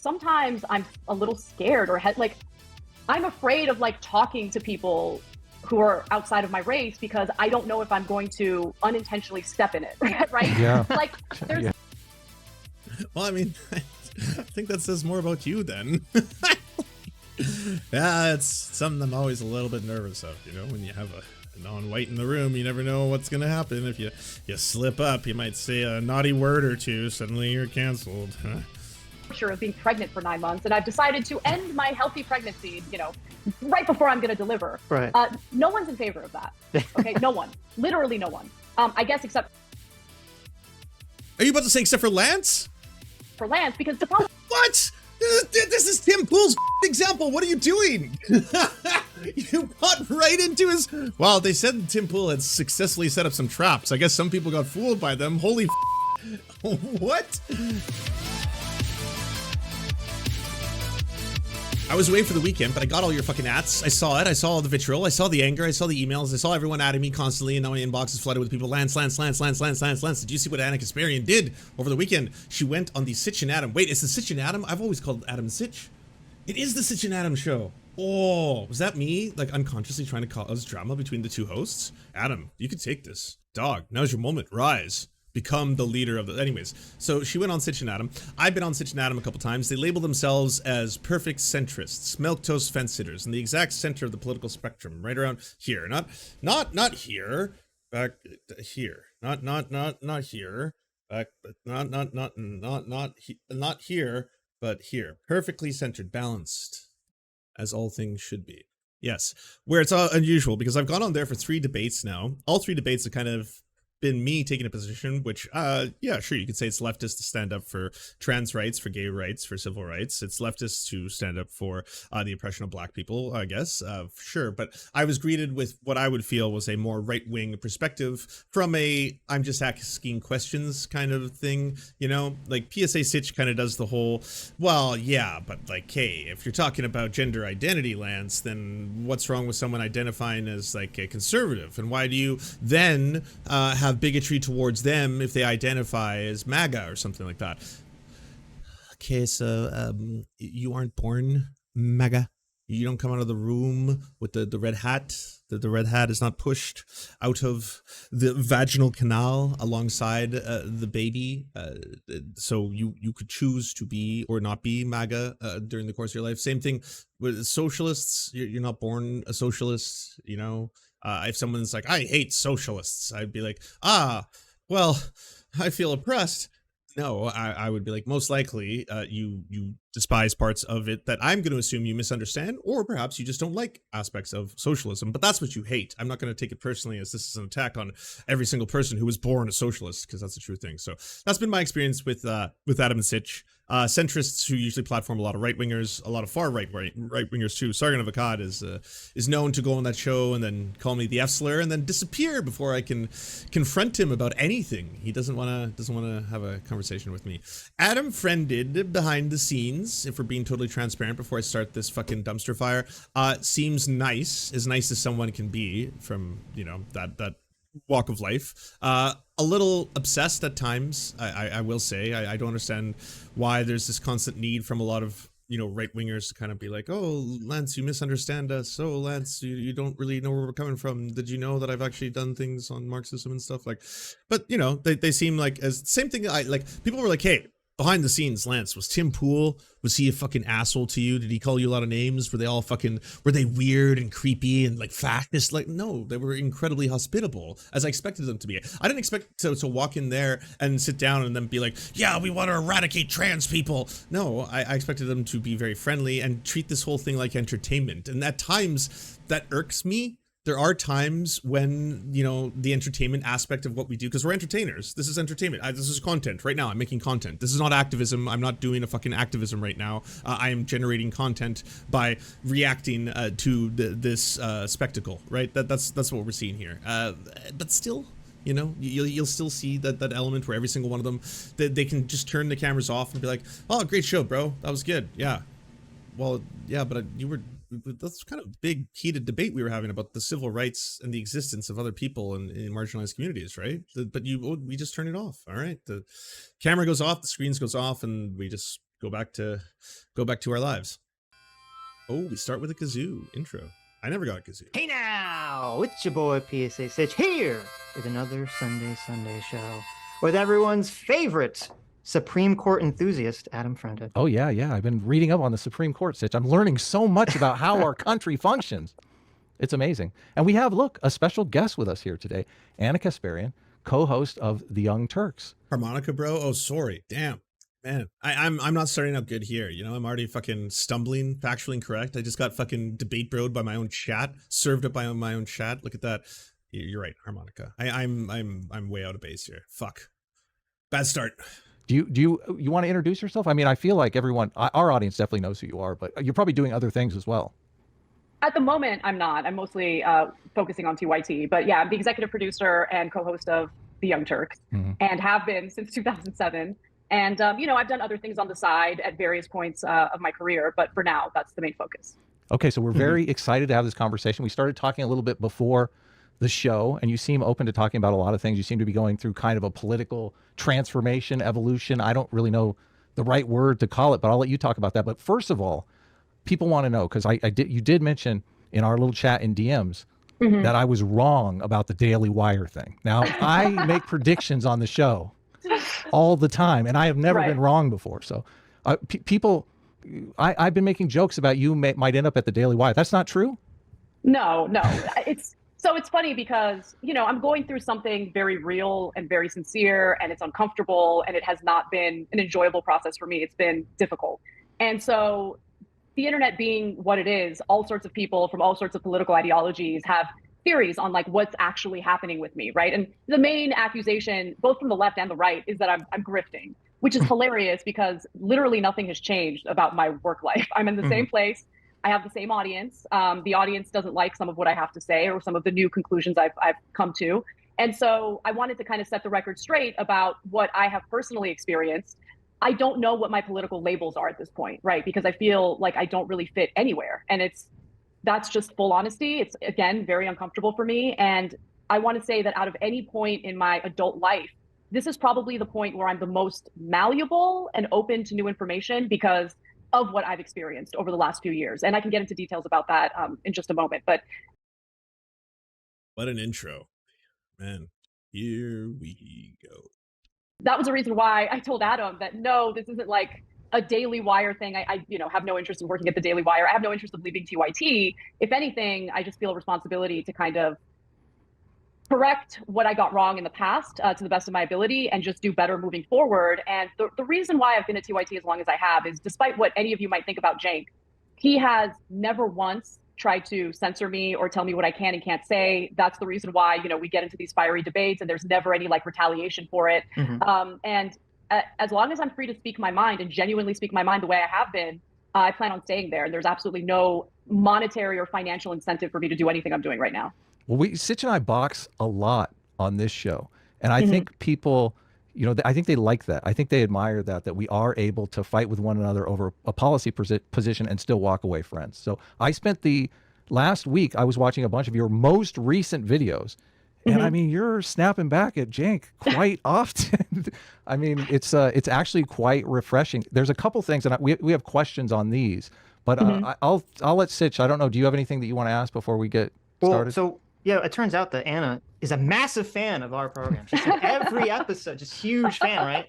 sometimes I'm a little scared or like I'm afraid of like talking to people who are outside of my race because I don't know if I'm going to unintentionally step in it, right? Yeah. Like there's. Yeah. Well, I mean, I think that says more about you then. Yeah, it's something I'm always a little bit nervous of, you know, when you have a non-white in the room, you never know what's gonna happen. If you slip up, you might say a naughty word or two, suddenly you're canceled. Sure, of being pregnant for 9 months, and I've decided to end my healthy pregnancy, you know, right before I'm going to deliver. Right. No one's in favor of that. Okay, no one, literally no one. I guess except. Are you about to say except for Lance? For Lance, because the problem. What? This is Tim Pool's example. What are you doing? You bought right into his. Well, they said Tim Pool had successfully set up some traps. I guess some people got fooled by them. Holy. What? I was away for the weekend, but I got all your fucking ats. I saw it. I saw all the vitriol. I saw the anger. I saw the emails. I saw everyone adding me constantly, and now my inbox is flooded with people. Lance. Did you see what Ana Kasparian did over the weekend? She went on the Sitch and Adam. Wait, it's the Sitch and Adam? I've always called Adam Sitch. It is the Sitch and Adam show. Oh, was that me, like, unconsciously trying to cause drama between the two hosts? Adam, you could take this. Dog, now's your moment. Rise. Become the leader of the. Anyways, so she went on Sitch and Adam. I've been on Sitch and Adam a couple times. They label themselves as perfect centrists, milquetoast fence sitters, in the exact center of the political spectrum, right around here. Not here, back here. Not here, back, not here, but here. Perfectly centered, balanced, as all things should be. Yes, where it's unusual because I've gone on there for 3 debates now. All 3 debates have kind of been me taking a position, which, yeah, sure, you could say it's leftist to stand up for trans rights, for gay rights, for civil rights. It's leftist to stand up for the oppression of black people, I guess, sure. But I was greeted with what I would feel was a more right-wing perspective from a I'm just asking questions kind of thing, you know? Like, PSA Sitch kind of does the whole, well, yeah, but like, hey, if you're talking about gender identity, Lance, then what's wrong with someone identifying as like a conservative? And why do you then have bigotry towards them if they identify as MAGA or something like that? Okay, so you aren't born MAGA. You don't come out of the room with the red hat. The red hat is not pushed out of the vaginal canal alongside the baby. So you could choose to be or not be MAGA during the course of your life. Same thing with socialists. You're not born a socialist, you know. If someone's like, I hate socialists, I'd be like, well, I feel oppressed. No, I would be like, most likely you despise parts of it that I'm going to assume you misunderstand, or perhaps you just don't like aspects of socialism, but that's what you hate. I'm not going to take it personally as this is an attack on every single person who was born a socialist, because that's a true thing. So that's been my experience with Adam and Sitch. Centrists who usually platform a lot of right-wingers, a lot of far right-wingers too. Sargon of Akkad is known to go on that show and then call me the F-slur and then disappear before I can confront him about anything. He doesn't want to have a conversation with me. Adam friended behind the scenes, if we're being totally transparent before I start this fucking dumpster fire, seems nice as someone can be from, you know, that walk of life. A little obsessed at times, I will say. I don't understand why there's this constant need from a lot of, you know, right-wingers to kind of be like, oh, Lance, you misunderstand us. Oh, Lance, you don't really know where we're coming from. Did you know that I've actually done things on Marxism and stuff? Like, but, you know, they seem like as same thing. People were like, hey, behind the scenes, Lance, was Tim Pool, was he a fucking asshole to you? Did he call you a lot of names? Were they weird and creepy and like fascist? Like, no, they were incredibly hospitable, as I expected them to be. I didn't expect to walk in there and sit down and then be like, yeah, we want to eradicate trans people. No, I expected them to be very friendly and treat this whole thing like entertainment. And at times that irks me. There are times when, you know, the entertainment aspect of what we do, because we're entertainers. This is entertainment. This is content. Right now, I'm making content. This is not activism. I'm not doing a fucking activism right now. I am generating content by reacting to this spectacle, right? That's what we're seeing here. But still, you know, you'll still see that element where every single one of them, they can just turn the cameras off and be like, oh, great show, bro. That was good. Yeah. Well, yeah, but that's kind of big heated debate we were having about the civil rights and the existence of other people in marginalized communities, right? But we just turn it off. All right, the camera goes off, the screens goes off, and we just go back to our lives. Oh, we start with a kazoo intro. I never got a kazoo. Hey now, it's your boy PSA Sitch here with another Sunday show with everyone's favorite Supreme Court enthusiast, Adam Friended. Oh yeah, I've been reading up on the Supreme Court, Sitch. I'm learning so much about how our country functions. It's amazing. And we have, look, a special guest with us here today, Ana Kasparian, co-host of The Young Turks. Harmonica, bro? Oh, sorry. Damn. Man, I'm not starting out good here. You know, I'm already fucking stumbling, factually incorrect. I just got fucking debate broed by my own chat, served up by my own chat. Look at that. You're right, harmonica. I'm way out of base here. Fuck. Bad start. Do you want to introduce yourself? I mean, I feel like everyone, our audience definitely knows who you are, but you're probably doing other things as well. At the moment, I'm not. I'm mostly focusing on TYT. But yeah, I'm the executive producer and co-host of The Young Turks, and have been since 2007. And, you know, I've done other things on the side at various points of my career, but for now, that's the main focus. Okay, so we're very excited to have this conversation. We started talking a little bit before the show, and you seem open to talking about a lot of things. You seem to be going through kind of a political transformation, evolution. I don't really know the right word to call it, but I'll let you talk about that. But first of all, people want to know, because you did mention in our little chat in DMs that I was wrong about the Daily Wire thing. Now, I make predictions on the show all the time, and I have never been wrong before. So people, I've been making jokes about you might end up at the Daily Wire. That's not true? No. It's funny because, you know, I'm going through something very real and very sincere, and it's uncomfortable, and it has not been an enjoyable process for me. It's been difficult. And so the internet being what it is, all sorts of people from all sorts of political ideologies have theories on like what's actually happening with me, right? And the main accusation, both from the left and the right, is that I'm grifting, which is hilarious because literally nothing has changed about my work life. I'm in the same place. I have the same audience. The audience doesn't like some of what I have to say or some of the new conclusions I've come to. And so I wanted to kind of set the record straight about what I have personally experienced. I don't know what my political labels are at this point, right? Because I feel like I don't really fit anywhere. And that's just full honesty. It's, again, very uncomfortable for me. And I want to say that out of any point in my adult life, this is probably the point where I'm the most malleable and open to new information because of what I've experienced over the last few years. And I can get into details about that in just a moment. But what an intro, man. Here we go. That was the reason why I told Adam that, no, this isn't like a Daily Wire thing. I have no interest in working at the Daily Wire. I have no interest in leaving TYT. If anything, I just feel a responsibility to kind of correct what I got wrong in the past to the best of my ability and just do better moving forward. And the reason why I've been at TYT as long as I have is, despite what any of you might think about Cenk, he has never once tried to censor me or tell me what I can and can't say. That's the reason why, you know, we get into these fiery debates and there's never any like retaliation for it. And as long as I'm free to speak my mind and genuinely speak my mind the way I have been, I plan on staying there. And there's absolutely no monetary or financial incentive for me to do anything I'm doing right now. Well, Sitch and I box a lot on this show. And I think people, you know, I think they like that. I think they admire that we are able to fight with one another over a policy position and still walk away friends. So I spent the last week, I was watching a bunch of your most recent videos. And I mean, you're snapping back at Cenk quite often. I mean, it's actually quite refreshing. There's a couple things, and we have questions on these, but I'll let Sitch. I don't know. Do you have anything that you want to ask before we get started? So yeah, it turns out that Ana is a massive fan of our program. She's in every episode, just huge fan, right?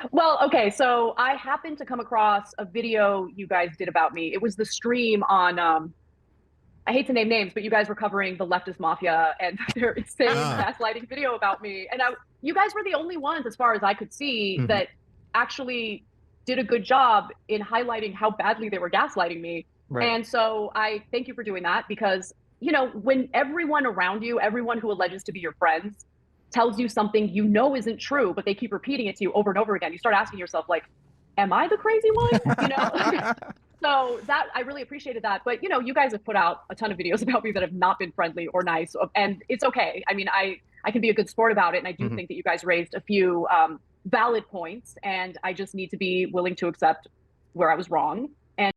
Well, okay, so I happened to come across a video you guys did about me. It was the stream on, I hate to name names, but you guys were covering the leftist mafia and their insane gaslighting video about me. And you guys were the only ones, as far as I could see, that actually did a good job in highlighting how badly they were gaslighting me. Right. And so I thank you for doing that because, you know, when everyone around you, everyone who alleges to be your friends, tells you something you know isn't true, but they keep repeating it to you over and over again, you start asking yourself, like, am I the crazy one? You know? So that, I really appreciated that. But, you know, you guys have put out a ton of videos about me that have not been friendly or nice. And it's okay. I mean, I can be a good sport about it. And I do think that you guys raised a few valid points. And I just need to be willing to accept where I was wrong. And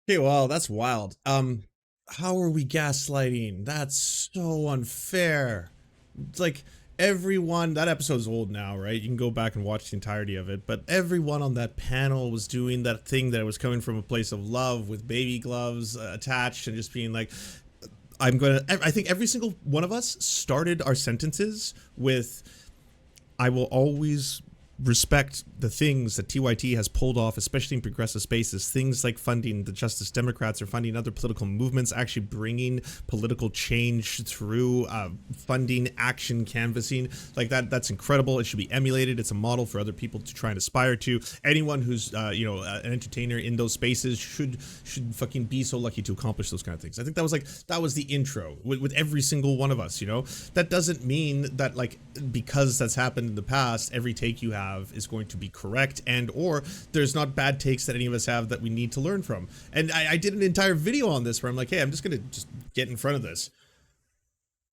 okay, well, that's wild. How are we gaslighting? That's so unfair. Like, everyone, that episode's old now, right? You can go back and watch the entirety of it, but everyone on that panel was doing that thing that was coming from a place of love with baby gloves attached and just being like, I think every single one of us started our sentences with, I will always respect the things that TYT has pulled off, especially in progressive spaces, things like funding the Justice Democrats or funding other political movements, actually bringing political change through funding, action, canvassing, like that's incredible. It should be emulated. It's a model for other people to try and aspire to. Anyone who's an entertainer in those spaces should fucking be so lucky to accomplish those kind of things. I think that was the intro with every single one of us. That doesn't mean that, like, because that's happened in the past, every take you have is going to be correct, and or there's not bad takes that any of us have that we need to learn from. And I did an entire video on this where I'm like, hey, I'm just gonna get in front of this.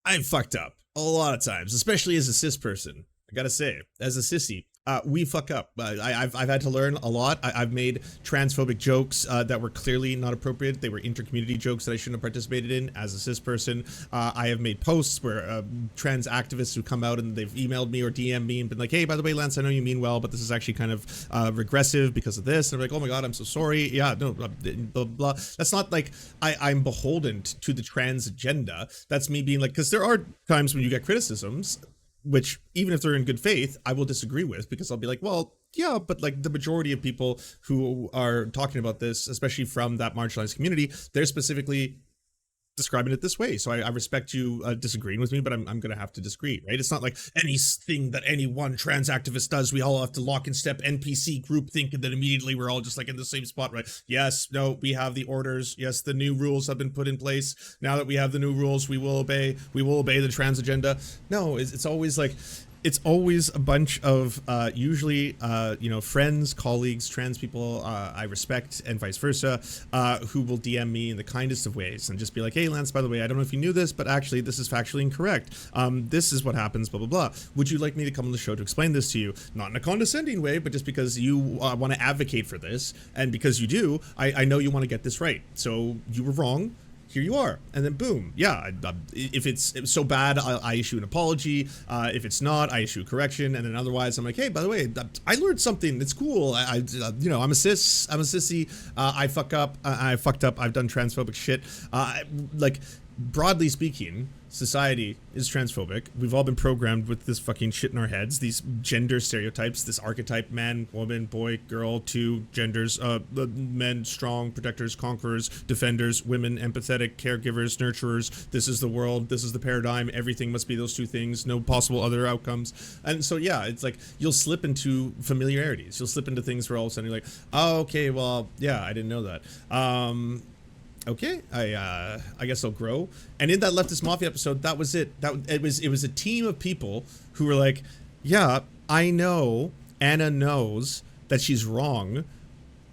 I fucked up a lot of times, especially as a cis person. I gotta say, as a sissy, we fuck up. I've had to learn a lot. I've made transphobic jokes that were clearly not appropriate. They were inter-community jokes that I shouldn't have participated in as a cis person. I have made posts where trans activists who come out and they've emailed me or DM'd me and been like, hey, by the way, Lance, I know you mean well, but this is actually kind of regressive because of this. And I'm like, oh my God, I'm so sorry. Yeah, no, blah, blah, blah. That's not like I'm beholden to the trans agenda. That's me being like, because there are times when you get criticisms, which even if they're in good faith, I will disagree with, because I'll be like, well, yeah, but like the majority of people who are talking about this, especially from that marginalized community, they're specifically describing it this way. So I respect you disagreeing with me, but I'm going to have to disagree, right? It's not like anything that any one trans activist does, we all have to lock and step NPC group think, and then immediately we're all just like in the same spot, right? Yes, no, we have the orders. Yes, the new rules have been put in place. Now that we have the new rules, we will obey the trans agenda. No, it's always like, it's always a bunch of usually friends, colleagues, trans people I respect, and vice versa, who will DM me in the kindest of ways and just be like, hey Lance, by the way, I don't know if you knew this, but actually this is factually incorrect. This is what happens, blah blah blah. Would you like me to come on the show to explain this to you? Not in a condescending way, but just because you want to advocate for this, and because you do, I know you want to get this right. So you were wrong. Here you are. And then boom. Yeah. If it's so bad, I issue an apology. If it's not, I issue a correction. And then otherwise I'm like, hey, by the way, I learned something. It's cool. I'm a sissy. I fuck up. I fucked up. I've done transphobic shit. Like, broadly speaking, society is transphobic. We've all been programmed with this fucking shit in our heads, these gender stereotypes, this archetype, man, woman, boy, girl, two genders, men, strong, protectors, conquerors, defenders, women, empathetic, caregivers, nurturers. This is the world, this is the paradigm, everything must be those two things, no possible other outcomes. And so yeah, it's like you'll slip into familiarities, you'll slip into things where all of a sudden you're like, oh, okay, well, yeah, I didn't know that. Okay, I guess I'll grow. And in that Leftist Mafia episode, that was it. It was a team of people who were like, yeah, I know Anna knows that she's wrong,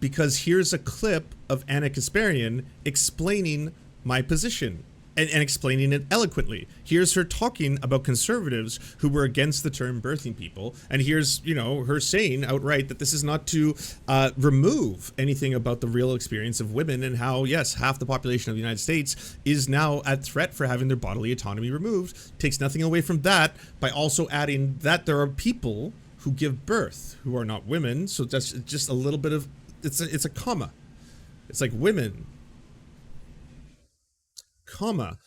because here's a clip of Ana Kasparian explaining my position and explaining it eloquently. Here's her talking about conservatives who were against the term birthing people, and here's, her saying outright that this is not to remove anything about the real experience of women, and how, yes, half the population of the United States is now at threat for having their bodily autonomy removed. Takes nothing away from that by also adding that there are people who give birth who are not women. So that's just a little bit of, it's a comma. It's like women, comma,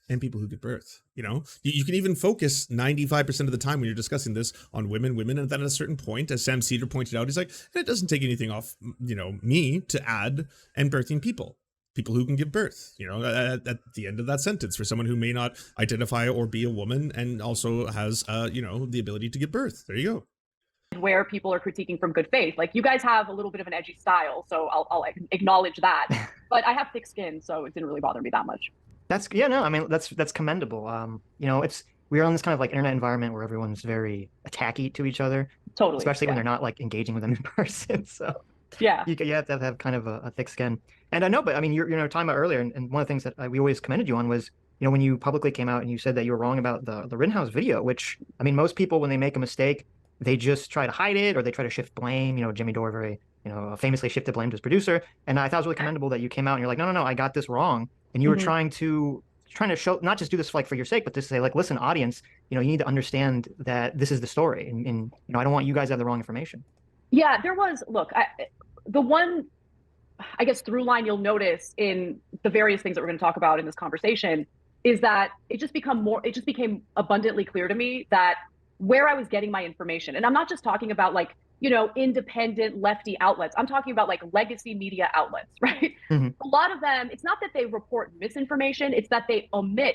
and people who give birth. You can even focus 95% of the time when you're discussing this on women, and then at a certain point, as Sam Cedar pointed out, he's like, it doesn't take anything off, me to add and birthing people who can give birth, at the end of that sentence, for someone who may not identify or be a woman and also has, the ability to give birth. There you go. Where people are critiquing from good faith. Like, you guys have a little bit of an edgy style, so I'll acknowledge that. But I have thick skin, so it didn't really bother me that much. That's commendable. We're on this kind of like internet environment where everyone's very attacky to each other. Totally. Especially when they're not like engaging with them in person. So yeah, you have to have kind of a thick skin. And I know, but I mean, you're talking about earlier, and one of the things that we always commended you on was, when you publicly came out and you said that you were wrong about the Rittenhouse video, which, I mean, most people, when they make a mistake, they just try to hide it, or they try to shift blame. Jimmy Dore very, famously shifted blame to his producer. And I thought it was really commendable that you came out and you're like, no, I got this wrong. And you were trying to trying to show, not just do this like for your sake, but to say like, listen, audience, you need to understand that this is the story, and I don't want you guys to have the wrong information. Yeah, there was, look, the one, I guess, through line you'll notice in the various things that we're going to talk about in this conversation is that it just became abundantly clear to me that where I was getting my information, and I'm not just talking about like, independent lefty outlets. I'm talking about like legacy media outlets, right? Mm-hmm. A lot of them, it's not that they report misinformation, it's that they omit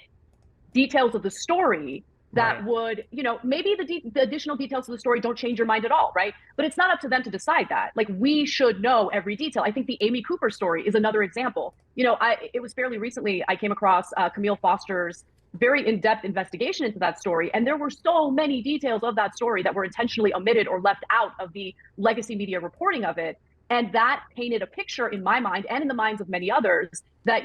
details of the story that would, maybe the additional details of the story don't change your mind at all, right? But it's not up to them to decide that. Like, we should know every detail. I think the Amy Cooper story is another example. It was fairly recently I came across Camille Foster's very in-depth investigation into that story, and there were so many details of that story that were intentionally omitted or left out of the legacy media reporting of it. And that painted a picture in my mind and in the minds of many others that,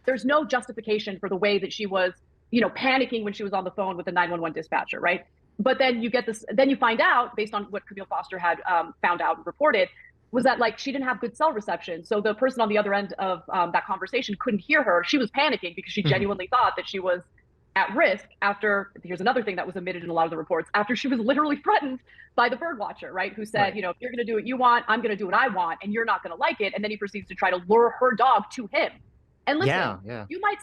there's no justification for the way that she was, panicking when she was on the phone with the 911 dispatcher, right? But then you find out, based on what Camille Foster had found out and reported, was that like she didn't have good cell reception. So the person on the other end of that conversation couldn't hear her. She was panicking because she genuinely thought that she was at risk after, here's another thing that was omitted in a lot of the reports, after she was literally threatened by the bird watcher, right? Who said, if you're going to do what you want, I'm going to do what I want, and you're not going to like it. And then he proceeds to try to lure her dog to him. And listen, you might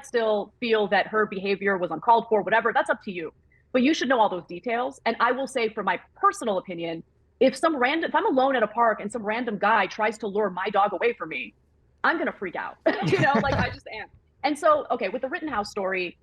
still feel that her behavior was uncalled for, whatever, that's up to you. But you should know all those details. And I will say, from my personal opinion, if I'm alone at a park and some random guy tries to lure my dog away from me, I'm going to freak out, I just am. And so, okay, with the Rittenhouse story,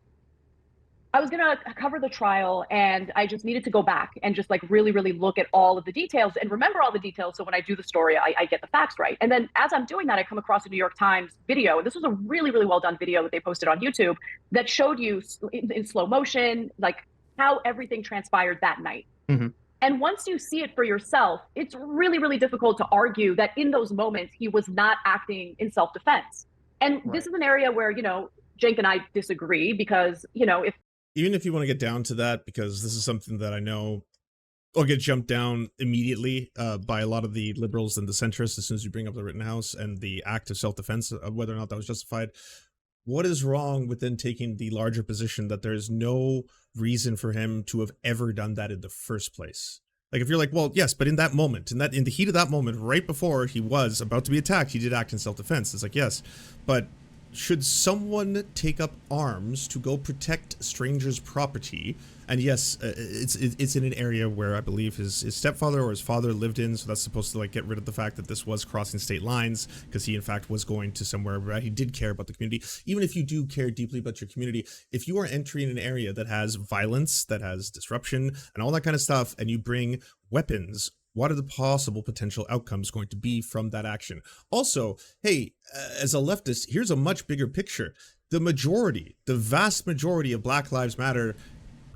I was going to cover the trial, and I just needed to go back and just like really, really look at all of the details and remember all the details. So when I do the story, I get the facts right. And then as I'm doing that, I come across a New York Times video. This was a really, really well done video that they posted on YouTube that showed you in slow motion, like how everything transpired that night. Mm-hmm. And once you see it for yourself, it's really, really difficult to argue that in those moments, he was not acting in self-defense. And this is an area where, Cenk and I disagree because, even if you want to get down to that, because this is something that I know will get jumped down immediately by a lot of the liberals and the centrists as soon as you bring up the Rittenhouse and the act of self-defense, whether or not that was justified. What is wrong with then taking the larger position that there is no reason for him to have ever done that in the first place? Like, if you're like, well, yes, but in that moment, in the heat of that moment, right before he was about to be attacked, he did act in self-defense. It's like, yes, but should someone take up arms to go protect strangers' property? And yes, it's in an area where I believe his stepfather or his father lived in, so that's supposed to like get rid of the fact that this was crossing state lines, because he in fact was going to somewhere where he did care about the community. Even if you do care deeply about your community, if you are entering an area that has violence, that has disruption and all that kind of stuff, and you bring weapons, what are the possible potential outcomes going to be from that action? Also, hey, as a leftist, here's a much bigger picture. The vast majority of Black Lives Matter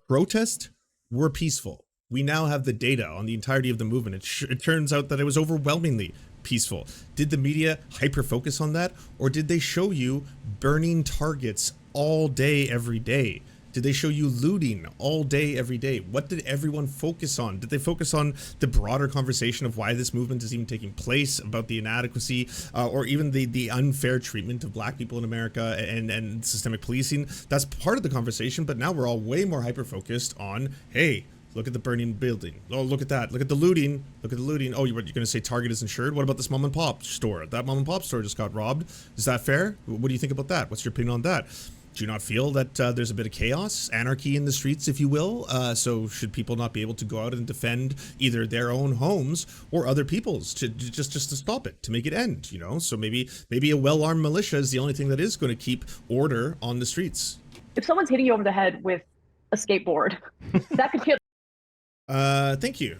protests were peaceful. We now have the data on the entirety of the movement. It turns out that it was overwhelmingly peaceful. Did the media hyper-focus on that? Or did they show you burning targets all day, every day? Did they show you looting all day, every day? What did everyone focus on? Did they focus on the broader conversation of why this movement is even taking place, about the inadequacy or even the unfair treatment of Black people in America and systemic policing? That's part of the conversation, but now we're all way more hyper-focused on, hey, look at the burning building. Oh, look at that. Look at the looting. Look at the looting. Oh, you're going to say Target is insured? What about this mom and pop store? That mom and pop store just got robbed. Is that fair? What do you think about that? What's your opinion on that? Do you not feel that there's a bit of chaos, anarchy in the streets, if you will? So should people not be able to go out and defend either their own homes or other people's to just to stop it, to make it end? So maybe a well-armed militia is the only thing that is going to keep order on the streets. If someone's hitting you over the head with a skateboard, that could kill. Thank you.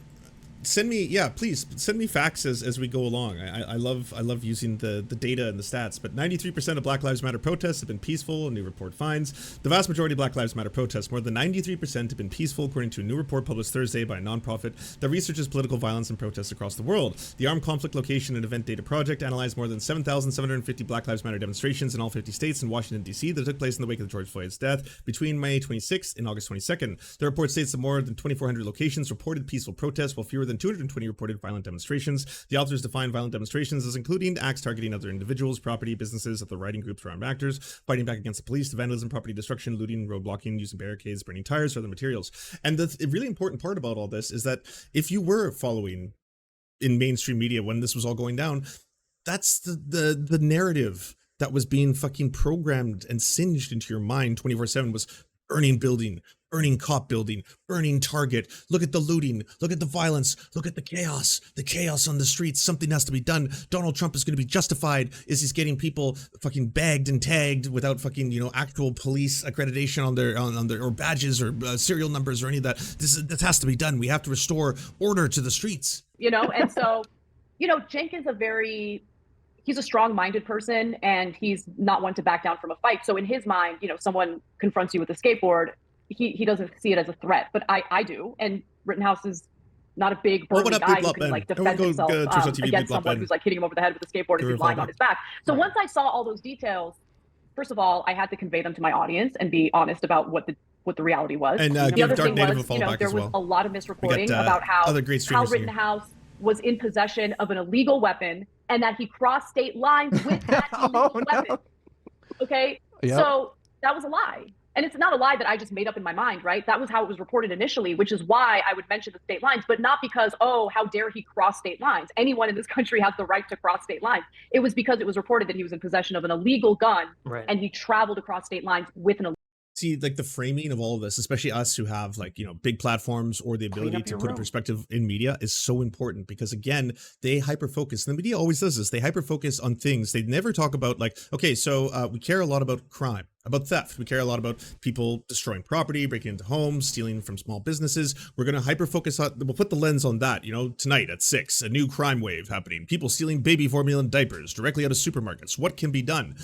Please send me facts as we go along. I love using the data and the stats, but 93% of Black Lives Matter protests have been peaceful, a new report finds. The vast majority of Black Lives Matter protests, more than 93%, have been peaceful, according to a new report published Thursday by a nonprofit that researches political violence and protests across the world. The Armed Conflict Location and Event Data Project analyzed more than 7,750 Black Lives Matter demonstrations in all 50 states and Washington, D.C. that took place in the wake of George Floyd's death between May 26th and August 22nd. The report states that more than 2,400 locations reported peaceful protests, while fewer than than 220 reported violent demonstrations. The authors define violent demonstrations as including acts targeting other individuals, property, businesses, other writing groups, or armed actors, fighting back against the police, vandalism, property destruction, looting, road blocking, using barricades, burning tires, or other materials. And the really important part about all this is that if you were following in mainstream media when this was all going down, that's the narrative that was being fucking programmed and singed into your mind 24/7 was burning building, burning cop building, burning Target. Look at the looting. Look at the violence. Look at the chaos on the streets. Something has to be done. Donald Trump is going to be justified. He's getting people fucking bagged and tagged without fucking, actual police accreditation on their or badges or serial numbers or any of that. This has to be done. We have to restore order to the streets. And so, Cenk is he's a strong-minded person, and he's not one to back down from a fight. So in his mind, someone confronts you with a skateboard, he doesn't see it as a threat, but I do. And Rittenhouse is not a big burly guy who can defend himself against someone who's hitting him over the head with a skateboard and he's lying on his back. So once I saw all those details, first of all, I had to convey them to my audience and be honest about what the reality was. And the other thing was, there was a lot of misreporting about how Rittenhouse was in possession of an illegal weapon and that he crossed state lines with that illegal weapon. Okay, so that was a lie. And it's not a lie that I just made up in my mind, right? That was how it was reported initially, which is why I would mention the state lines, but not because, how dare he cross state lines? Anyone in this country has the right to cross state lines. It was because it was reported that he was in possession of an illegal gun, and he traveled across state lines with an illegal. See, the framing of all of this, especially us who have big platforms or the ability to put a perspective in media, is so important because, again, they hyper-focus. The media always does this. They hyper-focus on things. They never talk about we care a lot about crime, about theft. We care a lot about people destroying property, breaking into homes, stealing from small businesses. We're going to hyper-focus on, we'll put the lens on that, tonight at 6, a new crime wave happening. People stealing baby formula and diapers directly out of supermarkets. What can be done?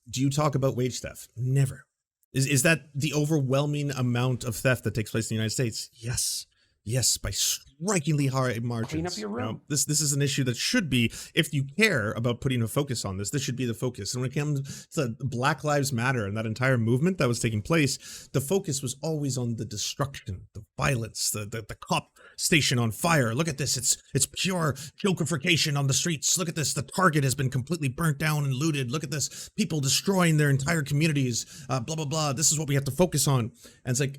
Do you talk about wage theft? Never. Is that the overwhelming amount of theft that takes place in the United States? Yes, by strikingly high margins. Clean up your room. This is an issue that should be, if you care about putting a focus on this should be the focus. And when it comes to Black Lives Matter and that entire movement that was taking place, the focus was always on the destruction, the violence, the cop station on fire. Look at this. It's pure gentrification on the streets. Look at this. The Target has been completely burnt down and looted. Look at this. People destroying their entire communities. Blah, blah, blah. This is what we have to focus on. And it's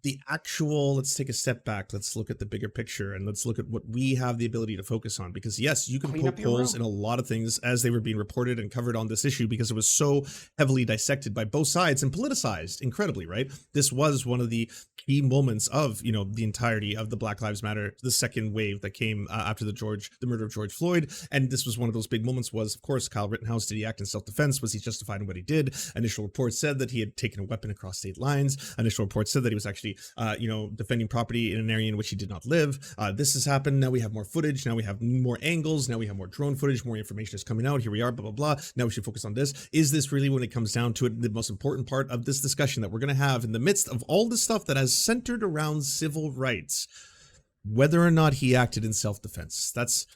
the actual, let's take a step back. Let's look at the bigger picture and let's look at what we have the ability to focus on. Because yes, you can poke holes in a lot of things as they were being reported and covered on this issue because it was so heavily dissected by both sides and politicized incredibly, right? This was one of the key moments of, the entirety of the Black Lives Matter, the second wave that came after the murder of George Floyd. And this was one of those big moments was, of course, Kyle Rittenhouse, did he act in self-defense? Was he justified in what he did? Initial reports said that he had taken a weapon across state lines. Initial reports said that he was actually defending property in an area in which he did not live. This has happened. Now we have more footage. Now we have more angles. Now we have more drone footage. More information is coming out. Here we are, blah, blah, blah. Now we should focus on this. Is this really, when it comes down to it, the most important part of this discussion that we're going to have in the midst of all the stuff that has centered around civil rights, whether or not he acted in self-defense? That's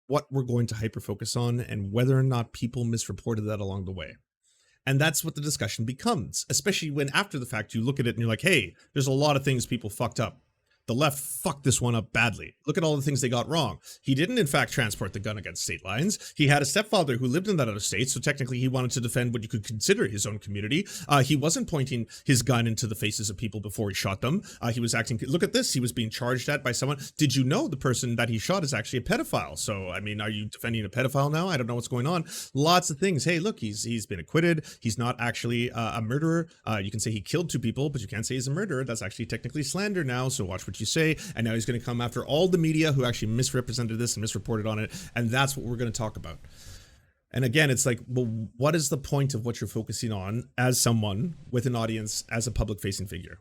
what we're going to hyper-focus on, and whether or not people misreported that along the way. And that's what the discussion becomes, especially when after the fact you look at it and you're like, hey, there's a lot of things people fucked up. The left fucked this one up badly. Look at all the things they got wrong. He didn't, in fact, transport the gun against state lines. He had a stepfather who lived in that other state, so technically he wanted to defend what you could consider his own community. He wasn't pointing his gun into the faces of people before he shot them. He was acting, look at this, he was being charged at by someone. Did you know the person that he shot is actually a pedophile? So, I mean, are you defending a pedophile now? I don't know what's going on. Lots of things. Hey, look, he's been acquitted. He's not actually a murderer. You can say he killed 2 people, but you can't say he's a murderer. That's actually technically slander now, so watch what you say. And now he's going to come after all the media who actually misrepresented this and misreported on it. And that's what we're going to talk about. And again, it's like, well, what is the point of what you're focusing on as someone with an audience, as a public facing figure?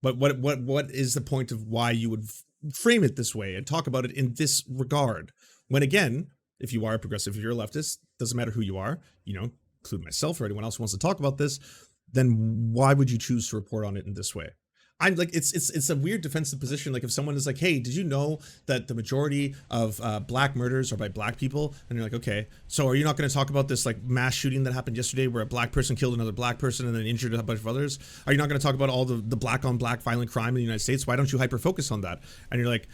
But what is the point of why you would frame it this way and talk about it in this regard? When again, if you are a progressive, if you're a leftist, doesn't matter who you are, include myself or anyone else who wants to talk about this, then why would you choose to report on it in this way? I'm like, it's a weird defensive position. Like if someone is like, hey, did you know that the majority of black murders are by black people? And you're like, okay, so are you not going to talk about this like mass shooting that happened yesterday where a black person killed another black person and then injured a bunch of others? Are you not going to talk about all the black on black violent crime in the United States? Why don't you hyper focus on that? And you're like,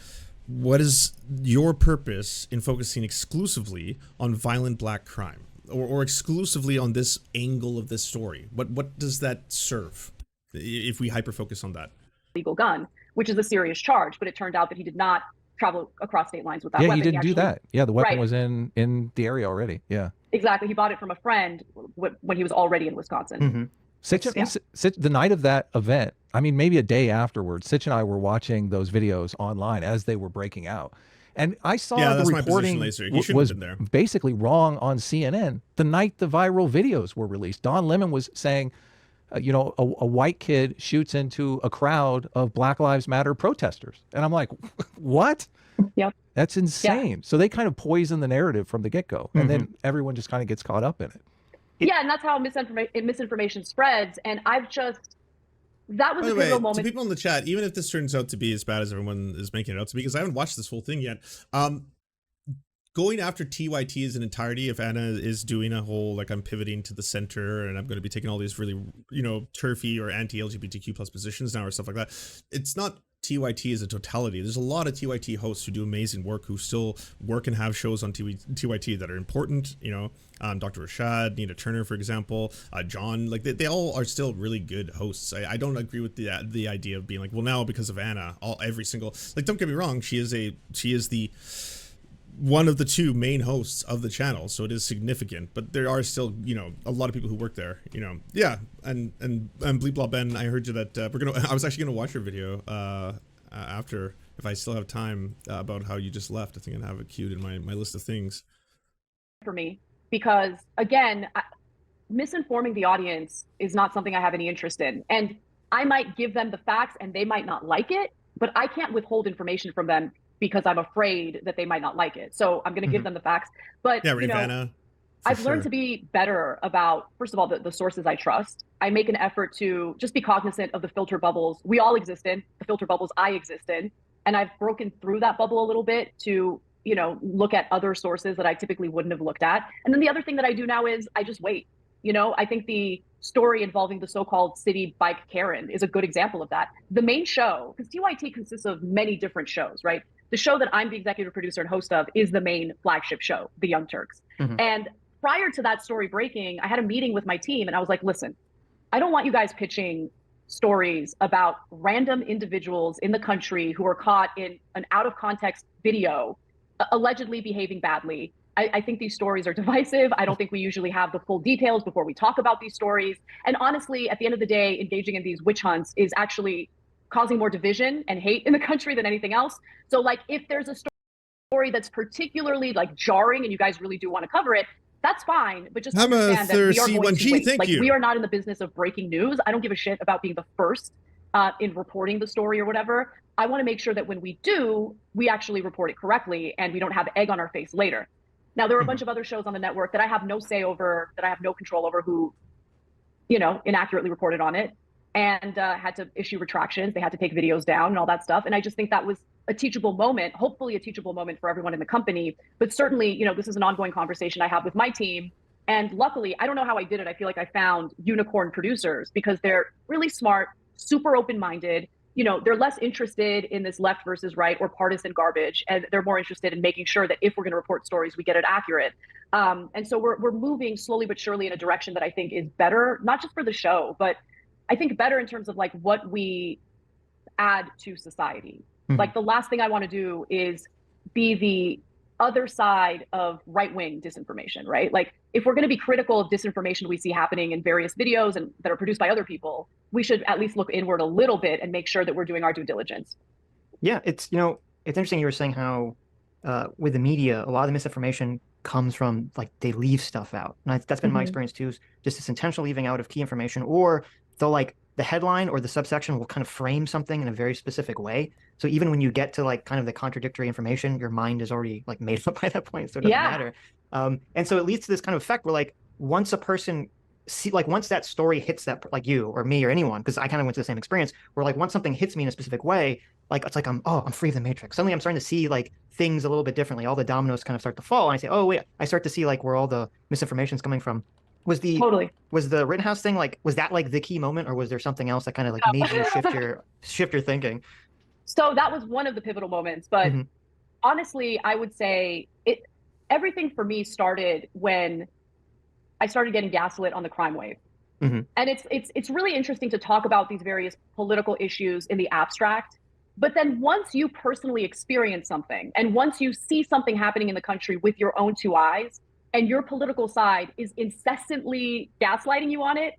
what is your purpose in focusing exclusively on violent black crime, or exclusively on this angle of this story? What does that serve if we hyper focus on that? Legal gun, which is a serious charge, but it turned out that he did not travel across state lines with that weapon. He didn't do that. Yeah, the weapon Right. was in the area already. Yeah. Exactly. He bought it from a friend when he was already in Wisconsin. Mm-hmm. Sitch, the night of that event, I mean, maybe a day afterwards, Sitch and I were watching those videos online as they were breaking out. And I saw the reporting was basically wrong on CNN the night the viral videos were released. Don Lemon was saying, you know, a white kid shoots into a crowd of Black Lives Matter protesters. And I'm like, what? Yep. That's insane. Yeah. So they kind of poison the narrative from the get-go. And then everyone just kind of gets caught up in it. Yeah, and that's how misinformation spreads. And I've just, that was a pivotal moment. To people in the chat, even if this turns out to be as bad as everyone is making it out to be, because I haven't watched this whole thing yet, going after TYT as an entirety, if Anna is doing a whole, like, I'm pivoting to the center and I'm going to be taking all these really, you know, turfy or anti-LGBTQ plus positions now or stuff like that, it's not TYT as a totality. There's a lot of TYT hosts who do amazing work, who still work and have shows on TYT that are important, you know, Dr. Rashad, Nina Turner, for example, John, like they all are still really good hosts. I don't agree with the idea of being like, well, now because of Anna, every single, like, don't get me wrong, she is the one of the two main hosts of the channel, so it is significant, but there are still, you know, a lot of people who work there, you know. Yeah, and Bleep Blah Ben, I heard you that I was actually gonna watch your video after, if I still have time, about how you just left. I think I have it queued in my list of things. For me, because again, misinforming the audience is not something I have any interest in, and I might give them the facts and they might not like it, but I can't withhold information from them because I'm afraid that they might not like it. So I'm going to give them the facts. But yeah, you know, I've learned to be better about, first of all, the sources I trust. I make an effort to just be cognizant of the filter bubbles we all exist in, the filter bubbles I exist in. And I've broken through that bubble a little bit to, you know, look at other sources that I typically wouldn't have looked at. And then the other thing that I do now is I just wait. You know, I think the story involving the so-called city bike Karen is a good example of that. The main show, because TYT consists of many different shows, right? The show that I'm the executive producer and host of is the main flagship show, The Young Turks. And prior to that story breaking, I had a meeting with my team and I was like, listen, I don't want you guys pitching stories about random individuals in the country who are caught in an out of context video, allegedly behaving badly. I think these stories are divisive. I don't think we usually have the full details before we talk about these stories. And honestly, at the end of the day, engaging in these witch hunts is actually causing more division and hate in the country than anything else. So like, if there's a story that's particularly like jarring and you guys really do want to cover it, that's fine. But just understand that we are going to wait. Like, we are not in the business of breaking news. I don't give a shit about being the first in reporting the story or whatever. I want to make sure that when we do, we actually report it correctly and we don't have egg on our face later. Now, there are a bunch of other shows on the network that I have no say over, that I have no control over, who, you know, inaccurately reported on it and had to issue retractions. They had to take videos down and all that stuff. And I just think that was a teachable moment, hopefully a teachable moment for everyone in the company. But certainly, you know, this is an ongoing conversation I have with my team. And luckily, I don't know how I did it. I feel like I found unicorn producers because they're really smart, super open-minded. You know, they're less interested in this left versus right or partisan garbage, and they're more interested in making sure that if we're going to report stories, we get it accurate. And so we're moving slowly but surely in a direction that I think is better, not just for the show, but I think better in terms of like what we add to society. Like, the last thing I want to do is be the other side of right-wing disinformation, right? Like, if we're going to be critical of disinformation we see happening in various videos and that are produced by other people, we should at least look inward a little bit and make sure that we're doing our due diligence. Yeah, it's, you know, it's interesting you were saying how with the media, a lot of the misinformation comes from, like, they leave stuff out. And that's been my experience too, is just this intentional leaving out of key information, or they'll, like, the headline or the subsection will kind of frame something in a very specific way. So even when you get to, like, kind of the contradictory information, your mind is already, like, made up by that point, so it doesn't matter. And so it leads to this kind of effect where, like, once a person once that story hits that, like you or me or anyone, because I kind of went to the same experience, where, like, once something hits me in a specific way, like, it's like I'm free of the matrix. Suddenly I'm starting to see, like, things a little bit differently. All the dominoes kind of start to fall, and I say, oh wait, I start to see, like, where all the misinformation is coming from. Was the Rittenhouse thing, like, was that, like, the key moment, or was there something else that kind of, like, made you shift your thinking? So that was one of the pivotal moments, but honestly, I would say everything for me started when I started getting gaslit on the crime wave. Mm-hmm. And it's really interesting to talk about these various political issues in the abstract. But then once you personally experience something, and once you see something happening in the country with your own two eyes, and your political side is incessantly gaslighting you on it,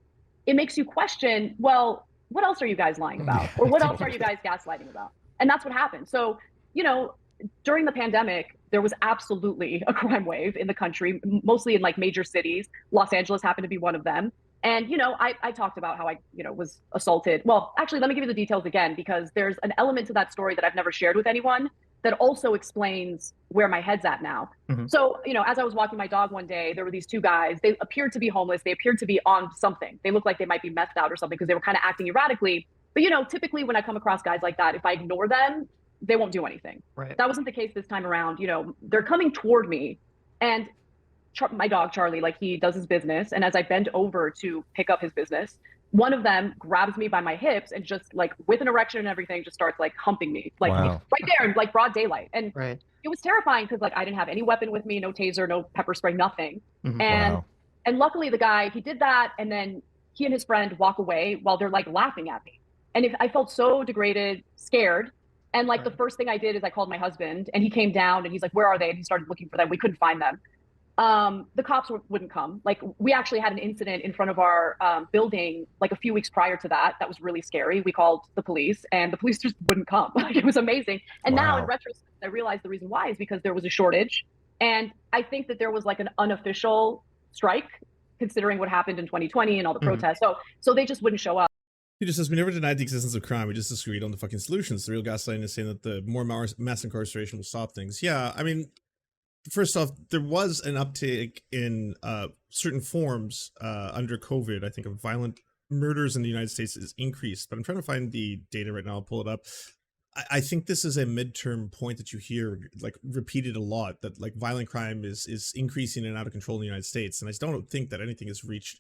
it makes you question, well, what else are you guys lying about? Or what else are you guys gaslighting about? And that's what happened. So, you know, during the pandemic, there was absolutely a crime wave in the country, mostly in like major cities. Los Angeles happened to be one of them. And, you know, I talked about how I, you know, was assaulted. Well, actually, let me give you the details again, because there's an element to that story that I've never shared with anyone that also explains where my head's at now. Mm-hmm. So, you know, as I was walking my dog one day, there were these two guys. They appeared to be homeless. They appeared to be on something. They looked like they might be methed out or something because they were kind of acting erratically. But, you know, typically when I come across guys like that, if I ignore them, they won't do anything. Right. That wasn't the case this time around. You know, they're coming toward me, and my dog Charlie, like, he does his business, and as I bend over to pick up his business, one of them grabs me by my hips and just, like, with an erection and everything, just starts like humping me, like, Wow. right there in like broad daylight. And Right. it was terrifying because, like, I didn't have any weapon with me, no taser, no pepper spray, nothing. Mm-hmm. And Wow. and luckily the guy, he did that, and then he and his friend walk away while they're like laughing at me. And I felt so degraded, scared. And like the Right. first thing I did is I called my husband, and he came down and he's like, where are they? And he started looking for them. We couldn't find them. The cops wouldn't come. Like, we actually had an incident in front of our building like a few weeks prior to that. That was really scary. We called the police, and the police just wouldn't come. Like, it was amazing. And now in Wow. retrospect, I realized the reason why is because there was a shortage. And I think that there was like an unofficial strike, considering what happened in 2020 and all the Mhm. protests. So they just wouldn't show up. He just says, we never denied the existence of crime. We just disagreed on the fucking solutions. The real gaslighting is saying that the more mass incarceration will stop things. Yeah, I mean, first off, there was an uptick in certain forms under COVID. I think of violent murders in the United States is increased, but I'm trying to find the data right now. I'll pull it up. I think this is a midterm point that you hear like repeated a lot, that like violent crime is increasing and out of control in the United States. And I don't think that anything has reached,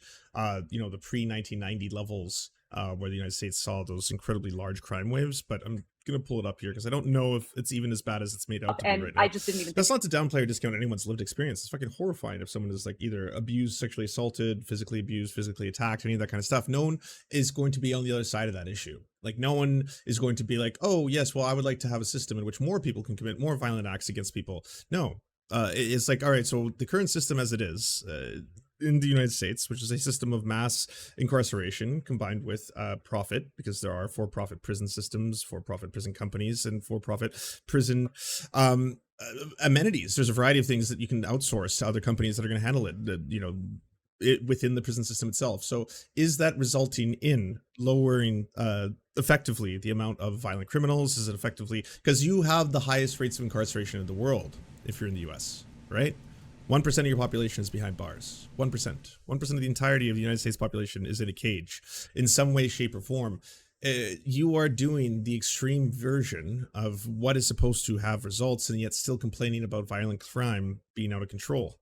you know, the pre-1990 levels where the United States saw those incredibly large crime waves. But I'm going to pull it up here because I don't know if it's even as bad as it's made out to be And right now. I just didn't even That's not to downplay or discount anyone's lived experience. It's fucking horrifying if someone is like either abused, sexually assaulted, physically abused, physically attacked, any of that kind of stuff. No one is going to be on the other side of that issue. Like, no one is going to be like, oh yes, well, I would like to have a system in which more people can commit more violent acts against people. No, it's like, all right, so the current system as it is in the United States, which is a system of mass incarceration combined with profit, because there are for-profit prison systems, for-profit prison companies, and for-profit prison amenities. There's a variety of things that you can outsource to other companies that are going to handle it, you know, within the prison system itself. So is that resulting in lowering effectively the amount of violent criminals? Is it effectively, because you have the highest rates of incarceration in the world if you're in the US, right? 1% of your population is behind bars. 1%. 1% of the entirety of the United States population is in a cage in some way, shape, or form. You are doing the extreme version of what is supposed to have results, and yet still complaining about violent crime being out of control.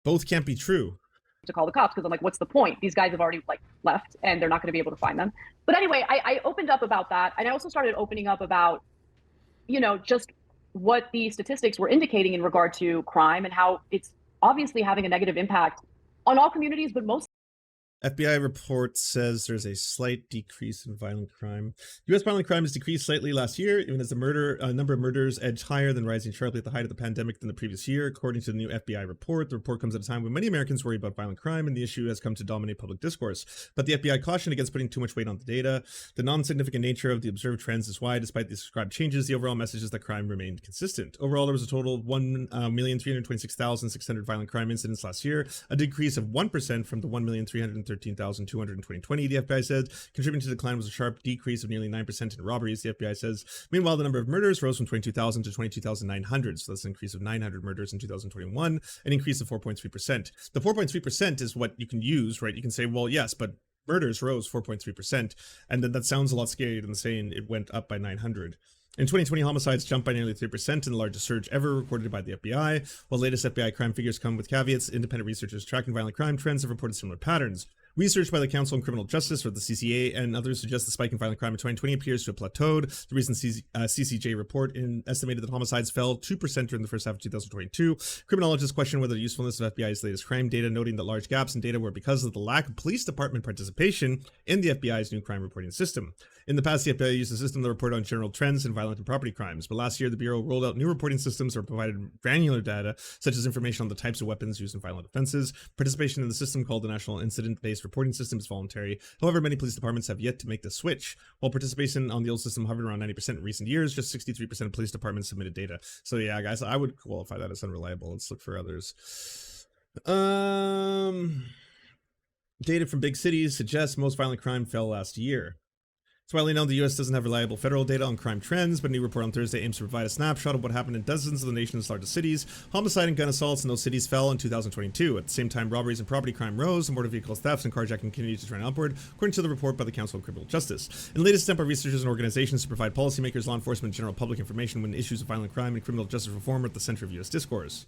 Both can't be true. To call the cops, because I'm like, what's the point? These guys have already like left, and they're not going to be able to find them. But anyway, I opened up about that, and I also started opening up about, you know, just what the statistics were indicating in regard to crime and how it's obviously having a negative impact on all communities, but most. FBI report says there's a slight decrease in violent crime. U.S. violent crime has decreased slightly last year, even as the number of murders edged higher than rising sharply at the height of the pandemic than the previous year, according to the new FBI report. The report comes at a time when many Americans worry about violent crime, and the issue has come to dominate public discourse. But the FBI cautioned against putting too much weight on the data. The non-significant nature of the observed trends is why, despite the described changes, the overall message is that crime remained consistent. Overall, there was a total of 1,326,600 violent crime incidents last year, a decrease of 1% from the 1,313,200 in 2020, the FBI said. Contributing to the decline was a sharp decrease of nearly 9% in robberies, the FBI says. Meanwhile, the number of murders rose from 22,000 to 22,900, so that's an increase of 900 murders in 2021, an increase of 4.3%. The 4.3% is what you can use, right? You can say, well, yes, but murders rose 4.3%, and then that sounds a lot scarier than saying it went up by 900. In 2020, homicides jumped by nearly 3% in the largest surge ever recorded by the FBI. While latest FBI crime figures come with caveats, independent researchers tracking violent crime trends have reported similar patterns. Research by the Council on Criminal Justice, or the CCA, and others suggest the spike in violent crime in 2020 appears to have plateaued. The recent CCJ report estimated that homicides fell 2% during the first half of 2022. Criminologists question whether the usefulness of FBI's latest crime data, noting that large gaps in data were because of the lack of police department participation in the FBI's new crime reporting system. In the past, the FBI used the system to report on general trends in violent and property crimes, but last year the Bureau rolled out new reporting systems that provided granular data, such as information on the types of weapons used in violent offenses. Participation in the system, called the National Incident-Based Reporting System, is voluntary. However, many police departments have yet to make the switch. While participation on the old system hovered around 90% in recent years, just 63% of police departments submitted data. So yeah, guys, I would qualify that as unreliable. Let's look for others. Data from big cities suggests most violent crime fell last year. It's widely known the U.S. doesn't have reliable federal data on crime trends, but a new report on Thursday aims to provide a snapshot of what happened in dozens of the nation's largest cities. Homicide and gun assaults in those cities fell in 2022. At the same time, robberies and property crime rose, and motor vehicle thefts and carjacking continued to trend upward, according to the report by the Council on Criminal Justice. In the latest attempt by researchers and organizations to provide policymakers, law enforcement, and general public information when issues of violent crime and criminal justice reform are at the center of U.S. discourse.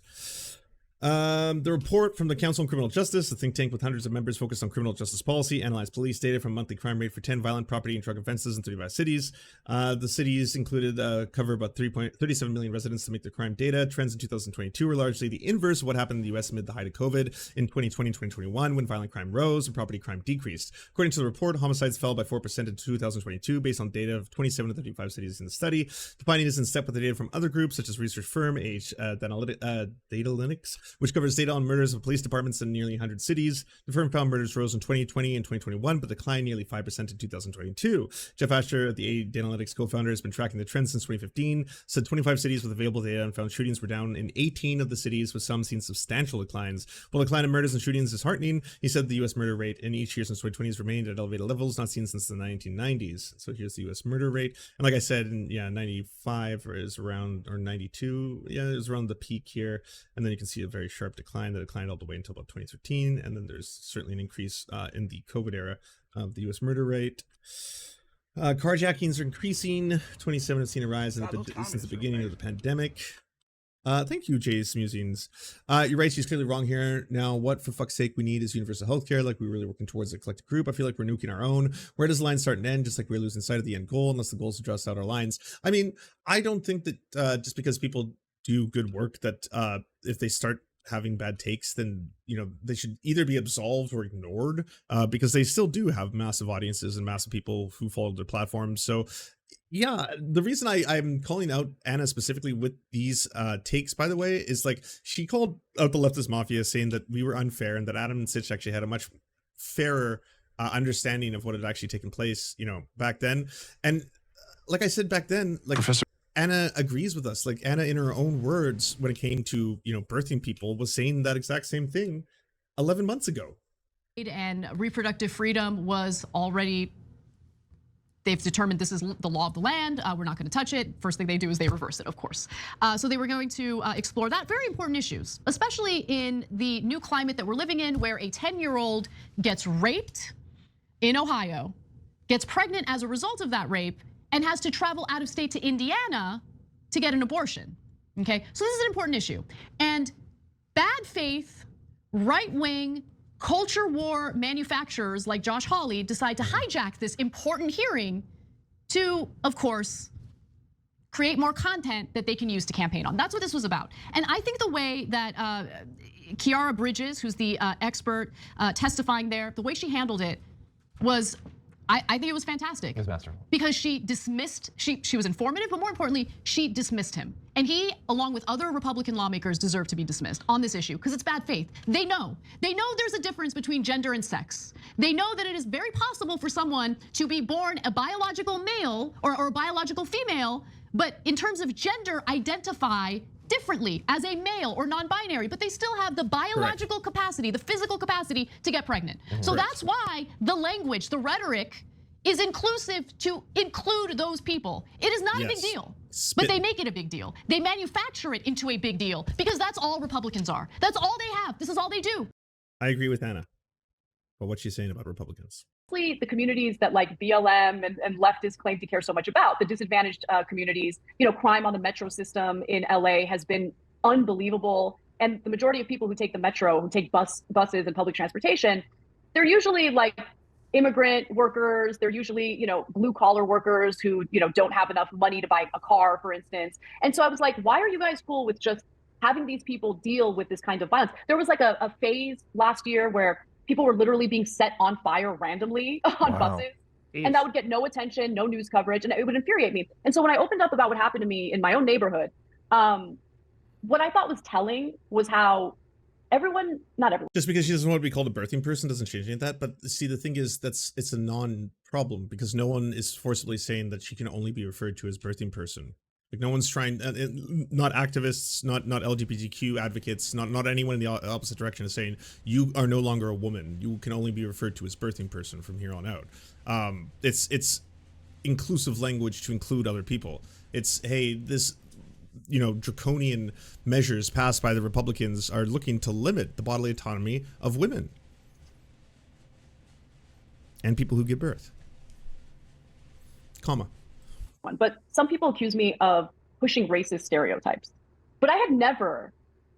The report from the Council on Criminal Justice, a think tank with hundreds of members focused on criminal justice policy, analyzed police data from monthly crime rate for 10 violent property and drug offenses in 35 cities. The cities included cover about 3.37 million residents to make their crime data. Trends in 2022 were largely the inverse of what happened in the U.S. amid the height of COVID in 2020 and 2021, when violent crime rose and property crime decreased. According to the report, homicides fell by 4% in 2022 based on data of 27 of 35 cities in the study. The finding is in step with the data from other groups such as research firm Datalytics, which covers data on murders of police departments in nearly 100 cities. The firm found murders rose in 2020 and 2021, but declined nearly 5% in 2022. Jeff Asher, the Datalytics co-founder, has been tracking the trends since 2015, said 25 cities with available data and found shootings were down in 18 of the cities, with some seeing substantial declines. While the decline in murders and shootings is heartening, he said the U.S. murder rate in each year since 2020 has remained at elevated levels not seen since the 1990s. So here's the U.S. murder rate. And like I said, 95 is around, or 92, it was around the peak here. And then you can see a very sharp decline that declined all the way until about 2013. And then there's certainly an increase in the COVID era of the U.S. murder rate. Carjackings are increasing. 27 have seen a rise since the beginning of the pandemic. Thank you, Jay's Musings. You're right, she's clearly wrong here. Now, what for fuck's sake we need is universal healthcare, like we're really working towards a collective group. I feel like we're nuking our own. Where does the line start and end? Just like we're losing sight of the end goal, unless the goal is to draw out our lines. I mean, I don't think that just because people do good work that if they start having bad takes, then they should either be absolved or ignored, because they still do have massive audiences and massive people who follow their platforms. So yeah, the reason I'm calling out Ana specifically with these takes, by the way, is like she called out the leftist mafia, saying that we were unfair and that Adam and Sitch actually had a much fairer understanding of what had actually taken place, back then. And like I said back then, like Professor Ana agrees with us. Like Ana, in her own words, when it came to birthing people, was saying that exact same thing 11 months ago. And reproductive freedom was already, they've determined this is the law of the land. We're not going to touch it. First thing they do is they reverse it, of course. So they were going to explore that. Very important issues, especially in the new climate that we're living in, where a 10-year-old gets raped in Ohio, gets pregnant as a result of that rape, and has to travel out of state to Indiana to get an abortion, okay? So this is an important issue. And bad faith, right-wing, culture war manufacturers like Josh Hawley decide to hijack this important hearing to, of course, create more content that they can use to campaign on. That's what this was about. And I think the way that Kiara Bridges, who's the expert testifying there, the way she handled it was, I think it was fantastic. It was masterful. Because she dismissed, she was informative, but more importantly, she dismissed him. And he, along with other Republican lawmakers, deserve to be dismissed on this issue, because it's bad faith. They know there's a difference between gender and sex. They know that it is very possible for someone to be born a biological male or a biological female, but in terms of gender, identify differently as a male or non-binary, but they still have the biological capacity, the physical capacity to get pregnant. So that's why the language, the rhetoric is inclusive to include those people. It is not a big deal, but they make it a big deal. They manufacture it into a big deal because that's all Republicans are. That's all they have. This is all they do. I agree with Ana. But what's she saying about Republicans? The communities that like BLM and leftists claim to care so much about, the disadvantaged communities, crime on the metro system in LA has been unbelievable. And the majority of people who take the metro, who take buses and public transportation, they're usually like immigrant workers. They're usually, you know, blue collar workers who, you know, don't have enough money to buy a car, for instance. And so I was like, why are you guys cool with just having these people deal with this kind of violence? There was like a phase last year where people were literally being set on fire randomly on Wow. buses. And that would get no attention, no news coverage, and it would infuriate me. And so when I opened up about what happened to me in my own neighborhood, what I thought was telling was how everyone, not everyone. Just because she doesn't want to be called a birthing person doesn't change any of that. But see, the thing is, it's a non-problem because no one is forcibly saying that she can only be referred to as birthing person. Like no one's trying, not activists, not LGBTQ advocates, not anyone in the opposite direction is saying you are no longer a woman. You can only be referred to as birthing person from here on out. It's inclusive language to include other people. It's, hey, this, you know, draconian measures passed by the Republicans are looking to limit the bodily autonomy of women and people who give birth. Comma. But some people accuse me of pushing racist stereotypes. But I had never,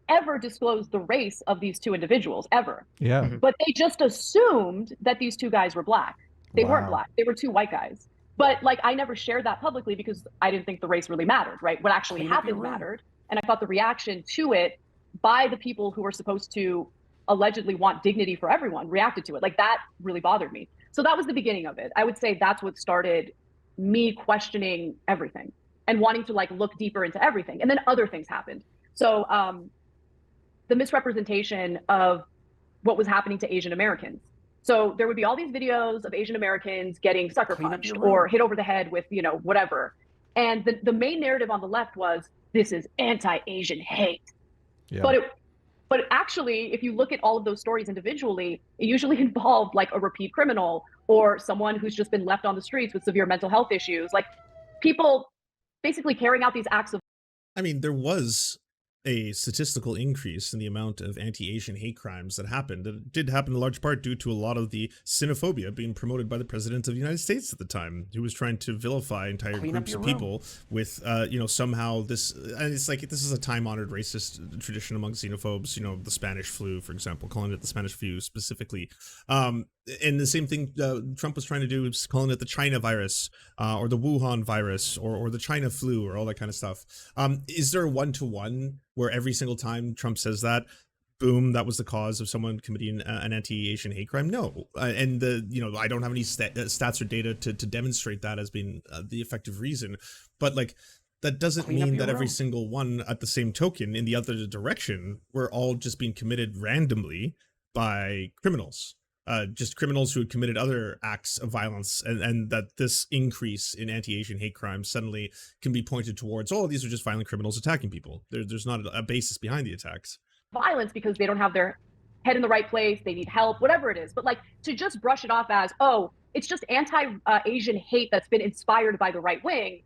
ever disclosed the race of these two individuals, ever. Yeah. But they just assumed that these two guys were black. They weren't Wow. black. They were two white guys. But like, I never shared that publicly because I didn't think the race really mattered, right? What actually happened mattered. And I thought the reaction to it by the people who were supposed to allegedly want dignity for everyone reacted to it. Like that really bothered me. So that was the beginning of it. I would say that's what started me questioning everything and wanting to like look deeper into everything. And then other things happened. So the misrepresentation of what was happening to Asian Americans. So there would be all these videos of Asian Americans getting sucker punched or hit over the head with, you know, whatever. And the main narrative on the left was, this is anti-Asian hate. Yeah. But actually, if you look at all of those stories individually, it usually involved like a repeat criminal or someone who's just been left on the streets with severe mental health issues, like people basically carrying out these acts of. I mean, there was a statistical increase in the amount of anti-Asian hate crimes that happened. It did happen in large part due to a lot of the xenophobia being promoted by the president of the United States at the time, who was trying to vilify entire groups of people with, you know, somehow this, and it's like, this is a time-honored racist tradition among xenophobes, you know, the Spanish flu, for example, calling it the Spanish flu specifically. And the same thing Trump was trying to do, was calling it the China virus, or the Wuhan virus, or the China flu, or all that kind of stuff. Is there a one-to-one where every single time Trump says that, boom, that was the cause of someone committing an anti-Asian hate crime? No. And you know, I don't have any stats or data to demonstrate that as being the effective reason. But like, that doesn't mean that every single one at the same token in the other direction, we're all just being committed randomly by criminals. Just criminals who had committed other acts of violence, and that this increase in anti-Asian hate crimes suddenly can be pointed towards, oh, these are just violent criminals attacking people. There's not a basis behind the attacks. Violence because they don't have their head in the right place, they need help, whatever it is. But like, to just brush it off as, oh, it's just anti-Asian hate that's been inspired by the right wing,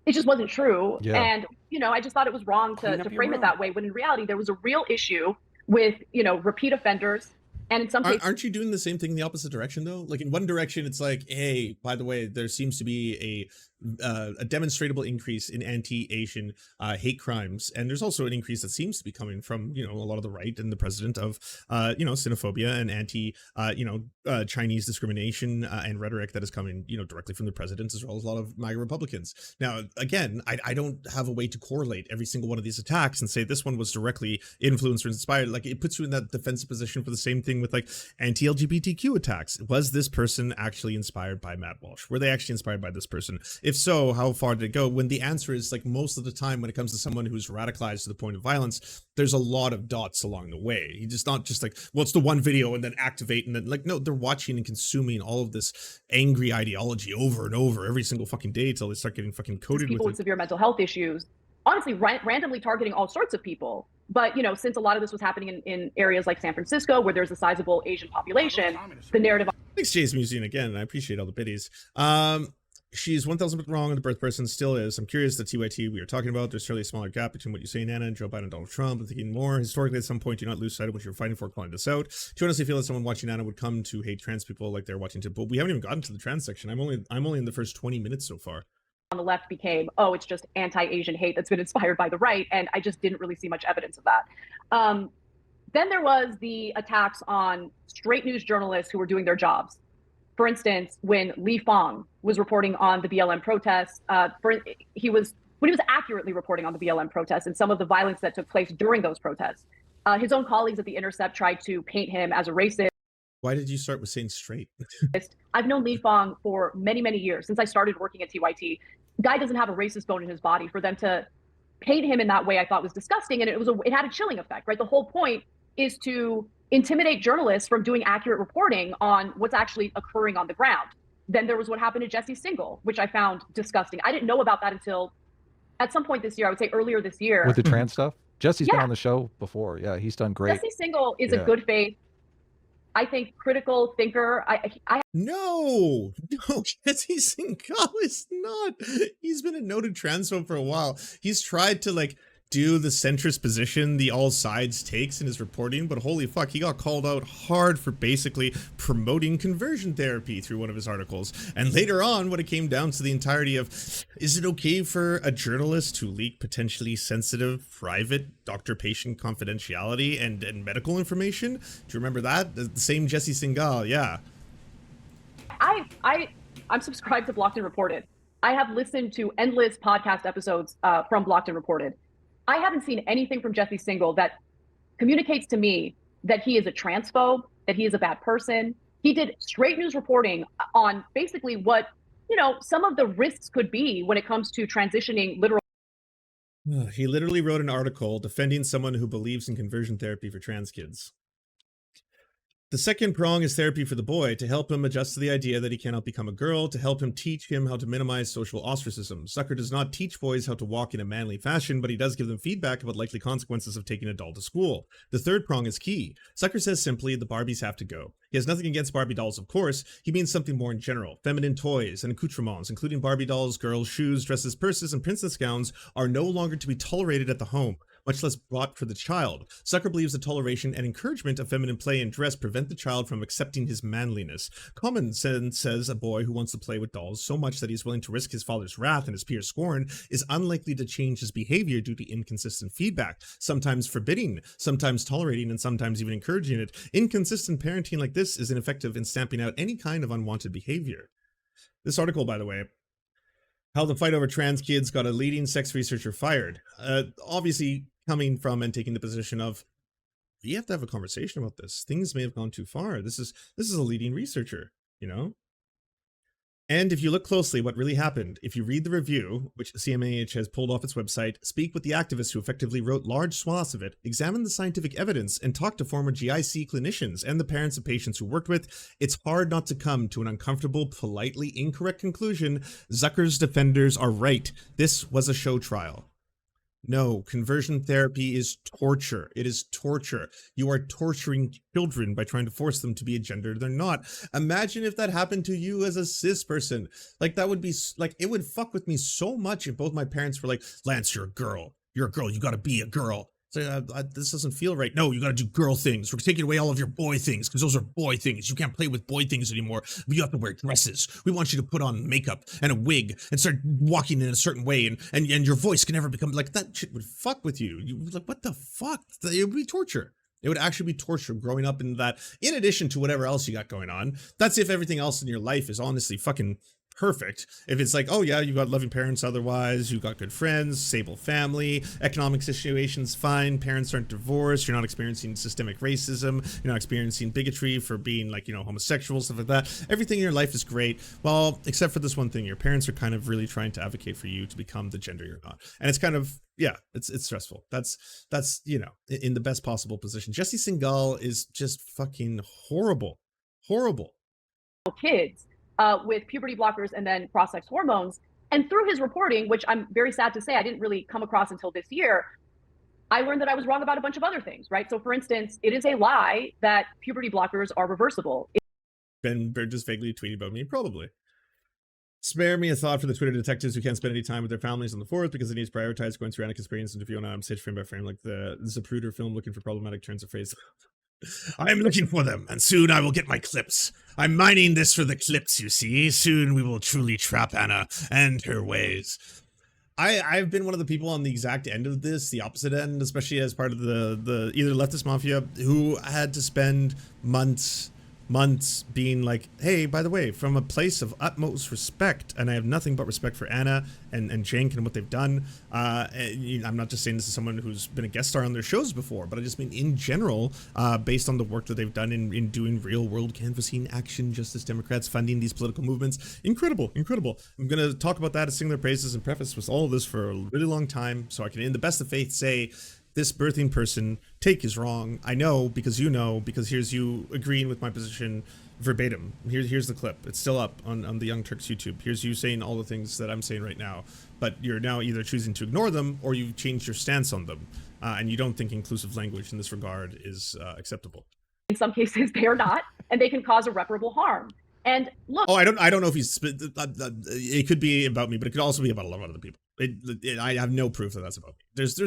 it just wasn't true. Yeah. And, you know, I just thought it was wrong to frame it that way, when in reality, there was a real issue with, you know, repeat offenders. And in some cases, aren't you doing the same thing in the opposite direction though? Like in one direction, it's like, hey, by the way, there seems to be a demonstrable increase in anti-Asian hate crimes, and there's also an increase that seems to be coming from, you know, a lot of the right and the president of you know, xenophobia and anti you know, Chinese discrimination and rhetoric that is coming, you know, directly from the president, as well as a lot of MAGA Republicans. Now, again, I don't have a way to correlate every single one of these attacks and say this one was directly influenced or inspired. Like, it puts you in that defensive position for the same thing with like anti-LGBTQ attacks. Was this person actually inspired by Matt Walsh? Were they actually inspired by this person? If so, how far did it go? When the answer is, like, most of the time when it comes to someone who's radicalized to the point of violence, there's a lot of dots along the way. You're just not just like, well, it's the one video and then activate, and then like, no, they're watching and consuming all of this angry ideology over and over every single fucking day until they start getting fucking coated people with severe mental health issues, honestly, randomly targeting all sorts of people. But, you know, since a lot of this was happening in areas like San Francisco, where there's a sizable Asian population, the narrative. Thanks, Jay's Museum again. I appreciate all the biddies. She's 1000% wrong, and the birth person still is. I'm curious, the TYT we are talking about, there's certainly a smaller gap between what you say, Nana, and Joe Biden and Donald Trump. I'm thinking more. Historically, at some point, do not lose sight of what you're fighting for, calling this out. Do you honestly feel that someone watching Nana would come to hate trans people like they're watching to? But we haven't even gotten to the trans section. I'm only in the first 20 minutes so far. On the left became, oh, it's just anti-Asian hate that's been inspired by the right, and I just didn't really see much evidence of that. Then there was the attacks on straight news journalists who were doing their jobs. For instance, when Li Fang was reporting on the BLM protests, when he was accurately reporting on the BLM protests and some of the violence that took place during those protests, his own colleagues at The Intercept tried to paint him as a racist. Why did you start with saying straight? I've known Li Fang for many, many years, since I started working at TYT. Guy doesn't have a racist bone in his body. For them to paint him in that way, I thought was disgusting, and it had a chilling effect, right? The whole point is to intimidate journalists from doing accurate reporting on what's actually occurring on the ground. Then there was what happened to Jesse Singal, which I found disgusting. I didn't know about that until at some point this year. I would say earlier this year. With the trans stuff? Jesse's been on the show before. Yeah, he's done great. Jesse Singal is a good faith, I think, critical thinker. No, Jesse Singal is not. He's been a noted transphobe for a while. He's tried to do the centrist position the all sides takes in his reporting, but holy fuck, he got called out hard for basically promoting conversion therapy through one of his articles. And later on, when it came down to the entirety of, is it okay for a journalist to leak potentially sensitive, private doctor-patient confidentiality and medical information? Do you remember that? The same Jesse Singal, yeah. I'm subscribed to Blocked and Reported. I have listened to endless podcast episodes from Blocked and Reported. I haven't seen anything from Jesse Singal that communicates to me that he is a transphobe, that he is a bad person. He did straight news reporting on basically what, some of the risks could be when it comes to transitioning literal. He literally wrote an article defending someone who believes in conversion therapy for trans kids. The second prong is therapy for the boy, to help him adjust to the idea that he cannot become a girl, to help him teach him how to minimize social ostracism. Zucker does not teach boys how to walk in a manly fashion, but he does give them feedback about likely consequences of taking a doll to school. The third prong is key. Zucker says simply, the Barbies have to go. He has nothing against Barbie dolls, of course. He means something more in general. Feminine toys and accoutrements, including Barbie dolls, girls' shoes, dresses, purses, and princess gowns, are no longer to be tolerated at the home, much less bought for the child. Zucker believes that toleration and encouragement of feminine play and dress prevent the child from accepting his manliness. Common sense says a boy who wants to play with dolls so much that he's willing to risk his father's wrath and his peers' scorn is unlikely to change his behavior due to inconsistent feedback, sometimes forbidding, sometimes tolerating, and sometimes even encouraging it. Inconsistent parenting like this is ineffective in stamping out any kind of unwanted behavior. This article, by the way, how the fight over trans kids got a leading sex researcher fired. Obviously coming from and taking the position of, you have to have a conversation about this. Things may have gone too far. This is a leading researcher, And if you look closely what really happened, if you read the review, which CMAH has pulled off its website, speak with the activists who effectively wrote large swaths of it, examine the scientific evidence, and talk to former GIC clinicians and the parents of patients who worked with, it's hard not to come to an uncomfortable, politely incorrect conclusion. Zucker's defenders are right. This was a show trial. No, conversion therapy is torture. It is torture. You are torturing children by trying to force them to be a gender they're not. Imagine if that happened to you as a cis person. That would be it would fuck with me so much if both my parents were like, Lance, you're a girl. You're a girl. You got to be a girl. So this doesn't feel right. No, you got to do girl things. We're taking away all of your boy things because those are boy things. You can't play with boy things anymore. You have to wear dresses. We want you to put on makeup and a wig and start walking in a certain way, and your voice can never become that. Shit would fuck with you. You what the fuck? It would be torture. It would actually be torture growing up in that, in addition to whatever else you got going on. That's if everything else in your life is honestly fucking perfect. If it's oh yeah, you got loving parents, otherwise you got good friends, stable family, economic situation's fine, parents aren't divorced, you're not experiencing systemic racism, you're not experiencing bigotry for being homosexual, stuff like that. Everything in your life is great. Well, except for this one thing, your parents are kind of really trying to advocate for you to become the gender you're not. And it's kind of, yeah, it's stressful. That's in the best possible position. Jesse Singal is just fucking horrible. Kids with puberty blockers and then cross-sex hormones. And through his reporting, which I'm very sad to say I didn't really come across until this year, I learned that I was wrong about a bunch of other things, right? So for instance, it is a lie that puberty blockers are reversible. Ben just vaguely tweeted about me, probably. Spare me a thought for the Twitter detectives who can't spend any time with their families on the fourth because they need to prioritize going through Ana Kasparian's interview on stage frame by frame, like the Zapruder film looking for problematic turns of phrase. I'm looking for them, and soon I will get my clips. I'm mining this for the clips, you see. Soon we will truly trap Anna and her ways. I've been one of the people on the exact end of this, the opposite end, especially as part of the either leftist mafia, who had to spend months being like, hey, by the way, from a place of utmost respect, and I have nothing but respect for Ana and Cenk and what they've done. I'm not just saying this as someone who's been a guest star on their shows before, but I just mean in general, based on the work that they've done in doing real world canvassing action, Justice Democrats funding these political movements. Incredible. I'm going to talk about that and sing their praises and preface with all of this for a really long time, so I can, in the best of faith, say, this birthing person take is wrong. I know because here's you agreeing with my position verbatim. Here's the clip. It's still up on the Young Turks YouTube. Here's you saying all the things that I'm saying right now, but you're now either choosing to ignore them or you've changed your stance on them, and you don't think inclusive language in this regard is acceptable. In some cases, they are not, and they can cause irreparable harm. And look, I don't know if he's. It could be about me, but it could also be about a lot of other people. I have no proof that that's about me. There's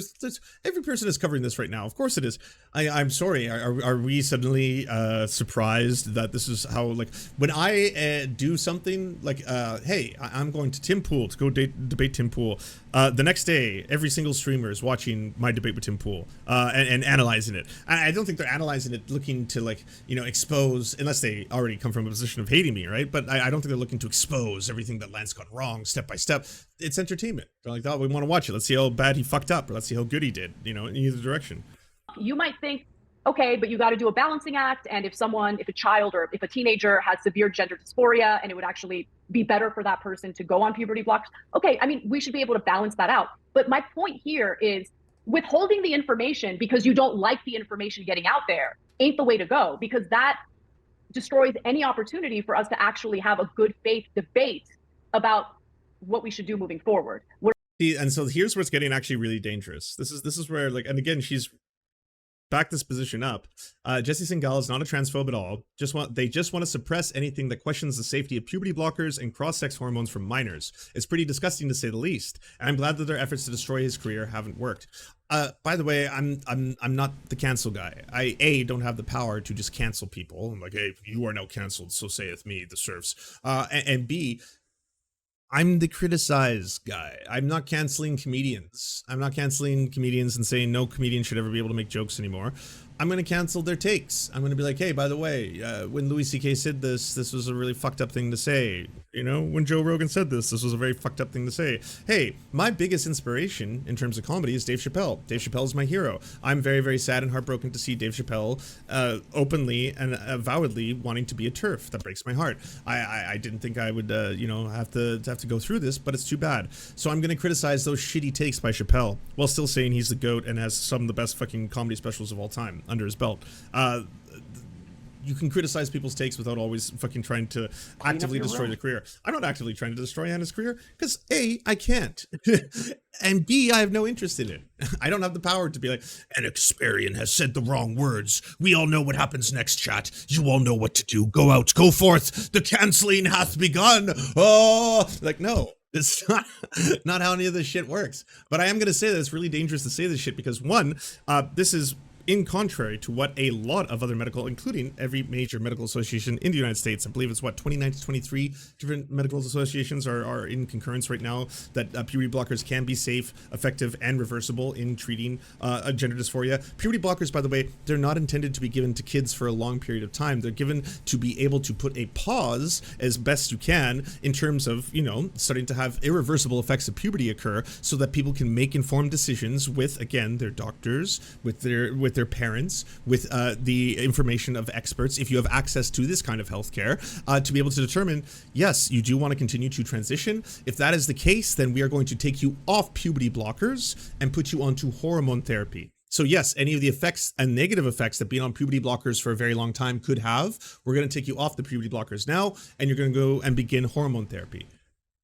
every person is covering this right now. Of course it is. I'm sorry. Are we suddenly surprised that this is how, like, when I do something like, hey, I'm going to Tim Pool to go debate Tim Pool. The next day, every single streamer is watching my debate with Tim Pool and analyzing it. I don't think they're analyzing it looking to, like, expose, unless they already come from a position of hating me, right? But I don't think they're looking to expose everything that Lance got wrong step by step. It's entertainment. They're like, oh, we want to watch it. Let's see how bad he fucked up, or let's see how good he did, in either direction. You might think, okay, but you got to do a balancing act. And if a child or if a teenager has severe gender dysphoria, and it would actually be better for that person to go on puberty blockers. Okay, I mean, we should be able to balance that out. But my point here is withholding the information because you don't like the information getting out there ain't the way to go, because that destroys any opportunity for us to actually have a good faith debate about what we should do moving forward. And so here's where it's getting actually really dangerous. This is where, like, and again, she's backed this position up. Jesse Singal is not a transphobe at all. They just want to suppress anything that questions the safety of puberty blockers and cross-sex hormones from minors. It's pretty disgusting, to say the least. And I'm glad that their efforts to destroy his career haven't worked. By the way, I'm not the cancel guy. I don't have the power to just cancel people. I'm like, hey, you are now canceled, so saith me, the serfs. And B, I'm the criticized guy. I'm not canceling comedians. I'm not canceling comedians and saying no comedian should ever be able to make jokes anymore. I'm going to cancel their takes. I'm going to be like, hey, by the way, when Louis C.K. said this was a really fucked up thing to say. When Joe Rogan said this was a very fucked up thing to say. Hey, my biggest inspiration in terms of comedy is Dave Chappelle. Dave Chappelle is my hero. I'm very, very sad and heartbroken to see Dave Chappelle openly and avowedly wanting to be a TERF. That breaks my heart. I didn't think I would, have to go through this, but it's too bad. So I'm going to criticize those shitty takes by Chappelle while still saying he's the GOAT and has some of the best fucking comedy specials of all time under his belt. You can criticize people's takes without always fucking trying to actively destroy their career. I'm not actively trying to destroy Anna's career because A, I can't, and B, I have no interest in it. I don't have the power to be like, Ana Kasparian has said the wrong words. We all know what happens next, chat. You all know what to do. Go out, go forth. The canceling hath begun. Oh, like, no. It's not how any of this shit works. But I am going to say that it's really dangerous to say this shit because, one, this is in contrary to what a lot of other medical, including every major medical association in the United States, I believe it's 29 to 23 different medical associations are in concurrence right now that puberty blockers can be safe, effective, and reversible in treating gender dysphoria. Puberty blockers, by the way, they're not intended to be given to kids for a long period of time. They're given to be able to put a pause as best you can in terms of, starting to have irreversible effects of puberty occur so that people can make informed decisions with, again, their doctors, with their parents, with the information of experts, if you have access to this kind of healthcare, to be able to determine, yes, you do want to continue to transition. If that is the case, then we are going to take you off puberty blockers and put you onto hormone therapy. So yes, any of the effects and negative effects that being on puberty blockers for a very long time could have, we're going to take you off the puberty blockers now, and you're going to go and begin hormone therapy.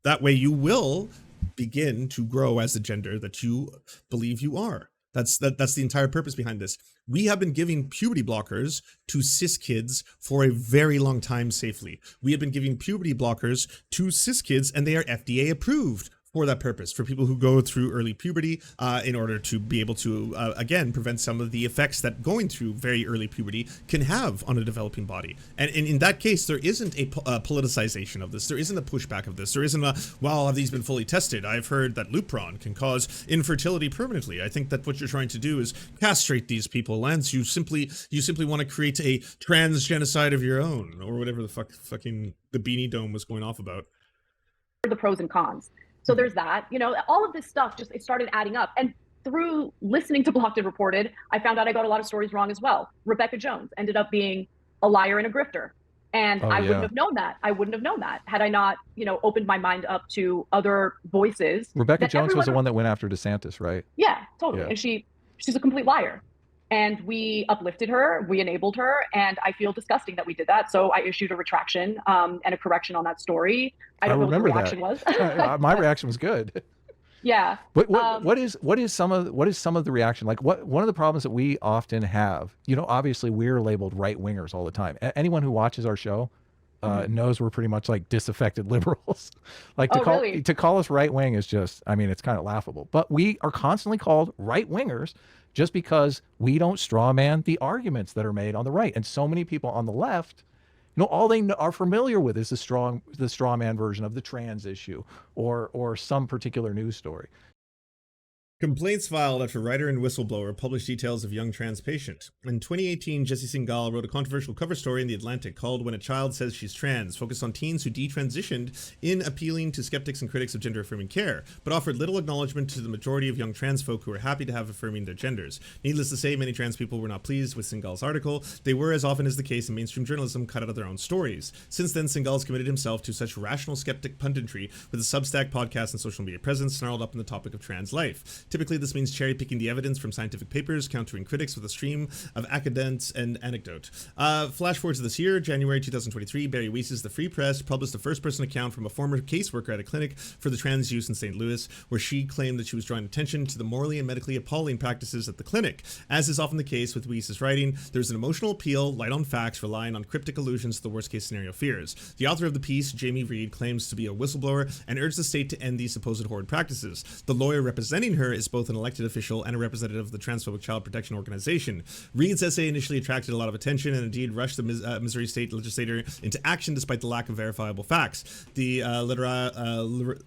That way you will begin to grow as the gender that you believe you are. That's the entire purpose behind this. We have been giving puberty blockers to cis kids for a very long time safely. We have been giving puberty blockers to cis kids, and they are FDA approved for that purpose, for people who go through early puberty, in order to be able to, again, prevent some of the effects that going through very early puberty can have on a developing body. And in that case, there isn't a politicization of this. There isn't a pushback of this. There isn't a, well, have these been fully tested? I've heard that Lupron can cause infertility permanently. I think that what you're trying to do is castrate these people, Lance. You simply want to create a trans genocide of your own, or whatever the fucking the Beanie Dome was going off about. The pros and cons. So there's that, you know, all of this stuff it started adding up. And through listening to Blocked and Reported, I found out I got a lot of stories wrong as well. Rebecca Jones ended up being a liar and a grifter. And I wouldn't have known that. I wouldn't have known that had I not, you know, opened my mind up to other voices. Rebecca Jones was the one that went after DeSantis, right? Yeah, totally. Yeah. And she's a complete liar. And we uplifted her, we enabled her, and I feel disgusting that we did that. So I issued a retraction and a correction on that story. I don't know what the reaction was. My reaction was good. Yeah. What is some of the reaction? Like one of the problems that we often have, you know, obviously we're labeled right wingers all the time. Anyone who watches our show knows we're pretty much like disaffected liberals. Like to call us right wing is just, I mean, it's kind of laughable. But we are constantly called right wingers just because we don't straw man the arguments that are made on the right. And so many people on the left, you know, all they are familiar with is the straw man version of the trans issue or some particular news story. Complaints filed after writer and whistleblower published details of young trans patient. In 2018, Jesse Singal wrote a controversial cover story in The Atlantic called When a Child Says She's Trans, focused on teens who detransitioned in appealing to skeptics and critics of gender-affirming care, but offered little acknowledgement to the majority of young trans folk who were happy to have affirming their genders. Needless to say, many trans people were not pleased with Singal's article. They were, as often is the case in mainstream journalism, cut out of their own stories. Since then, Singal's committed himself to such rational skeptic punditry with a Substack, podcast, and social media presence snarled up in the topic of trans life. Typically, this means cherry-picking the evidence from scientific papers, countering critics with a stream of acadents and anecdote. Flash forward to this year, January 2023, Barry Weiss's The Free Press published a first-person account from a former caseworker at a clinic for the trans youth in St. Louis, where she claimed that she was drawing attention to the morally and medically appalling practices at the clinic. As is often the case with Weiss's writing, there's an emotional appeal, light on facts, relying on cryptic allusions to the worst-case scenario fears. The author of the piece, Jamie Reed, claims to be a whistleblower and urged the state to end these supposed horrid practices. The lawyer representing her is both an elected official and a representative of the Transphobic Child Protection Organization. Reed's essay initially attracted a lot of attention and indeed rushed the Missouri state legislature into action despite the lack of verifiable facts. The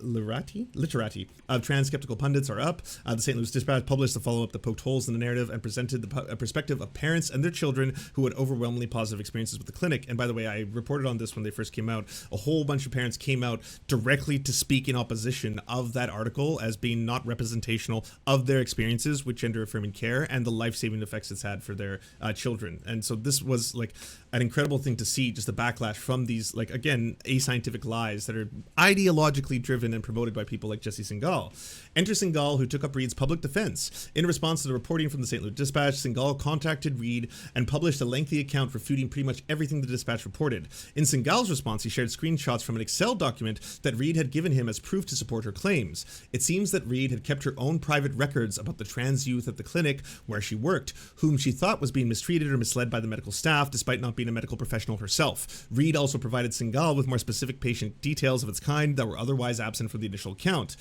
literati of trans skeptical pundits are up. The St. Louis Dispatch published a follow-up that poked holes in the narrative and presented the perspective of parents and their children who had overwhelmingly positive experiences with the clinic. And by the way, I reported on this when they first came out. A whole bunch of parents came out directly to speak in opposition of that article as being not representational of their experiences with gender-affirming care and the life-saving effects it's had for their children. And so this was like an incredible thing to see, just the backlash from these, like, again, ascientific lies that are ideologically driven and promoted by people like Jesse Singal. Enter Singal, who took up Reed's public defense. In response to the reporting from the St. Louis Dispatch, Singal contacted Reed and published a lengthy account refuting pretty much everything the Dispatch reported. In Singal's response, he shared screenshots from an Excel document that Reed had given him as proof to support her claims. It seems that Reed had kept her own private records about the trans youth at the clinic where she worked, whom she thought was being mistreated or misled by the medical staff, despite not being a medical professional herself. Reed also provided Singal with more specific patient details of its kind that were otherwise absent from the initial account.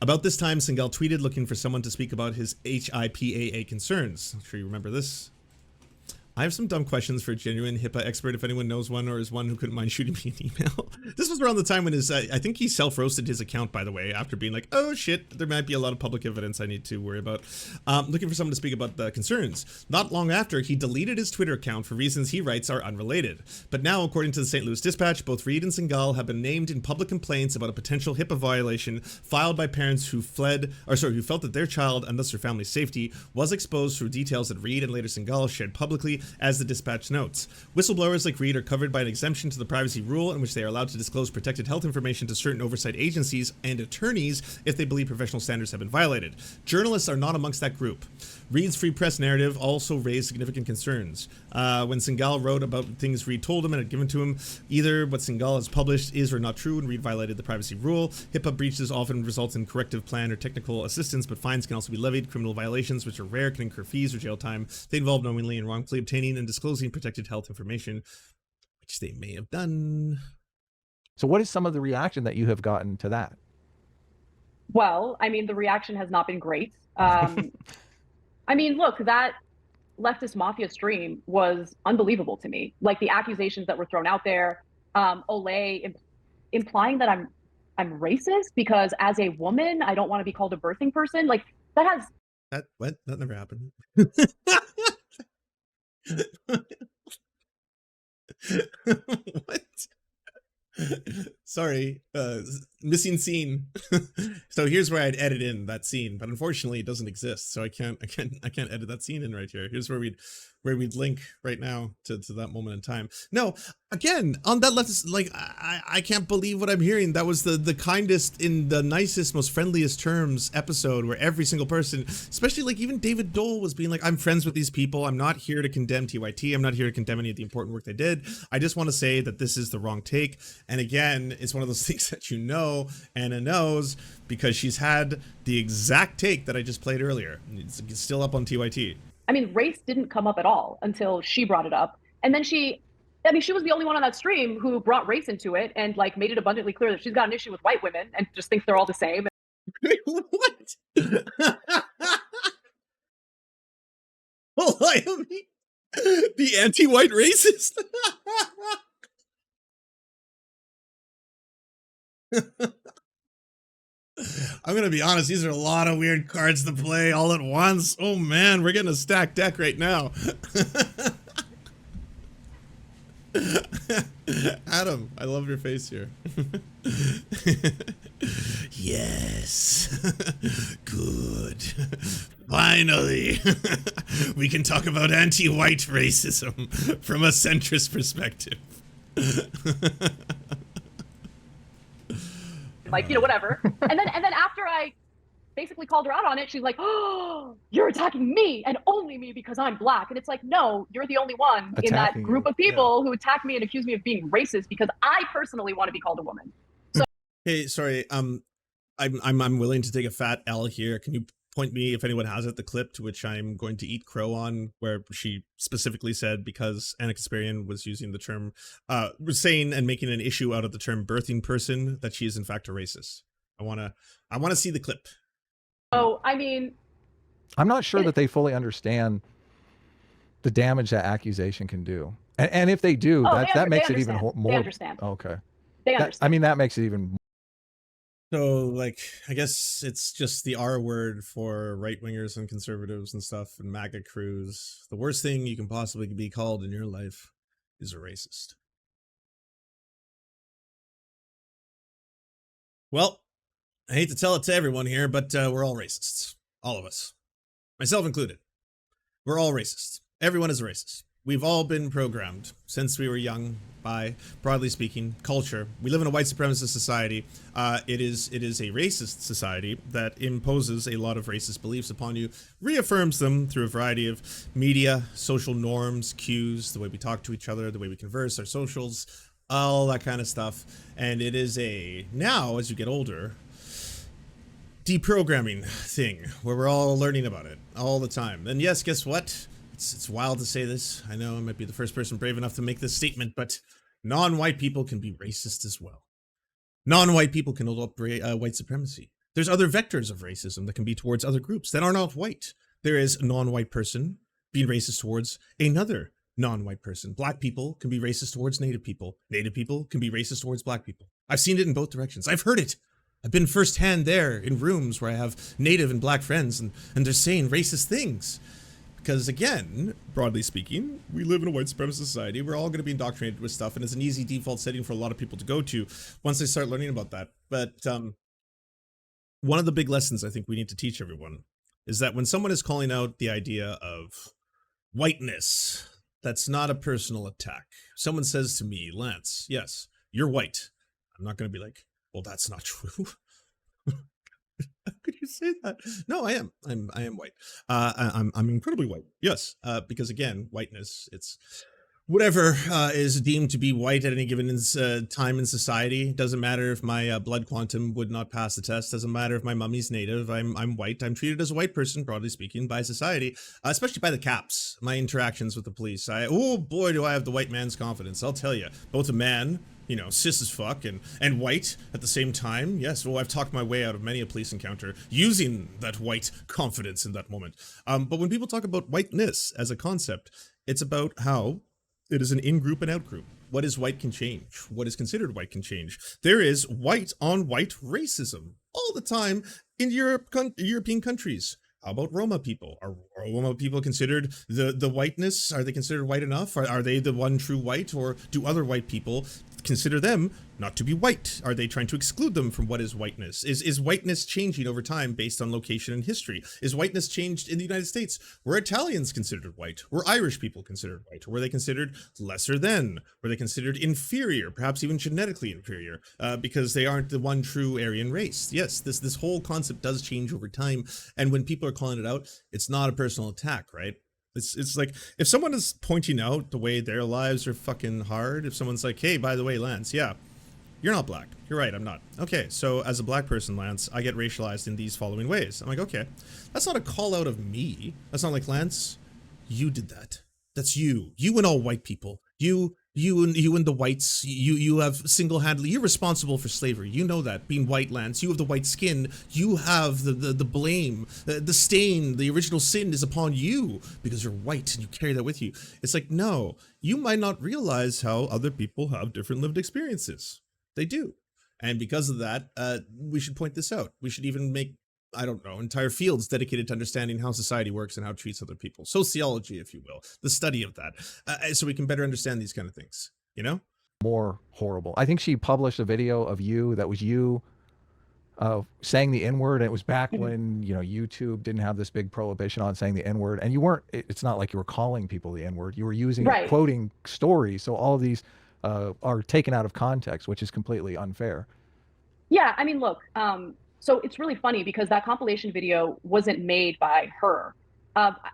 About this time, Singal tweeted looking for someone to speak about his HIPAA concerns. I'm sure you remember this. I have some dumb questions for a genuine HIPAA expert, if anyone knows one or is one who couldn't mind shooting me an email. This was around the time when I think he self-roasted his account, by the way, after being like, oh shit, there might be a lot of public evidence I need to worry about. Looking for someone to speak about the concerns. Not long after, he deleted his Twitter account for reasons he writes are unrelated. But now, according to the St. Louis Dispatch, both Reed and Singal have been named in public complaints about a potential HIPAA violation filed by parents who felt that their child and thus their family's safety was exposed through details that Reed and later Singal shared publicly, as the Dispatch notes. Whistleblowers like Reed are covered by an exemption to the privacy rule in which they are allowed to disclose protected health information to certain oversight agencies and attorneys if they believe professional standards have been violated. Journalists are not amongst that group. Reed's Free Press narrative also raised significant concerns. When Singal wrote about things Reed told him and had given to him, either what Singal has published is or not true, and Reed violated the privacy rule. HIPAA breaches often result in corrective plan or technical assistance, but fines can also be levied. Criminal violations, which are rare, can incur fees or jail time. They involve knowingly and wrongfully obtaining and disclosing protected health information, which they may have done. So what is some of the reaction that you have gotten to that? Well, I mean, the reaction has not been great. I mean, look, that leftist mafia stream was unbelievable to me. Like the accusations that were thrown out there, Olay implying that I'm racist because as a woman, I don't want to be called a birthing person. Like that has What? That never happened. What? Sorry, missing scene. So here's where I'd edit in that scene, but unfortunately it doesn't exist, so I can't edit that scene in right here. Here's where we'd link right now to that moment in time. No, again, on that leftist, like I can't believe what I'm hearing. That was the kindest, in the nicest, most friendliest terms episode, where every single person, especially like even David Dole, was being like, I'm friends with these people. I'm not here to condemn TYT. I'm not here to condemn any of the important work they did. I just want to say that this is the wrong take. And again, it's one of those things that Anna knows, because she's had the exact take that I just played earlier. It's still up on TYT. I mean, race didn't come up at all until she brought it up. And then she was the only one on that stream who brought race into it and like made it abundantly clear that she's got an issue with white women and just thinks they're all the same. Wait, what? Well, I mean, the anti-white racist. I'm gonna be honest, these are a lot of weird cards to play all at once. Oh man, we're getting a stacked deck right now. Adam, I love your face here. Yes. Good. Finally, we can talk about anti-white racism from a centrist perspective. Like, you know, whatever. And then after I basically called her out on it, she's like, oh, you're attacking me and only me because I'm black. And it's like, no, you're the only one in that group of people who attacked me and accused me of being racist because I personally want to be called a woman. So hey, sorry, I'm willing to take a fat L here. Can you point me, if anyone has it, the clip to which I'm going to eat crow on, where she specifically said, because Ana Kasparian was using the term, was saying and making an issue out of the term birthing person, that she is in fact a racist. I wanna see the clip. Oh, I mean, I'm not sure that they fully understand the damage that accusation can do. And if they do, that makes it even more. They understand. Okay. They understand. I mean, that makes it even more. So, like, I guess it's just the R word for right-wingers and conservatives and stuff and MAGA crews. The worst thing you can possibly be called in your life is a racist. Well, I hate to tell it to everyone here, but we're all racists. All of us. Myself included. We're all racist. Everyone is a racist. We've all been programmed since we were young by, broadly speaking, culture. We live in a white supremacist society. It is a racist society that imposes a lot of racist beliefs upon you, reaffirms them through a variety of media, social norms, cues, the way we talk to each other, the way we converse, our socials, all that kind of stuff. And it is now, as you get older, deprogramming thing where we're all learning about it all the time. And yes, guess what? It's wild to say this. I know I might be the first person brave enough to make this statement, but non-white people can be racist as well. Non-white people can hold up white supremacy. There's other vectors of racism that can be towards other groups that are not white. There is a non-white person being racist towards another non-white person. Black people can be racist towards Native people. Native people can be racist towards Black people. I've seen it in both directions. I've heard it. I've been firsthand there in rooms where I have Native and Black friends, and they're saying racist things. Because again, broadly speaking, we live in a white supremacist society. We're all going to be indoctrinated with stuff, and it's an easy default setting for a lot of people to go to once they start learning about that. But one of the big lessons I think we need to teach everyone is that when someone is calling out the idea of whiteness, that's not a personal attack. Someone says to me, Lance, yes, you're white. I'm not going to be like, well, that's not true. How could you say that? No, I am. I am white. I'm incredibly white. Yes, because again, whiteness. It's whatever is deemed to be white at any given time in society. Doesn't matter if my blood quantum would not pass the test. Doesn't matter if my mummy's native. I'm white. I'm treated as a white person, broadly speaking, by society, especially by the caps. My interactions with the police. Oh boy, do I have the white man's confidence. I'll tell you, both a man, you know, cis as fuck and white at the same time. Yes, well, I've talked my way out of many a police encounter using that white confidence in that moment. But when people talk about whiteness as a concept, it's about how it is an in-group and out-group. What is white can change. What is considered white can change. There is white on white racism all the time in European countries. How about Roma people? Are Roma people considered the whiteness? Are they considered white enough? Are they the one true white? Or do other white people consider them not to be white? Are they trying to exclude them from what is whiteness? Is whiteness changing over time based on location and history? Is whiteness changed in the United States? Were Italians considered white? Were Irish people considered white? Were they considered lesser than? Were they considered inferior, perhaps even genetically inferior, because they aren't the one true Aryan race? Yes, this whole concept does change over time, and when people are calling it out, it's not a personal attack, right? It's like, if someone is pointing out the way their lives are fucking hard, if someone's like, hey, by the way, Lance, yeah, you're not black. You're right, I'm not. Okay, so as a black person, Lance, I get racialized in these following ways. I'm like, okay, that's not a call out of me. That's not like, Lance, you did that. That's you. You and all white people. You and the whites, you have single-handedly, you're responsible for slavery. You know that, being white, Lance. You have the white skin. You have the blame, the stain, the original sin is upon you because you're white and you carry that with you. It's like, no, you might not realize how other people have different lived experiences. They do. And because of that, we should point this out. We should even make, I don't know, entire fields dedicated to understanding how society works and how it treats other people. Sociology, if you will, the study of that, so we can better understand these kind of things, you know? More horrible. I think she published a video of you that was you saying the N-word, and it was back when, you know, YouTube didn't have this big prohibition on saying the N-word, and you weren't, it's not like you were calling people the N-word, you were using, right, quoting stories, so all of these are taken out of context, which is completely unfair. Yeah, I mean, look, so it's really funny because that compilation video wasn't made by her.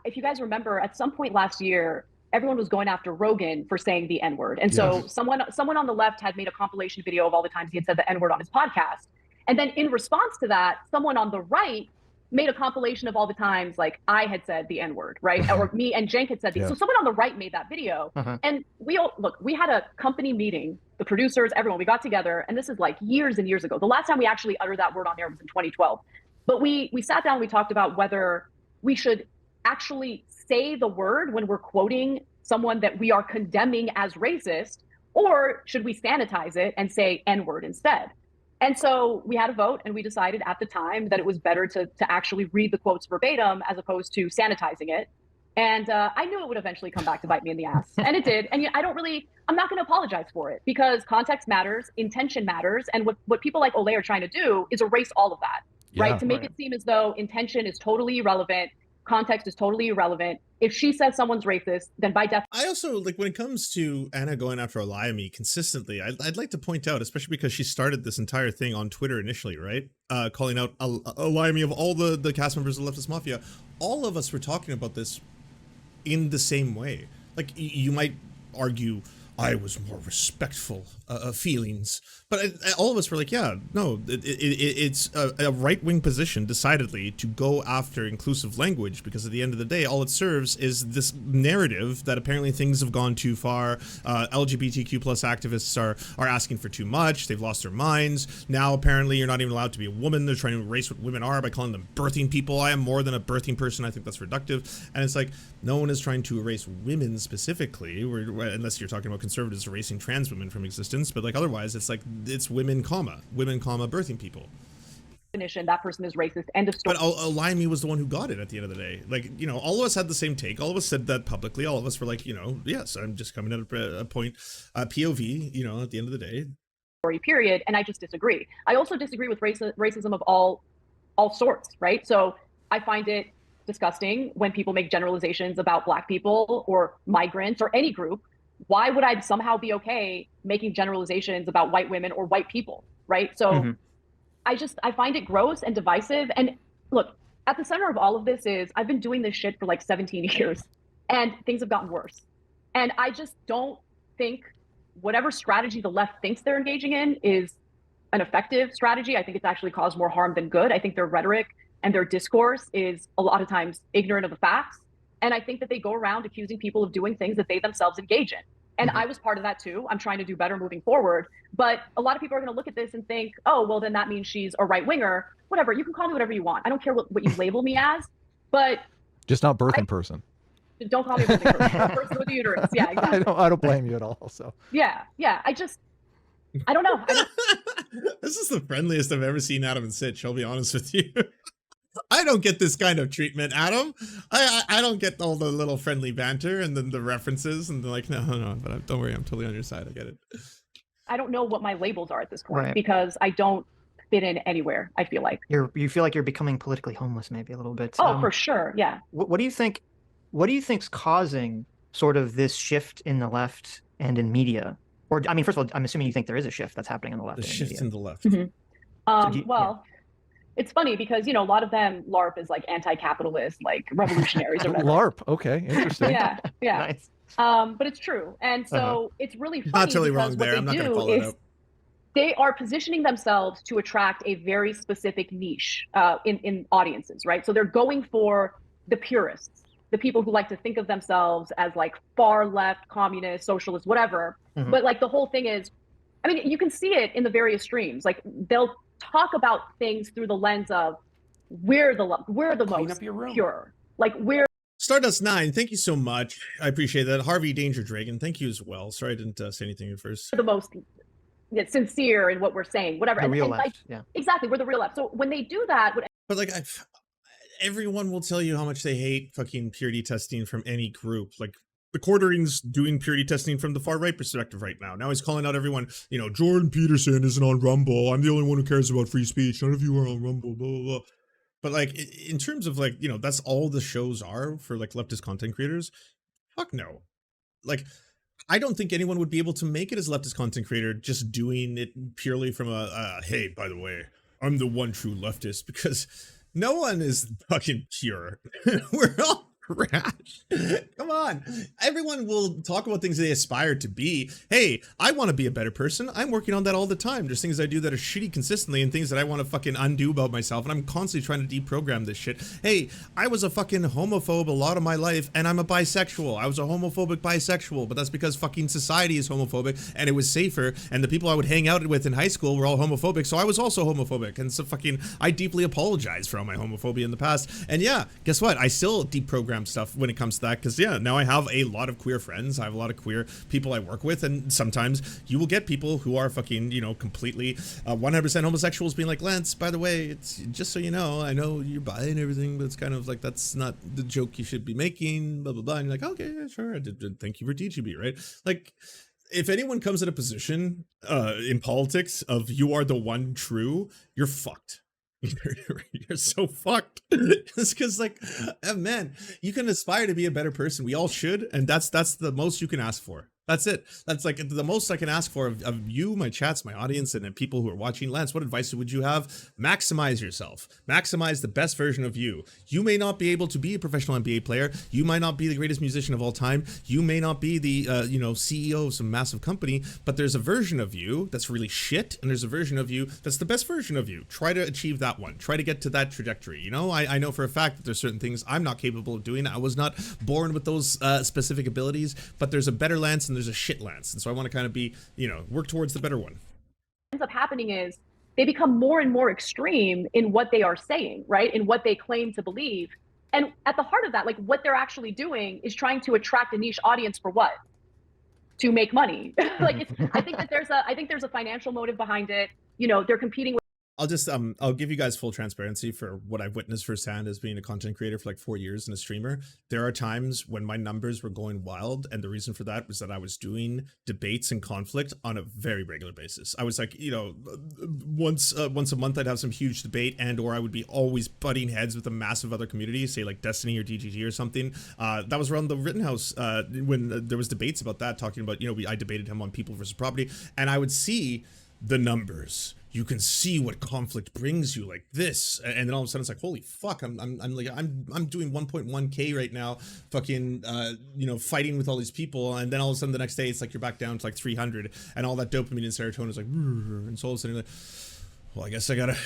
If you guys remember, at some point last year, everyone was going after Rogan for saying the N-word. And so someone on the left had made a compilation video of all the times he had said the N-word on his podcast. And then in response to that, someone on the right made a compilation of all the times like I had said the N-word, right? Or me and Cenk had said the, so someone on the right made that video. And we had a company meeting, the producers, everyone, we got together, and this is like years and years ago. The last time we actually uttered that word on air was in 2012. But we sat down, we talked about whether we should actually say the word when we're quoting someone that we are condemning as racist, or should we sanitize it and say N-word instead? And so we had a vote, and we decided at the time that it was better to actually read the quotes verbatim as opposed to sanitizing it. And I knew it would eventually come back to bite me in the ass. And it did. And I'm not going to apologize for it, because context matters, intention matters. And what people like Ole are trying to do is erase all of that, right? To make it seem as though intention is totally irrelevant, context is totally irrelevant. If she says someone's racist, then by definition. I also, like, when it comes to Anna going after Olayemi consistently, I'd like to point out, especially because she started this entire thing on Twitter initially, right? Calling out Olayemi of all the cast members of the Leftist Mafia. All of us were talking about this in the same way. Like, you might argue I was more respectful of feelings, but all of us were like, yeah, no, it's a right-wing position, decidedly, to go after inclusive language, because at the end of the day, all it serves is this narrative that apparently things have gone too far. LGBTQ plus activists are asking for too much. They've lost their minds. Now, apparently, you're not even allowed to be a woman. They're trying to erase what women are by calling them birthing people. I am more than a birthing person. I think that's reductive. And it's like, no one is trying to erase women specifically, unless you're talking about conservatives erasing trans women from existence, but like otherwise it's like it's women comma birthing people. Definition, that person is racist, end of story. But Olayemi was the one who got it at the end of the day. Like, you know, all of us had the same take, all of us said that publicly, all of us were like, you know, yes, I'm just coming at a point, POV, you know, at the end of the day. Period. And I just disagree. I also disagree with racism of all sorts, right? So I find it disgusting when people make generalizations about Black people or migrants or any group. Why would I somehow be okay making generalizations about white women or white people, right? So I find it gross and divisive. And look, at the center of all of this is I've been doing this shit for like 17 years and things have gotten worse. And I just don't think whatever strategy the left thinks they're engaging in is an effective strategy. I think it's actually caused more harm than good. I think their rhetoric and their discourse is a lot of times ignorant of the facts. And I think that they go around accusing people of doing things that they themselves engage in. And I was part of that too. I'm trying to do better moving forward. But a lot of people are going to look at this and think, oh, well, then that means she's a right winger. Whatever. You can call me whatever you want. I don't care what you label me as, but just not birth in person. Don't call me a person with a uterus. Yeah, exactly. I don't blame you at all. So yeah. I don't know. This is the friendliest I've ever seen Adam and Sitch, I'll be honest with you. I don't get this kind of treatment, Adam. I don't get all the little friendly banter and then the references and they're like, no, but don't worry, I'm totally on your side. I get it. I don't know what my labels are at this point Right. because I don't fit in anywhere, I feel like. You feel like you're becoming politically homeless maybe a little bit. Oh, for sure. Yeah. What do you think? What do you think's causing sort of this shift in the left and in media? Or, I mean, first of all, I'm assuming you think there is a shift that's happening in the left. The shift in the left. Well, it's funny because, a lot of them, LARP is like anti-capitalist, like revolutionaries or whatever. LARP, okay, interesting. Yeah. Nice. But it's true. And so it's really funny. Not totally wrong there. I'm not going to call it out. They are positioning themselves to attract a very specific niche in audiences, right? So they're going for the purists, the people who like to think of themselves as like far left, communist, socialist, whatever. But like the whole thing is, I mean, you can see it in the various streams. Like they'll talk about things through the lens of we're the most pure. Like we're Stardust 9, thank you so much. I appreciate that. Harvey Danger Dragon, thank you as well. Sorry I didn't say anything at first. the most sincere in what we're saying, whatever. The real and left, like, yeah. Exactly, we're the real left. So when they do that, But like, everyone will tell you how much they hate fucking purity testing from any group. Like, the Quartering's doing purity testing from the far right perspective right now. Now he's calling out everyone, Jordan Peterson isn't on Rumble. I'm the only one who cares about free speech. None of you are on Rumble, blah, blah, blah. But like, in terms of like, that's all the shows are for like leftist content creators. Fuck no. Like, I don't think anyone would be able to make it as a leftist content creator just doing it purely from hey, by the way, I'm the one true leftist, because no one is fucking pure. We're all trash. Come on. Everyone will talk about things they aspire to be. Hey, I want to be a better person. I'm working on that all the time. There's things I do that are shitty consistently and things that I want to fucking undo about myself. And I'm constantly trying to deprogram this shit. Hey, I was a fucking homophobe a lot of my life and I'm a bisexual. I was a homophobic bisexual, but that's because fucking society is homophobic and it was safer. And the people I would hang out with in high school were all homophobic. So I was also homophobic. And so I deeply apologize for all my homophobia in the past. And yeah, guess what? I still deprogram stuff when it comes to that, because now I have a lot of queer friends. I have a lot of queer people I work with, and sometimes you will get people who are fucking completely 100% homosexuals being like, Lance, by the way, it's just so you know, I know you're bi and everything, but it's kind of like, that's not the joke you should be making, blah blah blah. And you're like, okay, yeah, sure, I did thank you for teaching me, right? Like, if anyone comes in a position in politics of you are the one true, you're fucked. You're so fucked. Just because, like, man, you can aspire to be a better person. We all should, and that's the most you can ask for. That's it. That's like the most I can ask for of you, my chats, my audience, and people who are watching. Lance, what advice would you have? Maximize yourself. Maximize the best version of you. You may not be able to be a professional NBA player. You might not be the greatest musician of all time. You may not be the CEO of some massive company, but there's a version of you that's really shit, and there's a version of you that's the best version of you. Try to achieve that one. Try to get to that trajectory. I know for a fact that there's certain things I'm not capable of doing. I was not born with those specific abilities, but there's a better Lance and there's a shit Lance, and so I want to kind of be, work towards the better one. What ends up happening is they become more and more extreme in what they are saying, right? In what they claim to believe. And at the heart of that, like what they're actually doing is trying to attract a niche audience for what? To make money. I think there's a financial motive behind it. They're competing with. I'll just I'll give you guys full transparency for what I've witnessed firsthand as being a content creator for like 4 years and a streamer. There are times when my numbers were going wild, and the reason for that was that I was doing debates and conflict on a very regular basis. I was like, once a month I'd have some huge debate, and or I would be always butting heads with a massive other community, say like Destiny or DGG or something. That was around the Rittenhouse when there was debates about that, talking about I debated him on people versus property, and I would see the numbers you can see what conflict brings you, like this. And then all of a sudden it's like, holy fuck, I'm doing 1.1K right now, fucking, you know, fighting with all these people. And then all of a sudden the next day it's like you're back down to like 300, and all that dopamine and serotonin is like, and so all of a sudden you're like, well, I guess I gotta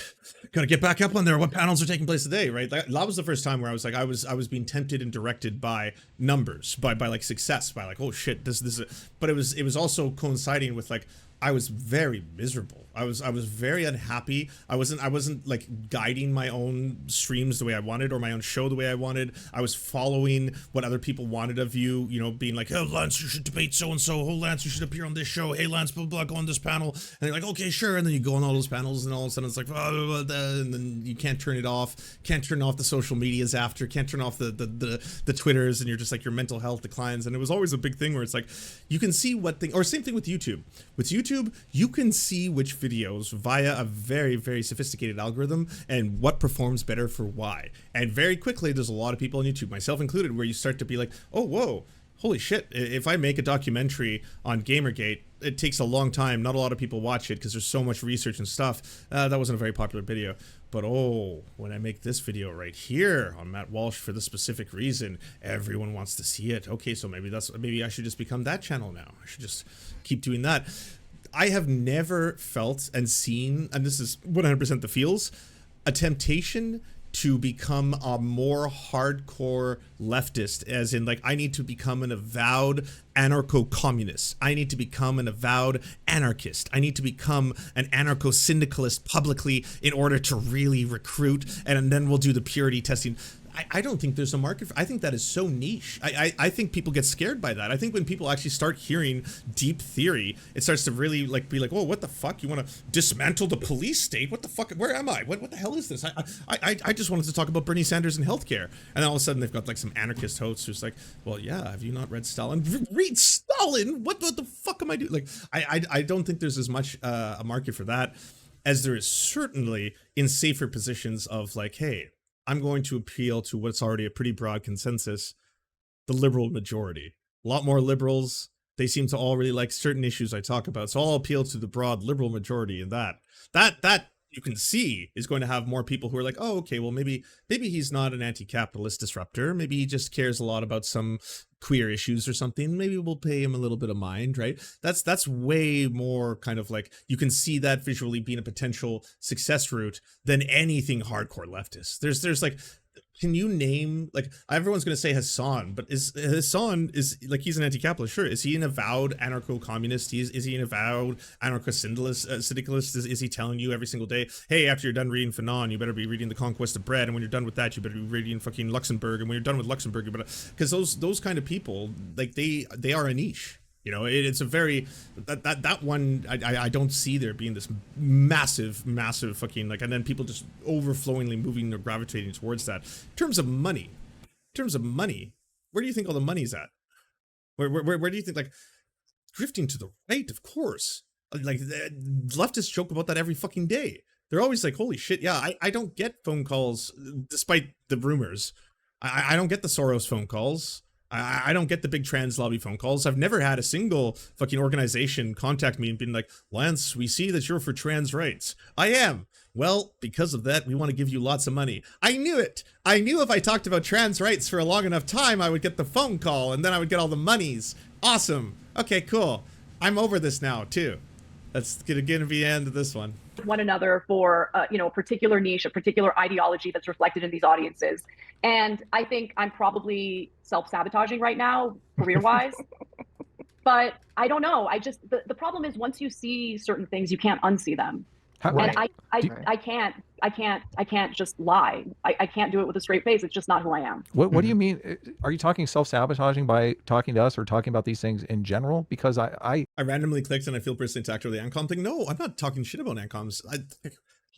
get back up on there. What panels are taking place today, right? That was the first time where I was like, I was being tempted and directed by numbers, by like success, by like, oh shit, this is, but it was also coinciding with like, I was very miserable. I was very unhappy. I wasn't like guiding my own streams the way I wanted, or my own show the way I wanted. I was following what other people wanted of you, you know, being like, oh, Lance, you should debate so-and-so. Oh, Lance, you should appear on this show. Hey, Lance, blah, blah, go on this panel. And you're like, okay, sure. And then you go on all those panels, and all of a sudden it's like, blah, blah, blah, and then you can't turn it off. Can't turn off the social medias after. Can't turn off the Twitters, and you're just like, your mental health declines. And it was always a big thing where it's like, you can see what thing, or same thing with YouTube. With YouTube, you can see which videos via a very, very sophisticated algorithm and what performs better for why. And very quickly, there's a lot of people on YouTube, myself included, where you start to be like, oh, whoa, holy shit. If I make a documentary on Gamergate, it takes a long time. Not a lot of people watch it because there's so much research and stuff. That wasn't a very popular video. But oh, when I make this video right here on Matt Walsh for the specific reason, everyone wants to see it. Okay, so maybe I should just become that channel now. I should just keep doing that. I have never felt and seen, and this is 100% the feels, a temptation to become a more hardcore leftist, as in like, I need to become an avowed anarcho-communist. I need to become an avowed anarchist. I need to become an anarcho-syndicalist publicly in order to really recruit, and then we'll do the purity testing. I don't think there's a market for, I think that is so niche. I think people get scared by that. I think when people actually start hearing deep theory, it starts to really like be like, whoa, what the fuck? You want to dismantle the police state? What the fuck? Where am I? What the hell is this? I just wanted to talk about Bernie Sanders and healthcare. And then all of a sudden they've got like some anarchist hosts who's like, well, yeah, have you not read Stalin? Read Stalin? What the fuck am I doing? Like, I don't think there's as much a market for that as there is certainly in safer positions of like, hey, I'm going to appeal to what's already a pretty broad consensus, the liberal majority. A lot more liberals. They seem to all really like certain issues I talk about. So I'll appeal to the broad liberal majority, and that you can see is going to have more people who are like, oh, okay, well, maybe he's not an anti-capitalist disruptor. Maybe he just cares a lot about some queer issues or something. Maybe we'll pay him a little bit of mind, right? That's way more kind of like, you can see that visually being a potential success route than anything hardcore leftist. There's like, can you name, like, everyone's going to say Hassan, but Hassan is like, he's an anti-capitalist, sure. Is he an avowed anarcho-communist? Is he an avowed anarcho-syndicalist? Is he telling you every single day, hey, after you're done reading Fanon, you better be reading The Conquest of Bread, and when you're done with that, you better be reading fucking Luxembourg, and when you're done with Luxembourg, you better, because those kind of people, like, they are a niche. You know, it's a very, that one, I don't see there being this massive fucking, like, and then people just overflowingly moving or gravitating towards that. In terms of money, where do you think all the money's at? Where do you think, like, drifting to the right, of course. Like, leftists joke about that every fucking day. They're always like, holy shit, yeah, I don't get phone calls, despite the rumors. I don't get the Soros phone calls. I don't get the big trans lobby phone calls. I've never had a single fucking organization contact me and been like, Lance, we see that you're for trans rights. I am. Well, because of that, we want to give you lots of money. I knew it. I knew if I talked about trans rights for a long enough time, I would get the phone call, and then I would get all the monies. Awesome. Okay, cool. I'm over this now, too. That's gonna be the end of this one. One another for a particular niche, a particular ideology that's reflected in these audiences. And I think I'm probably self-sabotaging right now, career-wise. But I don't know. The problem is, once you see certain things, you can't unsee them. And I can't just lie. I can't do it with a straight face. It's just not who I am. What do you mean? Are you talking self-sabotaging by talking to us, or talking about these things in general? Because I randomly clicked and I feel personally attacked over the ANCOM thing. No, I'm not talking shit about ANCOMs.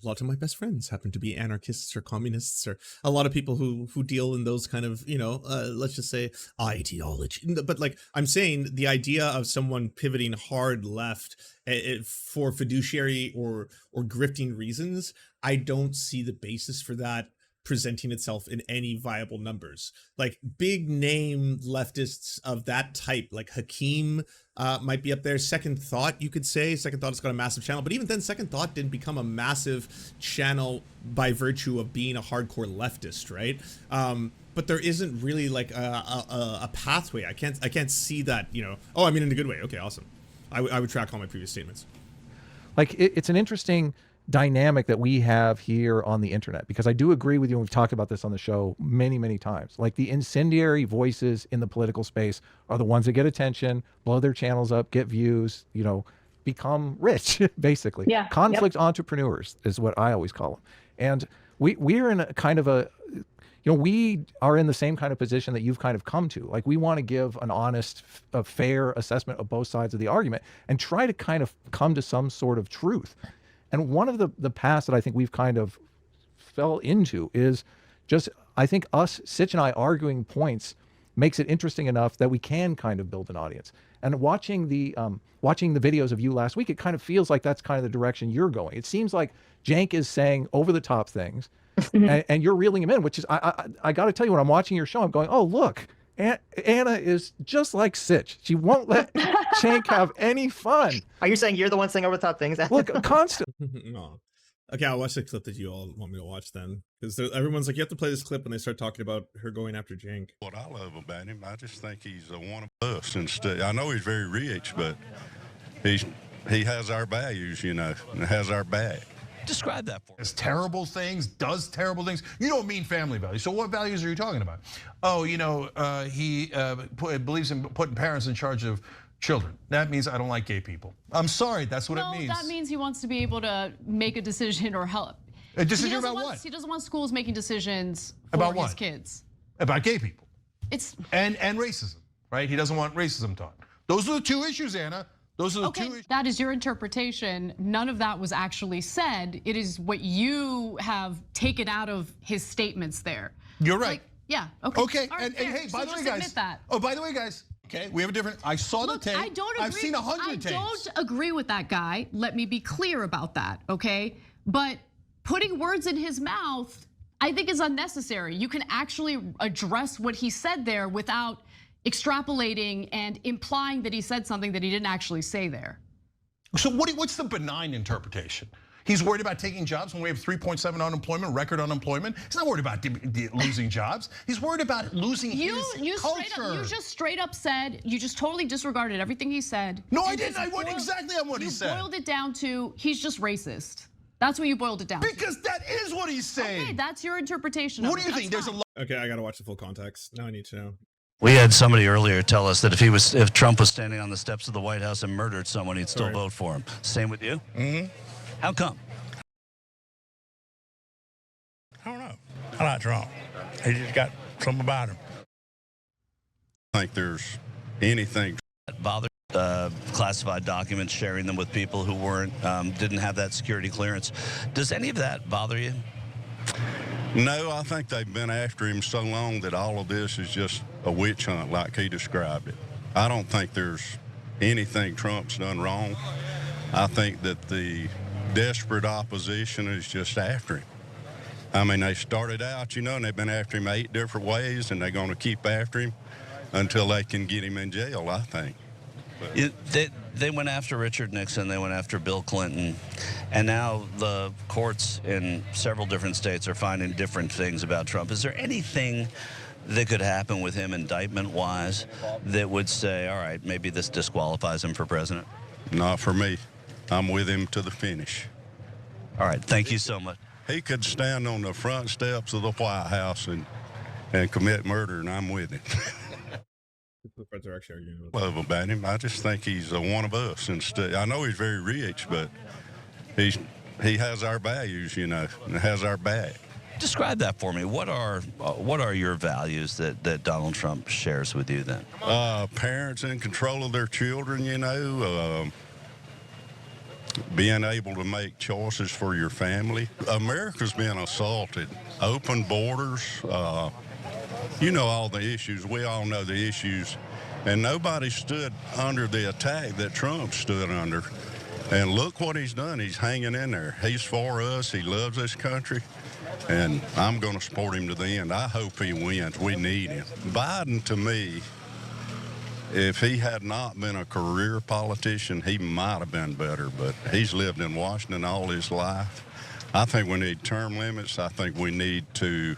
A lot of my best friends happen to be anarchists or communists, or a lot of people who deal in those kind of, let's just say, ideology. But like, I'm saying, the idea of someone pivoting hard left for fiduciary or grifting reasons, I don't see the basis for that presenting itself in any viable numbers. Like big name leftists of that type, like Hakeem might be up there. Second Thought, you could say. Second Thought has got a massive channel, but even then Second Thought didn't become a massive channel by virtue of being a hardcore leftist, right? But there isn't really like a pathway. I can't see that, you know. Oh, I mean in a good way. Okay, awesome. I would track all my previous statements. Like it's an interesting dynamic that we have here on the internet, because I do agree with you, and we've talked about this on the show many, many times. Like the incendiary voices in the political space are the ones that get attention, blow their channels up, get views, you know, become rich, basically. Yeah. Conflict entrepreneurs is what I always call them. And we're in a kind of a, you know, we are in the same kind of position that you've kind of come to. Like we want to give an honest, a fair assessment of both sides of the argument and try to kind of come to some sort of truth. And one of the paths that I think we've kind of fell into is just, I think us, Sitch and I, arguing points makes it interesting enough that we can kind of build an audience. And watching the videos of you last week, it kind of feels like that's kind of the direction you're going. It seems like Cenk is saying over the top things and you're reeling him in, which is, I got to tell you, when I'm watching your show, I'm going, oh, look, Anna is just like Sitch. She won't let Cenk have any fun. Are you saying you're the one saying over the top things? Look, constant. No. Okay, I'll watch the clip that you all want me to watch then. Because everyone's like, you have to play this clip when they start talking about her going after Cenk. What I love about him, I just think he's one of us. Instead, I know he's very rich, but he has our values, you know, and has our back. Describe that for me. Does terrible things, does terrible things. You don't mean family values. So what values are you talking about? Oh, you know, he believes in putting parents in charge of children. That means I don't like gay people. I'm sorry, that's what it means. No, that means he wants to be able to make a decision or help. A decision about what? He doesn't want schools making decisions for about his what? Kids. About gay people. It's and racism, right? He doesn't want racism taught. Those are the two issues, Anna. Those are the two issues. That is your interpretation. None of that was actually said. It is what you have taken out of his statements there. You're right. Like, yeah, okay. Okay, Right, and hey, by the way, guys. Oh, by the way, guys. Okay, we have a different. I saw look, the tape. I don't agree. I've seen 100 tapes. I don't agree with that guy. Let me be clear about that, okay? But putting words in his mouth, I think is unnecessary. You can actually address what he said there without extrapolating and implying that he said something that he didn't actually say there. So what's the benign interpretation? He's worried about taking jobs when we have 3.7 unemployment, record unemployment. He's not worried about losing jobs. He's worried about losing his culture. You just straight up said, you just totally disregarded everything he said. No, I didn't. I went exactly on what he said. You boiled it down to, he's just racist. That's what you boiled it down to. Because that is what he's saying. Okay, that's your interpretation of it. What do you think? There's a lot. Okay, I gotta watch the full context. Now I need to know. We had somebody earlier tell us that if Trump was standing on the steps of the White House and murdered someone, he'd still vote for him. Same with you? Mm-hmm. How come? I don't know. I like Trump. He just got something about him. I think there's anything. Bother classified documents, sharing them with people who didn't have that security clearance. Does any of that bother you? No, I think they've been after him so long that all of this is just a witch hunt like he described it. I don't think there's anything Trump's done wrong. I think that the desperate opposition is just after him. I mean, they started out, you know, and they've been after him 8 different ways, and they're going to keep after him until they can get him in jail, I think. They went after Richard Nixon, they went after Bill Clinton, and now the courts in several different states are finding different things about Trump. Is there anything that could happen with him indictment-wise that would say, all right, maybe this disqualifies him for president? Not for me. I'm with him to the finish. All right, thank you so much. He could stand on the front steps of the White House and commit murder, and I'm with him. Love about him. I just think he's one of us. Instead, I know he's very rich, but he has our values, you know, and has our back. Describe that for me. What are your values that Donald Trump shares with you then? Parents in control of their children, you know, being able to make choices for your family. America's been assaulted. Open borders, you know all the issues. We all know the issues. And nobody stood under the attack that Trump stood under. And look what he's done. He's hanging in there. He's for us. He loves this country. And I'm going to support him to the end. I hope he wins. We need him. Biden, to me, if he had not been a career politician, he might have been better, but he's lived in Washington all his life. I think we need term limits. I think we need to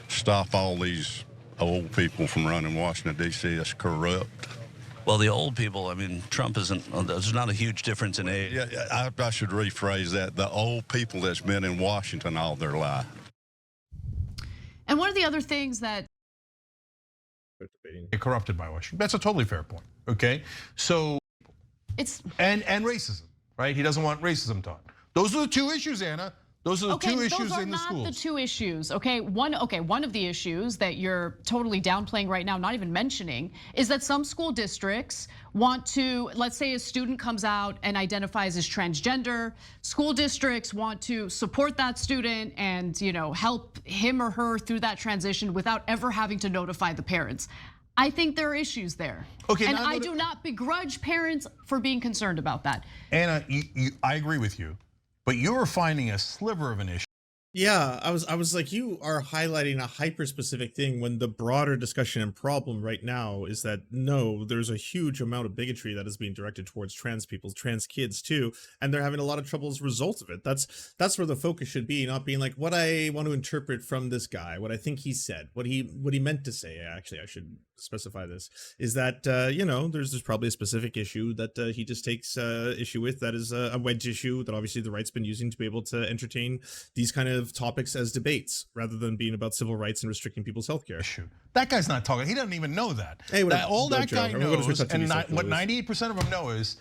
stop all these old people from running Washington, D.C. It's corrupt. Well, the old people, I mean, Trump isn't, there's not a huge difference in age. Yeah, I should rephrase that. The old people that's been in Washington all their life. And one of the other things that corrupted by Washington. That's a totally fair point. Okay, so it's and racism, right? He doesn't want racism taught. Those are the two issues, Anna. Those are the two issues in the schools. Those are not the two issues, okay? One of the issues that you're totally downplaying right now, not even mentioning, is that some school districts want to, let's say a student comes out and identifies as transgender, school districts want to support that student and help him or her through that transition without ever having to notify the parents. I think there are issues there. Okay, and I do not begrudge parents for being concerned about that. Anna, I agree with you. But you're finding a sliver of an issue. Yeah, I was like, you are highlighting a hyper-specific thing when the broader discussion and problem right now is that no, there's a huge amount of bigotry that is being directed towards trans people, trans kids too, and they're having a lot of trouble as a result of it. That's where the focus should be, not being like what I want to interpret from this guy, what I think he said, what he meant to say. Actually, I should specify this, is that there's probably a specific issue that he just takes issue with, that is a wedge issue that obviously the right's been using to be able to entertain these kind of topics as debates rather than being about civil rights and restricting people's healthcare. That guy's not talking. He doesn't even know that. Hey, all that guy knows, and what 98% of them know is,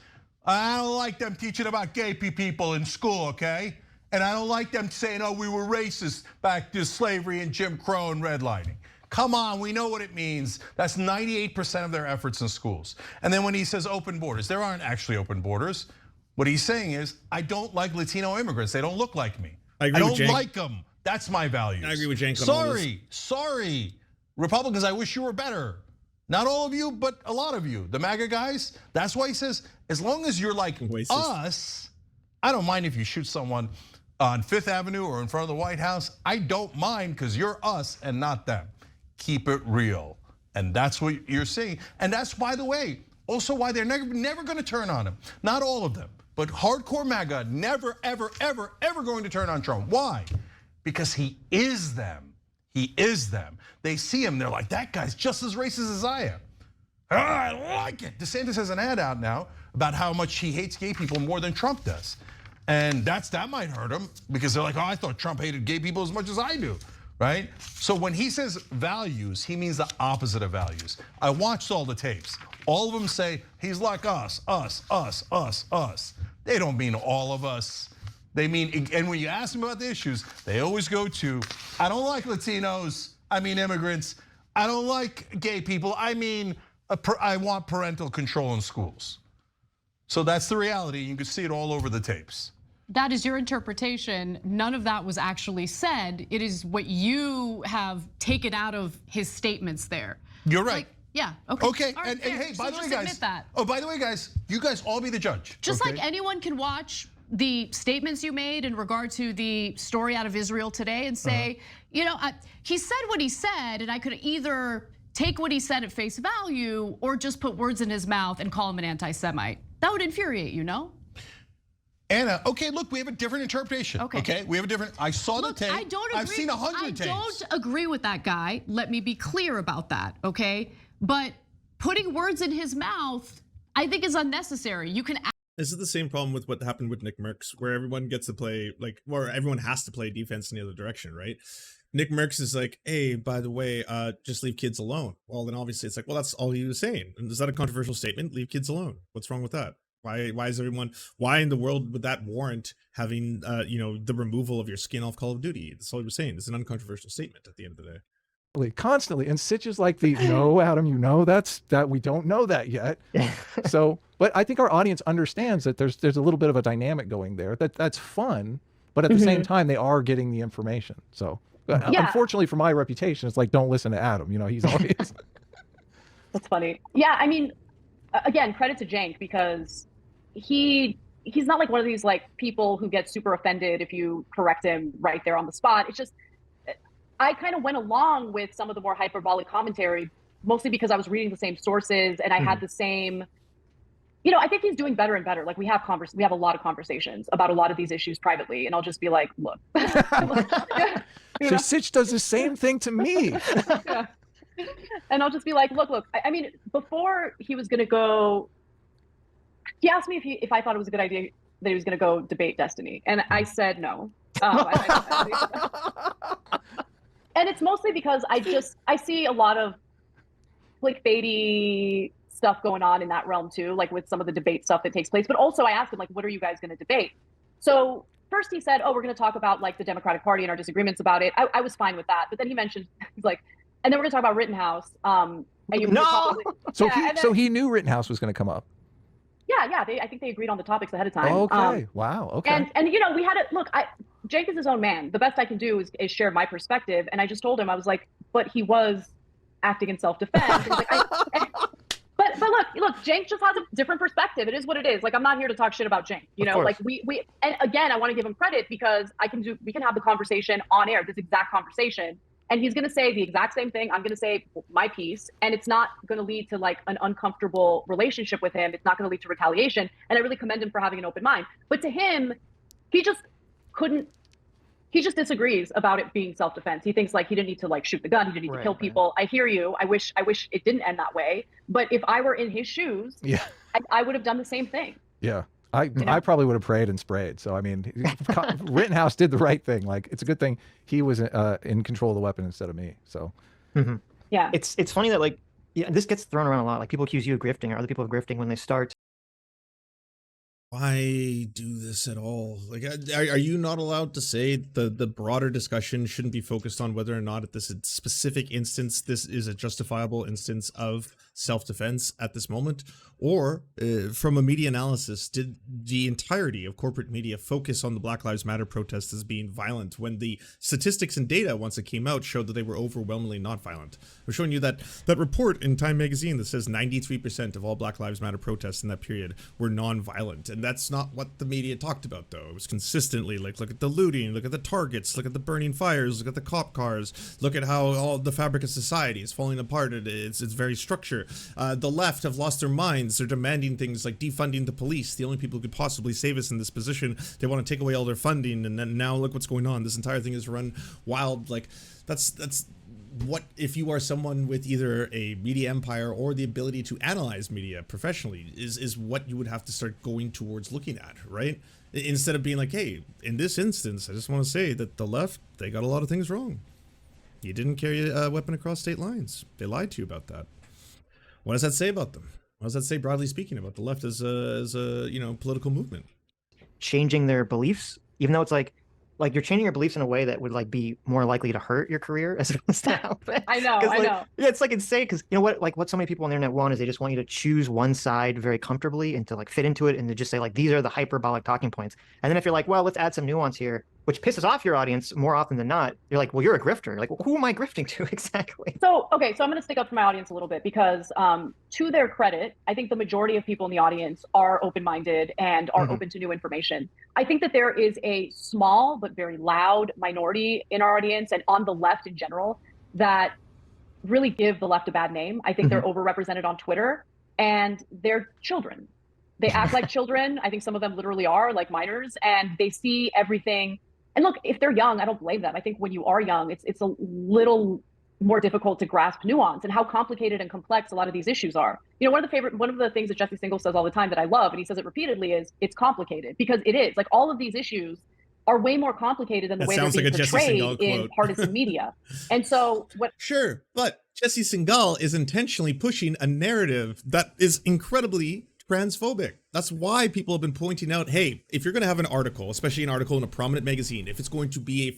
I don't like them teaching about gay people in school, okay? And I don't like them saying, oh, we were racist back to slavery and Jim Crow and redlining. Come on, we know what it means. That's 98% of their efforts in schools. And then when he says open borders, there aren't actually open borders. What he's saying is, I don't like Latino immigrants. They don't look like me. I don't like them. That's my values. I agree with Cenk. Sorry. Republicans, I wish you were better. Not all of you, but a lot of you. The MAGA guys, that's why he says, as long as you're like us, I don't mind if you shoot someone on Fifth Avenue or in front of the White House. I don't mind because you're us and not them. Keep it real. And that's what you're saying. And that's, by the way, also why they're never going to turn on him. Not all of them, but hardcore MAGA never, ever, ever, ever going to turn on Trump. Why? Because he is them. He is them. They see him, they're like, that guy's just as racist as I am. Oh, I like it. DeSantis has an ad out now about how much he hates gay people more than Trump does. And that might hurt him because they're like, oh, I thought Trump hated gay people as much as I do. Right? So when he says values, he means the opposite of values. I watched all the tapes. All of them say, he's like us. They don't mean all of us. They mean, and when you ask them about the issues, they always go to, I don't like Latinos, I mean immigrants. I don't like gay people, I mean, I want parental control in schools. So that's the reality. You can see it all over the tapes. That is your interpretation. None of that was actually said. It is what you have taken out of his statements there. You're right. Yeah, okay. Okay, and hey, by the way, guys. Oh, by the way, guys, you guys all be the judge. Just like anyone can watch the statements you made in regard to the story out of Israel today and say, he said what he said, and I could either take what he said at face value or just put words in his mouth and call him an anti-Semite. That would infuriate you, no? Anna, okay, look, we have a different interpretation. Okay, we have a different. I saw the tape. I don't agree. I've seen 100 tapes. I don't agree with that guy. Let me be clear about that, okay? But putting words in his mouth, I think is unnecessary. You can. This is the same problem with what happened with Nick Merckx, where everyone gets to play or everyone has to play defense in the other direction, right? Nick Merckx is like, hey, by the way, just leave kids alone. Well, then obviously it's like, well, that's all he was saying. And is that a controversial statement? Leave kids alone. What's wrong with that? Why in the world would that warrant having, the removal of your skin off Call of Duty? That's all he was saying. It's an uncontroversial statement at the end of the day. Constantly, and Sitch is like no, Adam, that we don't know that yet. So, but I think our audience understands that there's a little bit of a dynamic going there. That's fun, but at the same time, they are getting the information. So, unfortunately for my reputation, it's like, don't listen to Adam. He's always. That's funny. Yeah, I mean, again, credit to Cenk because he's not like one of these like people who get super offended if you correct him right there on the spot. It's just I kind of went along with some of the more hyperbolic commentary, mostly because I was reading the same sources and I had the same, I think he's doing better and better. Like we have a lot of conversations about a lot of these issues privately, and I'll just be like, look. So Sitch does the same thing to me. Yeah. And I'll just be like, look. I mean, before he was going to go, he asked me if I thought it was a good idea that he was going to go debate Destiny, and I said no. And it's mostly because I see a lot of clickbaity stuff going on in that realm too, like with some of the debate stuff that takes place. But also I asked him, like, what are you guys going to debate? So first he said, oh, we're going to talk about like the Democratic Party and our disagreements about it. I was fine with that. But then he mentioned, he's like, and then we're going to talk about Rittenhouse. So he knew Rittenhouse was going to come up. Yeah. I think they agreed on the topics ahead of time. Okay. Wow. Okay. And we had to look. Jake is his own man. The best I can do is share my perspective. And I just told him, I was like, but he was acting in self-defense. But look, Jake just has a different perspective. It is what it is. Like, I'm not here to talk shit about Jake. Like we and again, I want to give him credit because we can have the conversation on air, this exact conversation. And he's going to say the exact same thing. I'm going to say my piece, and it's not going to lead to like an uncomfortable relationship with him. It's not going to lead to retaliation. And I really commend him for having an open mind. But to him, he just disagrees about it being self-defense. He thinks like he didn't need to like shoot the gun. He didn't need to kill people. I hear you. I wish it didn't end that way. But if I were in his shoes, I would have done the same thing. Yeah. I probably would have prayed and sprayed. So, I mean, Rittenhouse did the right thing. Like, it's a good thing he was in control of the weapon instead of me. So, yeah. It's funny that like, this gets thrown around a lot. Like people accuse you of grifting or other people of grifting when they start. Why do this at all? Like, are you not allowed to say the broader discussion shouldn't be focused on whether or not at this specific instance, this is a justifiable instance of self-defense at this moment? Or from a media analysis, did the entirety of corporate media focus on the Black Lives Matter protests as being violent when the statistics and data, once it came out, showed that they were overwhelmingly not violent? We're showing you that report in Time magazine that says 93% of all Black Lives Matter protests in that period were non-violent. And that's not what the media talked about, though. It was consistently like, look at the looting, look at the targets, look at the burning fires, look at the cop cars, look at how all the fabric of society is falling apart. It's very structure. The left have lost their minds. They're demanding things like defunding the police, the only people who could possibly save us in this position. They want to take away all their funding, and then now look what's going on. This entire thing is run wild. Like, that's what, if you are someone with either a media empire or the ability to analyze media professionally, is what you would have to start going towards looking at, right? Instead of being like, hey, in this instance, I just want to say that the left, they got a lot of things wrong. You didn't carry a weapon across state lines. They lied to you about that. What does that say about them? What does that say, broadly speaking, about the left as a political movement? Changing their beliefs, even though it's like you're changing your beliefs in a way that would like be more likely to hurt your career as opposed to help it. I know. Yeah, it's like insane because what so many people on the internet want is they just want you to choose one side very comfortably and to like fit into it and to just say like these are the hyperbolic talking points. And then if you're like, well, let's add some nuance here, which pisses off your audience more often than not, you're like, well, you're a grifter. Like, well, who am I grifting to exactly? So I'm going to stick up for my audience a little bit because to their credit, I think the majority of people in the audience are open-minded and are open to new information. I think that there is a small but very loud minority in our audience and on the left in general that really give the left a bad name. I think they're overrepresented on Twitter and they're children. They act like children. I think some of them literally are like minors, and they see everything. And look, if they're young, I don't blame them. I think when you are young, it's a little more difficult to grasp nuance and how complicated and complex a lot of these issues are. One of the things that Jesse Singal says all the time that I love, and he says it repeatedly, is it's complicated, because it is. Like, all of these issues are way more complicated than the way they're being portrayed in partisan media. And so Sure, but Jesse Singal is intentionally pushing a narrative that is incredibly transphobic. That's why people have been pointing out, hey, if you're going to have an article, especially an article in a prominent magazine, if it's going to be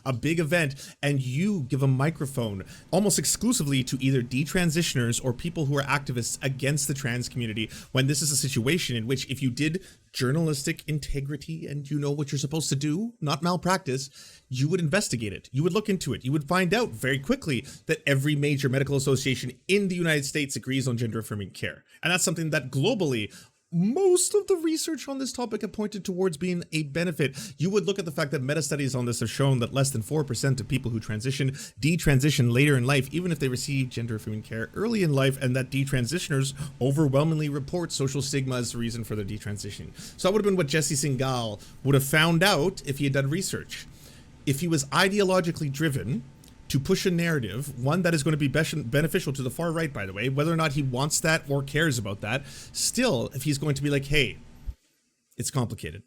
a big event, and you give a microphone almost exclusively to either detransitioners or people who are activists against the trans community, when this is a situation in which if you did journalistic integrity and you know what you're supposed to do, not malpractice, you would investigate it. You would look into it. You would find out very quickly that every major medical association in the United States agrees on gender affirming care. And that's something that globally most of the research on this topic have pointed towards being a benefit. You would look at the fact that meta-studies on this have shown that less than 4% of people who transition detransition later in life, even if they receive gender-affirming care early in life, and that detransitioners overwhelmingly report social stigma as the reason for their detransitioning. So that would have been what Jesse Singal would have found out if he had done research. If he was ideologically driven to push a narrative, one that is going to be beneficial to the far right, by the way, whether or not he wants that or cares about that, still, if he's going to be like, hey, it's complicated.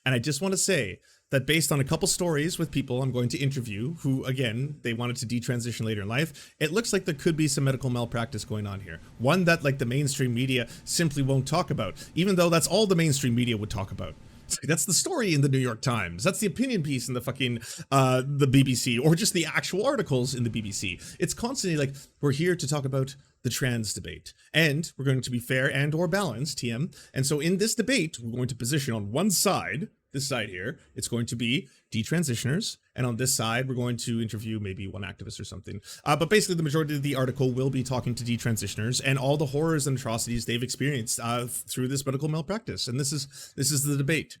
And I just want to say that based on a couple stories with people I'm going to interview who, again, they wanted to detransition later in life, it looks like there could be some medical malpractice going on here. One that, like, the mainstream media simply won't talk about, even though that's all the mainstream media would talk about. That's the story in the New York Times. That's the opinion piece in the fucking the BBC, or just the actual articles in the BBC. It's constantly like, we're here to talk about the trans debate, and we're going to be fair and or balanced, TM. And so in this debate, we're going to position on one side, this side here, it's going to be detransitioners, and on this side, we're going to interview maybe one activist or something. But basically, the majority of the article will be talking to detransitioners and all the horrors and atrocities they've experienced through this medical malpractice. And this is the debate.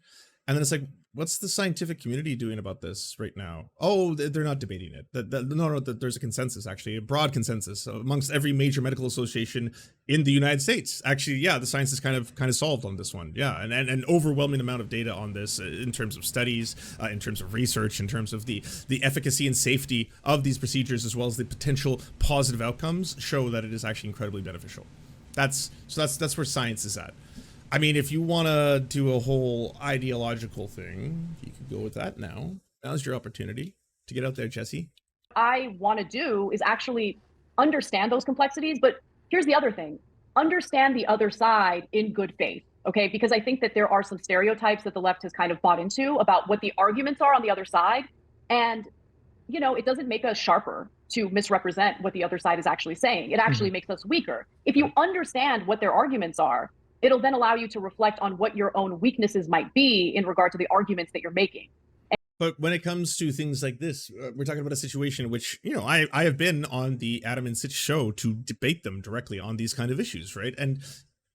And then it's like, what's the scientific community doing about this right now? Oh, they're not debating it. No, there's a consensus, actually, a broad consensus amongst every major medical association in the United States. Actually, yeah, the science is kind of solved on this one. Yeah, and an overwhelming amount of data on this in terms of studies, in terms of research, in terms of the efficacy and safety of these procedures, as well as the potential positive outcomes, show that it is actually incredibly beneficial. That's where science is at. I mean, if you want to do a whole ideological thing, you could go with that now. Now's your opportunity to get out there, Jesse. I want to do is actually understand those complexities. But here's the other thing. Understand the other side in good faith, okay? Because I think that there are some stereotypes that the left has kind of bought into about what the arguments are on the other side. And, you know, it doesn't make us sharper to misrepresent what the other side is actually saying. It actually makes us weaker. If you understand what their arguments are, it'll then allow you to reflect on what your own weaknesses might be in regard to the arguments that you're making. But when it comes to things like this, we're talking about a situation in which, you know, I have been on the Adam and Sitch show to debate them directly on these kind of issues, right? And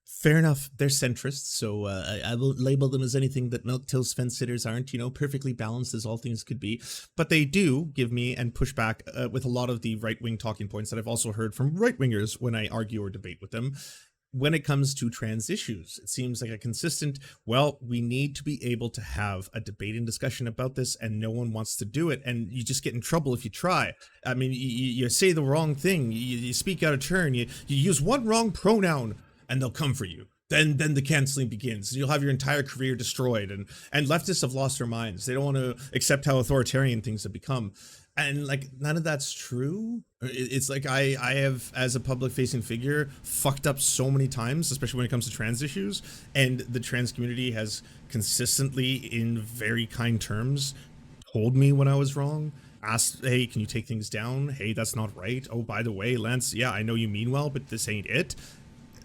fair enough, they're centrists, so I will label them as anything that milk-tills fence-sitters aren't, you know, perfectly balanced as all things could be. But they do give me and push back with a lot of the right-wing talking points that I've also heard from right-wingers when I argue or debate with them. When it comes to trans issues, it seems like a consistent, well, we need to be able to have a debate and discussion about this, and no one wants to do it, and you just get in trouble if you try. I mean, you say the wrong thing, you speak out of turn, you use one wrong pronoun, and they'll come for you. Then the canceling begins, and you'll have your entire career destroyed, and leftists have lost their minds. They don't want to accept how authoritarian things have become. And like, none of that's true. It's like I have, as a public facing figure, fucked up so many times, especially when it comes to trans issues. And the trans community has consistently, in very kind terms, told me when I was wrong, asked, hey, can you take things down? Hey, that's not right. Oh, by the way, Lance, yeah, I know you mean well, but this ain't it.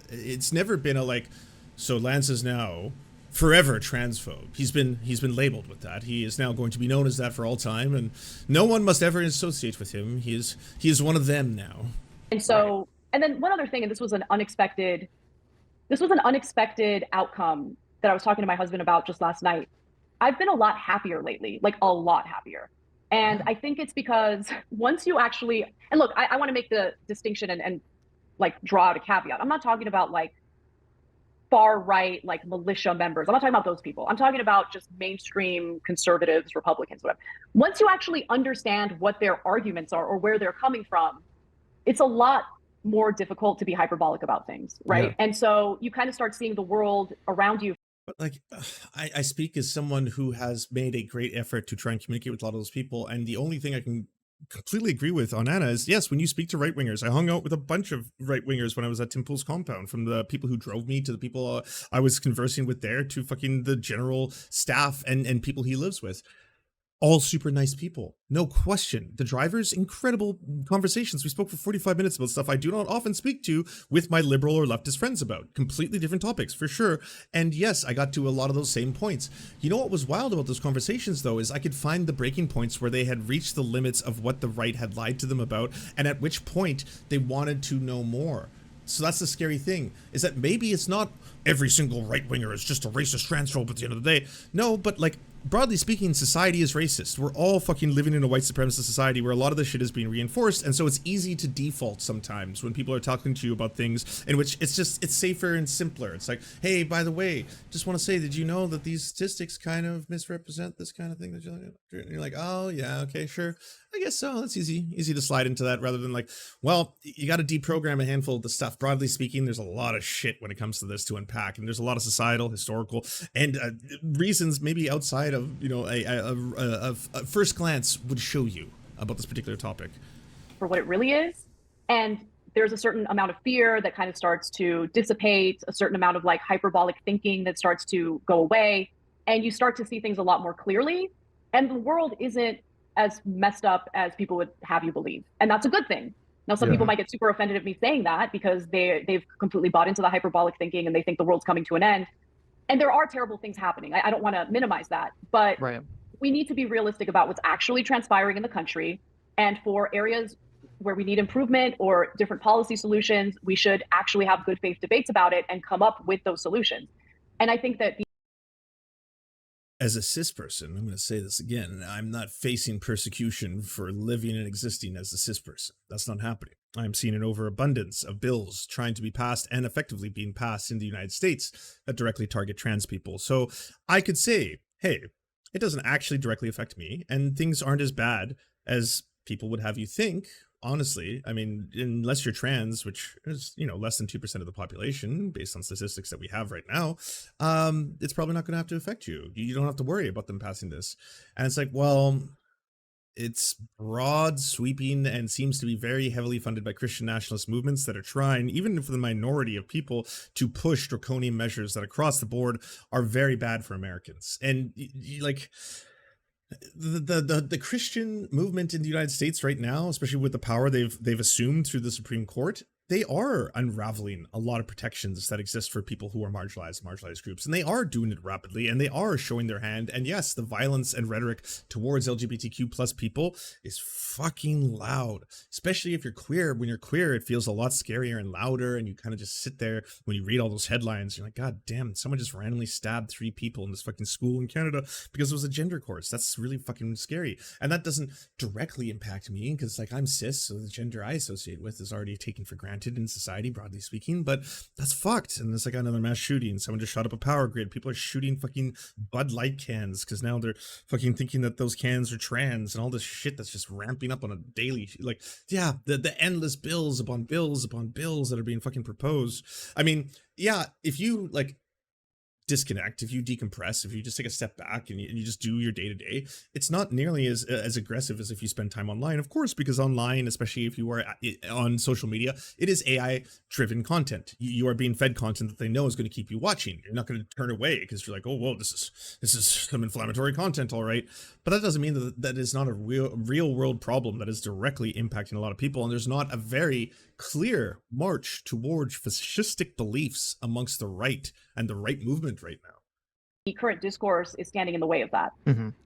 It's never been a like, so Lance is now forever transphobe. He's been labeled with that. He is now going to be known as that for all time, and no one must ever associate with him. He is one of them now. And so, and then one other thing, and this was an unexpected outcome that I was talking to my husband about just last night. I've been a lot happier lately, like a lot happier. And I think it's because once you actually, and look, I want to make the distinction and like draw out a caveat. I'm not talking about like far right, like militia members. I'm not talking about those people. I'm talking about just mainstream conservatives, Republicans, whatever. Once you actually understand what their arguments are or where they're coming from, it's a lot more difficult to be hyperbolic about things, right? Yeah. And so you kind of start seeing the world around you. But like, I speak as someone who has made a great effort to try and communicate with a lot of those people, and the only thing I can completely agree with on Anna is, yes, when you speak to right-wingers, I hung out with a bunch of right-wingers when I was at Tim Pool's compound, from the people who drove me to the people I was conversing with there to fucking the general staff and people he lives with. All super nice people, no question. The drivers, incredible conversations. We spoke for 45 minutes about stuff I do not often speak to with my liberal or leftist friends about. Completely different topics, for sure. And yes, I got to a lot of those same points. You know what was wild about those conversations, though, is I could find the breaking points where they had reached the limits of what the right had lied to them about, and at which point they wanted to know more. So that's the scary thing, is that maybe it's not every single right-winger is just a racist transphobe at the end of the day. No, but like, broadly speaking, society is racist. We're all fucking living in a white supremacist society where a lot of this shit is being reinforced, and so it's easy to default sometimes when people are talking to you about things in which it's safer and simpler. It's like, hey, by the way, just want to say, did you know that these statistics kind of misrepresent this kind of thing that you're like, oh yeah, okay, sure, I guess so. That's easy to slide into that, rather than like, well, you got to deprogram a handful of the stuff. Broadly speaking, there's a lot of shit when it comes to this to unpack, and there's a lot of societal, historical, and reasons maybe outside of, you know, a first glance would show you about this particular topic for what it really is. And there's a certain amount of fear that kind of starts to dissipate, a certain amount of like hyperbolic thinking that starts to go away, and you start to see things a lot more clearly. And the world isn't as messed up as people would have you believe, and that's a good thing. Now, some people might get super offended at me saying that because they've completely bought into the hyperbolic thinking and they think the world's coming to an end. And there are terrible things happening. I don't want to minimize that, but we need to be realistic about what's actually transpiring in the country. And for areas where we need improvement or different policy solutions, we should actually have good faith debates about it and come up with those solutions. And I think that as a cis person, I'm going to say this again, I'm not facing persecution for living and existing as a cis person. That's not happening. I'm seeing an overabundance of bills trying to be passed and effectively being passed in the United States that directly target trans people. So I could say, hey, it doesn't actually directly affect me, and things aren't as bad as people would have you think. Honestly, I mean, unless you're trans, which is, you know, less than 2% of the population based on statistics that we have right now, it's probably not going to have to affect you. You don't have to worry about them passing this. And it's like, well, it's broad, sweeping, and seems to be very heavily funded by Christian nationalist movements that are trying, even for the minority of people, to push draconian measures that across the board are very bad for Americans. And like, the Christian movement in the United States right now, especially with the power they've assumed through the Supreme Court, they are unraveling a lot of protections that exist for people who are marginalized groups, and they are doing it rapidly, and they are showing their hand. And yes, the violence and rhetoric towards LGBTQ plus people is fucking loud, especially if you're queer. When you're queer, it feels a lot scarier and louder, and you kind of just sit there when you read all those headlines, you're like, God damn, someone just randomly stabbed 3 people in this fucking school in Canada because it was a gender course. That's really fucking scary. And that doesn't directly impact me because, like, I'm cis, so the gender I associate with is already taken for granted in society, broadly speaking, but that's fucked. And it's like another mass shooting. Someone just shot up a power grid. People are shooting fucking Bud Light cans because now they're fucking thinking that those cans are trans, and all this shit that's just ramping up on a daily, like, yeah, the endless bills upon bills upon bills that are being fucking proposed. I mean, yeah, if you like disconnect, if you decompress, if you just take a step back and you just do your day-to-day, it's not nearly as aggressive as if you spend time online, of course, because online, especially if you are on social media, it is AI driven content. You are being fed content that they know is going to keep you watching. You're not going to turn away because you're like, oh, whoa, this is some inflammatory content, all right. But that doesn't mean that is not a real world problem that is directly impacting a lot of people, and there's not a very clear march towards fascistic beliefs amongst the right and the right movement right now. The current discourse is standing in the way of that.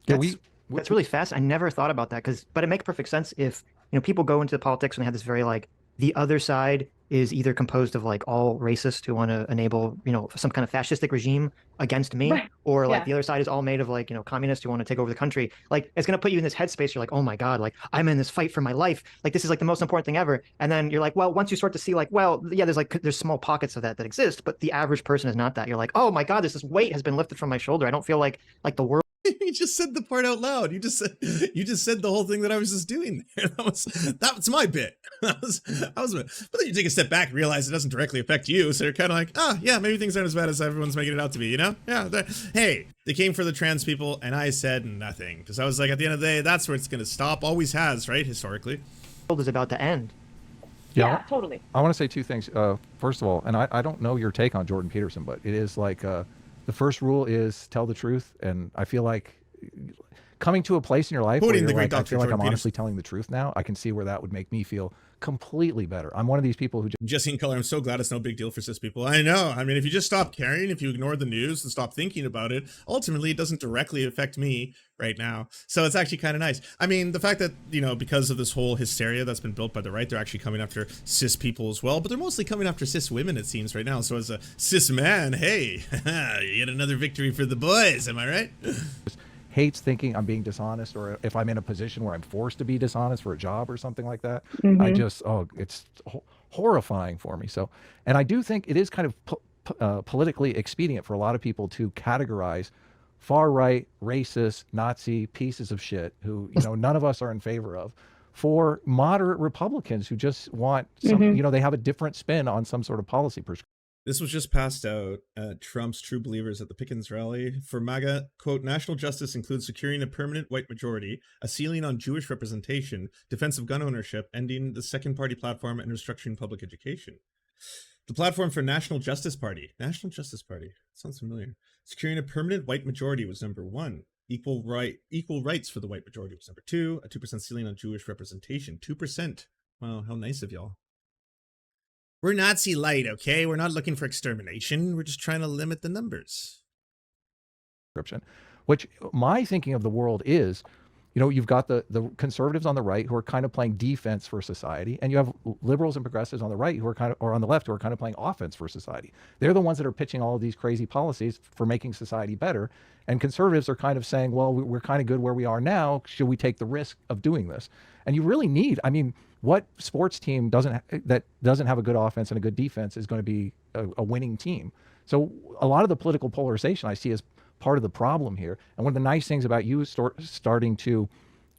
That's really fast. I never thought about that, but it makes perfect sense if, you know, people go into politics and they have this very like, the other side is either composed of like all racists who want to enable, you know, some kind of fascistic regime against me, or like the other side is all made of like, you know, communists who want to take over the country. Like, it's going to put you in this headspace. You're like, oh my God, like I'm in this fight for my life. Like, this is like the most important thing ever. And then you're like, well, once you start to see like, well, yeah, there's small pockets of that exist, but the average person is not that. You're like, oh my God, this weight has been lifted from my shoulder. I don't feel like the world. You just said the part out loud. You just said the whole thing that I was just doing there. That's my bit. That was but then you take a step back and realize it doesn't directly affect you. So you're kind of like, oh yeah, maybe things aren't as bad as everyone's making it out to be, you know? Yeah. Hey, they came for the trans people and I said nothing. Because I was like, at the end of the day, that's where it's gonna stop. Always has, right? Historically. The world is about to end. Yeah, totally. I want to say 2 things. First of all, and I don't know your take on Jordan Peterson, but it is like the first rule is tell the truth, and I feel like coming to a place in your life Quoting where the you're great like, I Dr. feel like Jordan I'm honestly Peterson. telling the truth now, I can see where that would make me feel completely better. I'm one of these people who Just in color, I'm so glad it's no big deal for cis people. I know. I mean, if you just stop caring, if you ignore the news and stop thinking about it, ultimately it doesn't directly affect me right now. So it's actually kind of nice. I mean, the fact that, you know, because of this whole hysteria that's been built by the right, they're actually coming after cis people as well, but they're mostly coming after cis women, it seems, right now. So as a cis man, hey, yet another victory for the boys. Am I right? hates thinking I'm being dishonest, or if I'm in a position where I'm forced to be dishonest for a job or something like that. I just, it's horrifying for me. So, and I do think it is kind of politically expedient for a lot of people to categorize far right, racist, Nazi pieces of shit who, you know, none of us are in favor of, for moderate Republicans who just want some, you know, they have a different spin on some sort of policy prescription. This was just passed out at Trump's True Believers at the Pickens rally. For MAGA, quote, national justice includes securing a permanent white majority, a ceiling on Jewish representation, defense of gun ownership, ending the second party platform, and restructuring public education. The platform for National Justice Party. National Justice Party. Sounds familiar. Securing a permanent white majority was number 1. Equal rights for the white majority was number 2. A 2% ceiling on Jewish representation. 2%. Wow, how nice of y'all. We're Nazi light, okay? We're not looking for extermination. We're just trying to limit the numbers. Which my thinking of the world is, you know, you've got the conservatives on the right who are kind of playing defense for society, and you have liberals and progressives on the right who are kind of, or on the left, who are kind of playing offense for society. They're the ones that are pitching all of these crazy policies for making society better. And conservatives are kind of saying, well, we're kind of good where we are now. Should we take the risk of doing this? And you really need, I mean, what sports team that doesn't have a good offense and a good defense is going to be a winning team? So a lot of the political polarization I see as part of the problem here. And one of the nice things about you starting to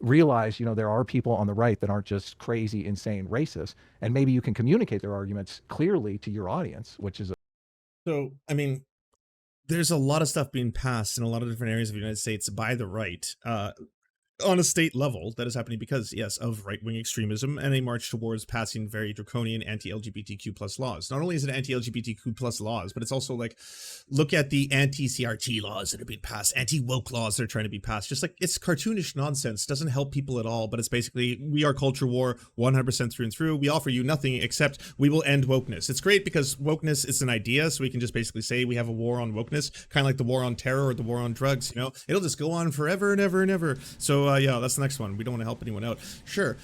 realize, you know, there are people on the right that aren't just crazy, insane racists, and maybe you can communicate their arguments clearly to your audience, which is So, I mean, there's a lot of stuff being passed in a lot of different areas of the United States by the right. On a state level, that is happening because, yes, of right-wing extremism and a march towards passing very draconian anti-LGBTQ plus laws. Not only is it anti-LGBTQ plus laws, but it's also like, look at the anti-CRT laws that are being passed, anti-woke laws that are trying to be passed. Just like, it's cartoonish nonsense, doesn't help people at all, but it's basically, we are culture war 100% through and through. We offer you nothing except we will end wokeness. It's great because wokeness is an idea, so we can just basically say we have a war on wokeness, kind of like the war on terror or the war on drugs, you know? It'll just go on forever and ever and ever. So yeah, that's the next one. We don't want to help anyone out. Sure.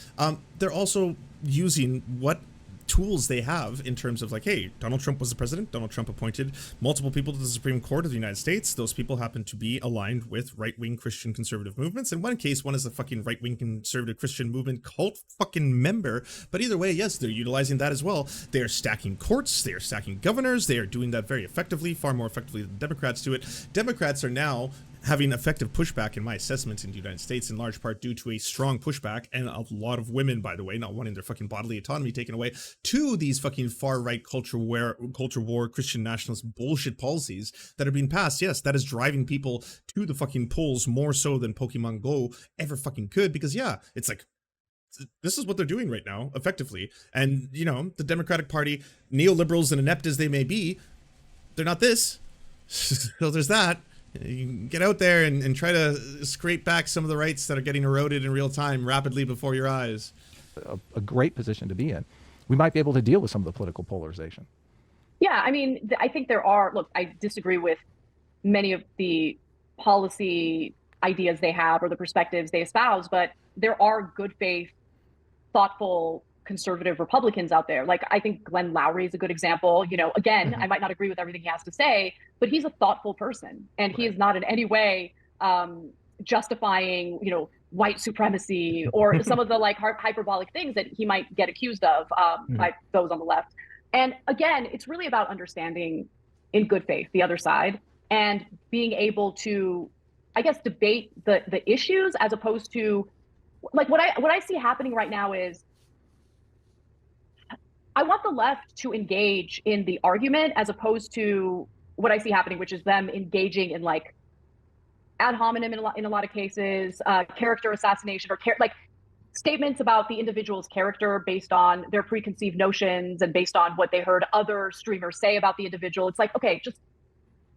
They're also using what tools they have in terms of like, hey, Donald Trump was the president. Donald Trump appointed multiple people to the Supreme Court of the United States. Those people happen to be aligned with right-wing Christian conservative movements. In one case, one is a fucking right-wing conservative Christian movement cult fucking member. But either way, yes, they're utilizing that as well. They are stacking courts. They are stacking governors. They are doing that very effectively, far more effectively than Democrats do it. Democrats are now having effective pushback, in my assessment, in the United States, in large part due to a strong pushback, and a lot of women, by the way, not wanting their fucking bodily autonomy taken away, to these fucking far-right culture war, Christian nationalist bullshit policies that are being passed. Yes, that is driving people to the fucking polls more so than Pokemon Go ever fucking could, because yeah, it's like, this is what they're doing right now, effectively. And, you know, the Democratic Party, neoliberals and inept as they may be, they're not this. So there's that. You can get out there and try to scrape back some of the rights that are getting eroded in real time rapidly before your eyes. a great position to be in. We might be able to deal with some of the political polarization. Yeah, I mean, I think there are, look, I disagree with many of the policy ideas they have or the perspectives they espouse, but there are good faith, thoughtful, conservative Republicans out there. Like, I think Glenn Loury is a good example. You know, again, I might not agree with everything he has to say, but he's a thoughtful person, and he is not in any way justifying, you know, white supremacy or some of the like hyperbolic things that he might get accused of by those on the left. And again, it's really about understanding in good faith the other side and being able to, I guess, debate the issues, as opposed to like what I see happening right now is, I want the left to engage in the argument as opposed to what I see happening, which is them engaging in like ad hominem in a lot of cases, character assassination, or like statements about the individual's character based on their preconceived notions and based on what they heard other streamers say about the individual. It's like, okay, just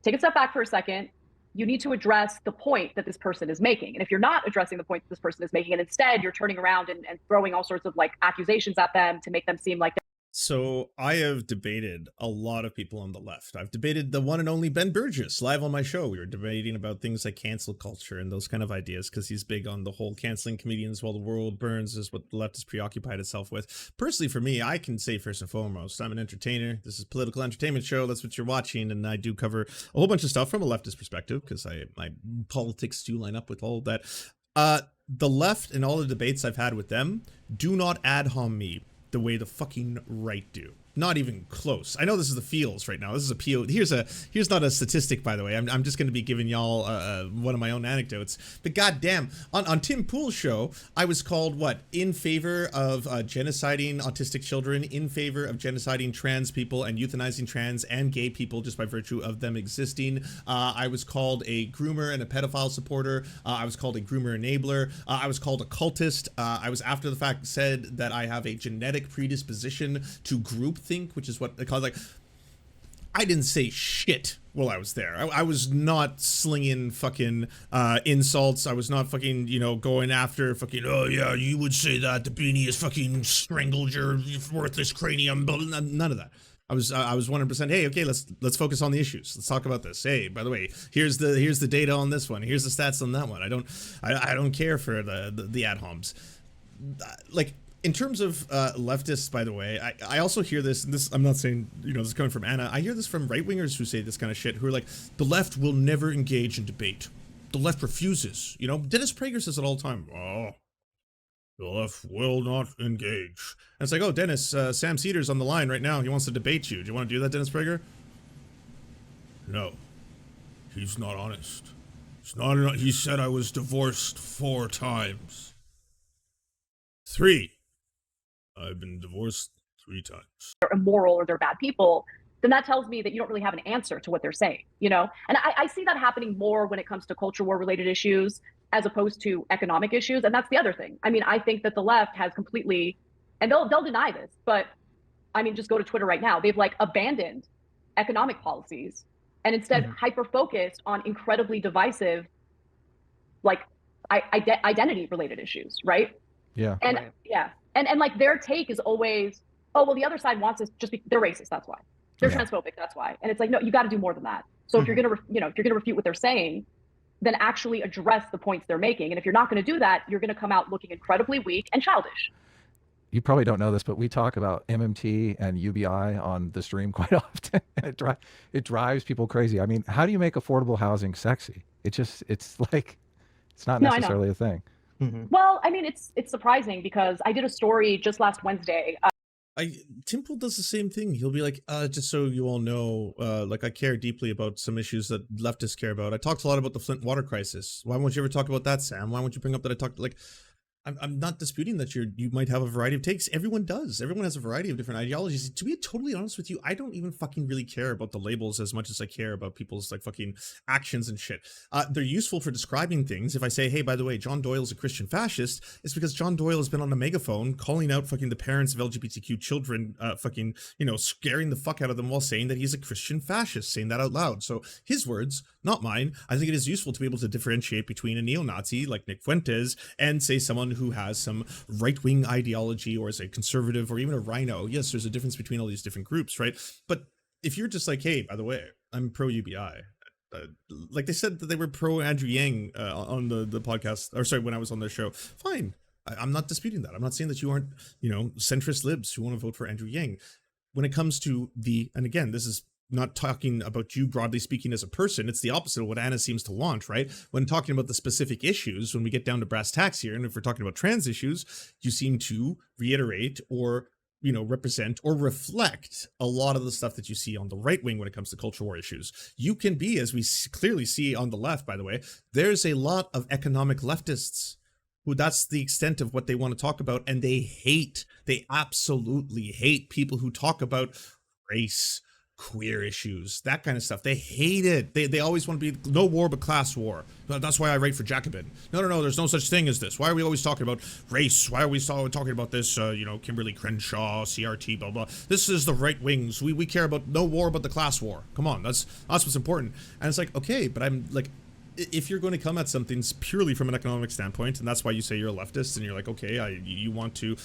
take a step back for a second, you need to address the point that this person is making. And if you're not addressing the point that this person is making, and instead you're turning around and throwing all sorts of like accusations at them to make them seem like So I have debated a lot of people on the left. I've debated the one and only Ben Burgess live on my show. We were debating about things like cancel culture and those kind of ideas because he's big on the whole canceling comedians while the world burns is what the left has preoccupied itself with. Personally, for me, I can say first and foremost, I'm an entertainer. This is a political entertainment show. That's what you're watching. And I do cover a whole bunch of stuff from a leftist perspective because my politics do line up with all of that. The left and all the debates I've had with them do not ad hom me the way the fucking right do. Not even close. I know this is the feels right now. This is a PO. Here's not a statistic, by the way. I'm just going to be giving y'all one of my own anecdotes. But goddamn, on Tim Pool's show, I was called what? In favor of genociding autistic children, in favor of genociding trans people and euthanizing trans and gay people just by virtue of them existing. I was called a groomer and a pedophile supporter. I was called a groomer enabler. I was called a cultist. I was after the fact said that I have a genetic predisposition to groupthink, which is what they call it. Like, I didn't say shit while I was there. I was not slinging fucking insults. I was not fucking, going after fucking, oh yeah, you would say that the beanie has fucking strangled your worthless cranium. None of that. I was 100%. Hey, okay, let's focus on the issues. Let's talk about this. Hey, by the way, here's the data on this one. Here's the stats on that one. I don't care for the ad homs. Like, in terms of leftists, by the way, I also hear this, and this, I'm not saying, this is coming from Ana. I hear this from right-wingers who say this kind of shit, who are like, the left will never engage in debate. The left refuses. Dennis Prager says it all the time. Oh, the left will not engage. And it's like, oh, Dennis, Sam Cedars on the line right now. He wants to debate you. Do you want to do that, Dennis Prager? No. He's not honest. It's not enough. He said I was divorced 4 times. 3. I've been divorced 3 times. They're immoral or they're bad people, then that tells me that you don't really have an answer to what they're saying, And I see that happening more when it comes to culture war related issues as opposed to economic issues. And that's the other thing. I mean, I think that the left has completely, and they'll deny this, but I mean, just go to Twitter right now. They've like abandoned economic policies and instead hyper focused on incredibly divisive, like identity related issues, right? Yeah. And right. yeah. And like their take is always, oh, well, the other side wants us they're racist. That's why. They're transphobic. That's why. And it's like, no, you got to do more than that. So if you're going to, if you're going to refute what they're saying, then actually address the points they're making. And if you're not going to do that, you're going to come out looking incredibly weak and childish. You probably don't know this, but we talk about MMT and UBI on the stream quite often. It drives people crazy. I mean, how do you make affordable housing sexy? It's like, it's not necessarily a thing. Well, I mean, it's surprising because I did a story just last Wednesday. Tim Pool does the same thing. He'll be like, just so you all know, like I care deeply about some issues that leftists care about. I talked a lot about the Flint water crisis. Why won't you ever talk about that, Sam? Why won't you bring up that I talked like? I'm not disputing that you might have a variety of takes. Everyone does. Everyone has a variety of different ideologies. To be totally honest with you, I don't even fucking really care about the labels as much as I care about people's like fucking actions and shit. They're useful for describing things. If I say, hey, by the way, John Doyle's a Christian fascist, it's because John Doyle has been on a megaphone calling out fucking the parents of LGBTQ children, fucking, scaring the fuck out of them while saying that he's a Christian fascist, saying that out loud. So his words, not mine. I think it is useful to be able to differentiate between a neo-Nazi like Nick Fuentes and say someone who has some right-wing ideology or is a conservative or even a rhino. Yes, there's a difference between all these different groups, right? But if you're just like, hey, by the way, I'm pro-UBI, like they said that they were pro-Andrew Yang on the podcast, or sorry, when I was on their show, fine. I'm not disputing that. I'm not saying that you aren't, centrist libs who want to vote for Andrew Yang. When it comes to and again, this is not talking about you broadly speaking as a person. It's the opposite of what Ana seems to want, right? When talking about the specific issues, when we get down to brass tacks here, and if we're talking about trans issues, you seem to reiterate or, represent or reflect a lot of the stuff that you see on the right wing when it comes to culture war issues. You can be, as we clearly see on the left, by the way, there's a lot of economic leftists who that's the extent of what they want to talk about. And they absolutely hate people who talk about race, queer issues, that kind of stuff. They hate it. They always want to be no war but class war. That's why I write for Jacobin. No, there's no such thing as this. Why are we always talking about race? Why are we talking about this, Kimberly Crenshaw, CRT, blah, blah. This is the right wings. We care about no war but the class war. Come on, that's what's important. And it's like, okay, but I'm like, if you're going to come at something purely from an economic standpoint, and that's why you say you're a leftist, and you're like, okay, you want to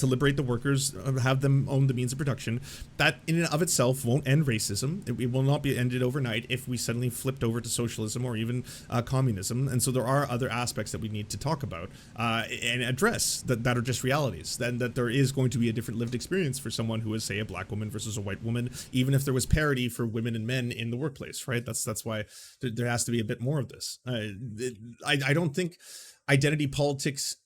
liberate the workers, have them own the means of production, that in and of itself won't end racism. It will not be ended overnight if we suddenly flipped over to socialism or even communism. And so there are other aspects that we need to talk about and address that are just realities. Then that there is going to be a different lived experience for someone who is, say, a black woman versus a white woman, even if there was parity for women and men in the workplace, right? That's why there has to be a bit more of this. I don't think identity politics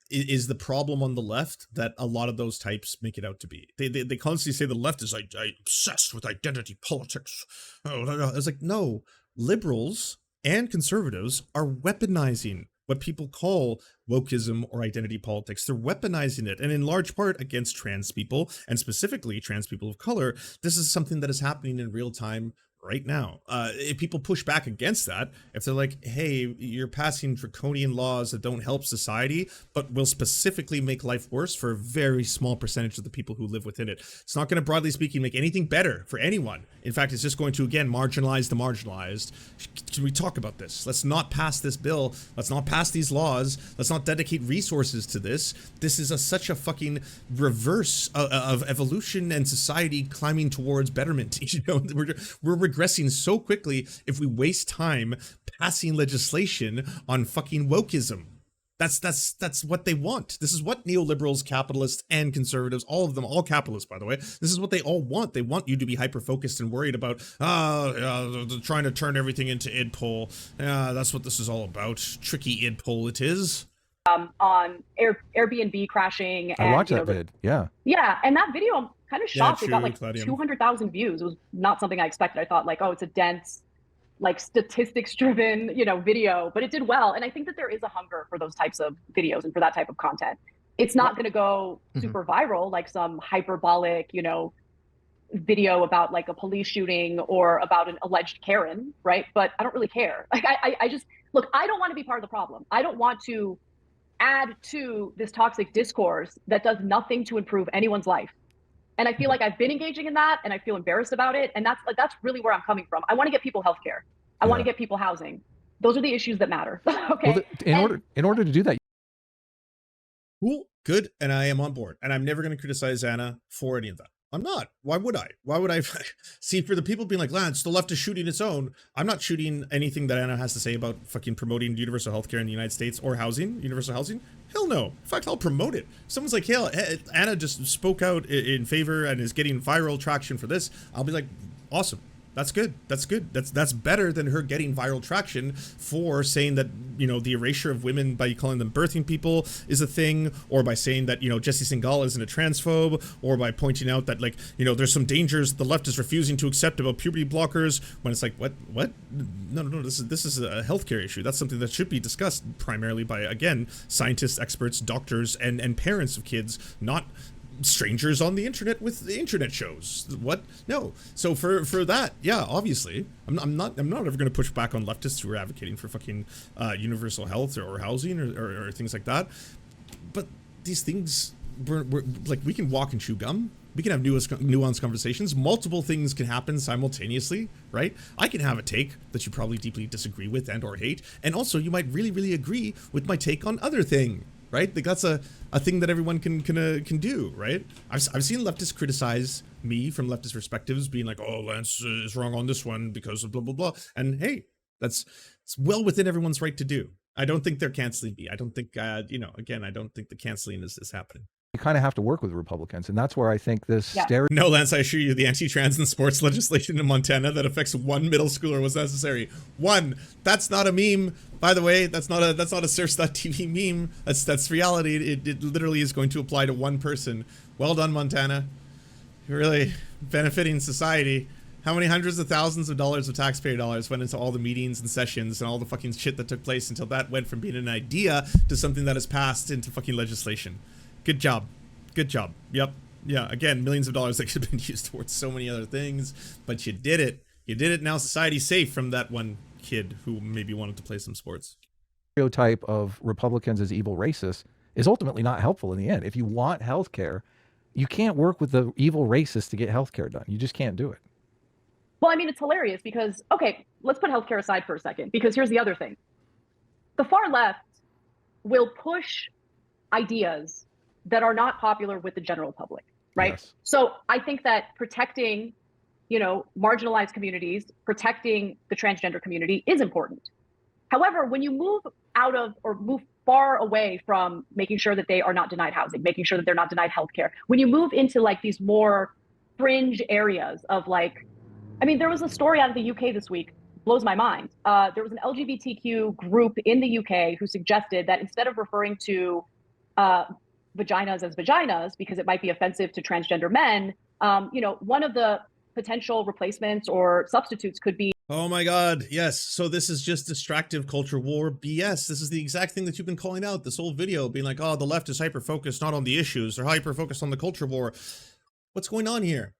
is the problem on the left that a lot of those types make it out to be. They constantly say the left is like obsessed with identity politics. Oh, it's like, no, liberals and conservatives are weaponizing what people call wokeism or identity politics. They're weaponizing it, and in large part against trans people, and specifically trans people of color. This is something that is happening in real time right now. If people push back against that, if they're like, hey, you're passing draconian laws that don't help society, but will specifically make life worse for a very small percentage of the people who live within it, it's not going to, broadly speaking, make anything better for anyone. In fact, it's just going to, again, marginalize the marginalized. Can we talk about this? Let's not pass this bill. Let's not pass these laws. Let's not dedicate resources to this. This is such a fucking reverse of evolution and society climbing towards betterment. You know, we're regressing so quickly if we waste time passing legislation on fucking wokeism. That's what they want. This is what neoliberals, capitalists, and conservatives, all of them, all capitalists, by the way, this is what they all want. They want you to be hyper-focused and worried about, trying to turn everything into id poll. That's what this is all about. Tricky id poll it is. On Airbnb crashing. And, I watched that vid, yeah. Yeah, and that video, I'm kind of shocked. It got like Claudia. 200,000 views. It was not something I expected. I thought like, oh, it's a dense, like statistics-driven, video, but it did well. And I think that there is a hunger for those types of videos and for that type of content. It's not going to go super viral like some hyperbolic, video about like a police shooting or about an alleged Karen, right? But I don't really care. Like I just, look, I don't want to be part of the problem. I don't want to add to this toxic discourse that does nothing to improve anyone's life. And I feel like I've been engaging in that and I feel embarrassed about it. And that's really where I'm coming from. I want to get people healthcare. I want to get people housing. Those are the issues that matter. Okay. Well, in order to do that. Cool. Good. And I am on board. And I'm never going to criticize Anna for any of that. I'm not. Why would I? Why would I? See, for the people being like, Lance, the left is shooting its own. I'm not shooting anything that Anna has to say about fucking promoting universal healthcare in the United States or housing, universal housing. Hell no. In fact, I'll promote it. If someone's like, hell, Anna just spoke out in favor and is getting viral traction for this, I'll be like, awesome. That's good. That's good. That's better than her getting viral traction for saying that, the erasure of women by calling them birthing people is a thing, or by saying that, Jesse Singal isn't a transphobe, or by pointing out that, like, there's some dangers the left is refusing to accept about puberty blockers, when it's like, what? No, this is a healthcare issue. That's something that should be discussed primarily by, again, scientists, experts, doctors, and parents of kids, not strangers on the internet with the internet shows. What? No. So for that, yeah, obviously, I'm not ever going to push back on leftists who are advocating for fucking universal health or housing or things like that. But these things, we're like, we can walk and chew gum. We can have nuanced conversations. Multiple things can happen simultaneously, right? I can have a take that you probably deeply disagree with and or hate, and also you might really, really agree with my take on other thing. Right? Like that's a thing that everyone can do, right? I've seen leftists criticize me from leftist perspectives, being like, oh, Lance is wrong on this one because of blah, blah, blah. And hey, it's well within everyone's right to do. I don't think they're canceling me. I don't think, again, I don't think the canceling is happening. You kind of have to work with Republicans. And that's where I think this No, Lance, I assure you, the anti-trans and sports legislation in Montana that affects one middle schooler was necessary. One. That's not a meme, by the way. That's not a Serfs.tv meme. That's reality. It literally is going to apply to one person. Well done, Montana. You're really benefiting society. How many hundreds of thousands of dollars of taxpayer dollars went into all the meetings and sessions and all the fucking shit that took place until that went from being an idea to something that is passed into fucking legislation. Good job. Good job. Yep. Yeah. Again, millions of dollars that could have been used towards so many other things, but you did it. You did it. Now society's safe from that one kid who maybe wanted to play some sports. Stereotype of Republicans as evil racists is ultimately not helpful in the end. If you want health care, you can't work with the evil racists to get health care done. You just can't do it. Well, I mean, it's hilarious because, okay, let's put healthcare aside for a second, because here's the other thing. The far left will push ideas that are not popular with the general public, right? Yes. So I think that protecting, marginalized communities, protecting the transgender community is important. However, when you move out of or move far away from making sure that they are not denied housing, making sure that they're not denied healthcare, when you move into like these more fringe areas of like, I mean, there was a story out of the UK this week, blows my mind. There was an LGBTQ group in the UK who suggested that instead of referring to vaginas as vaginas because it might be offensive to transgender men, one of the potential replacements or substitutes could be. Oh my God, yes. So this is just distractive culture war BS. This is the exact thing that you've been calling out this whole video, being like, oh, the left is hyper-focused not on the issues, they're hyper-focused on the culture war. What's going on here?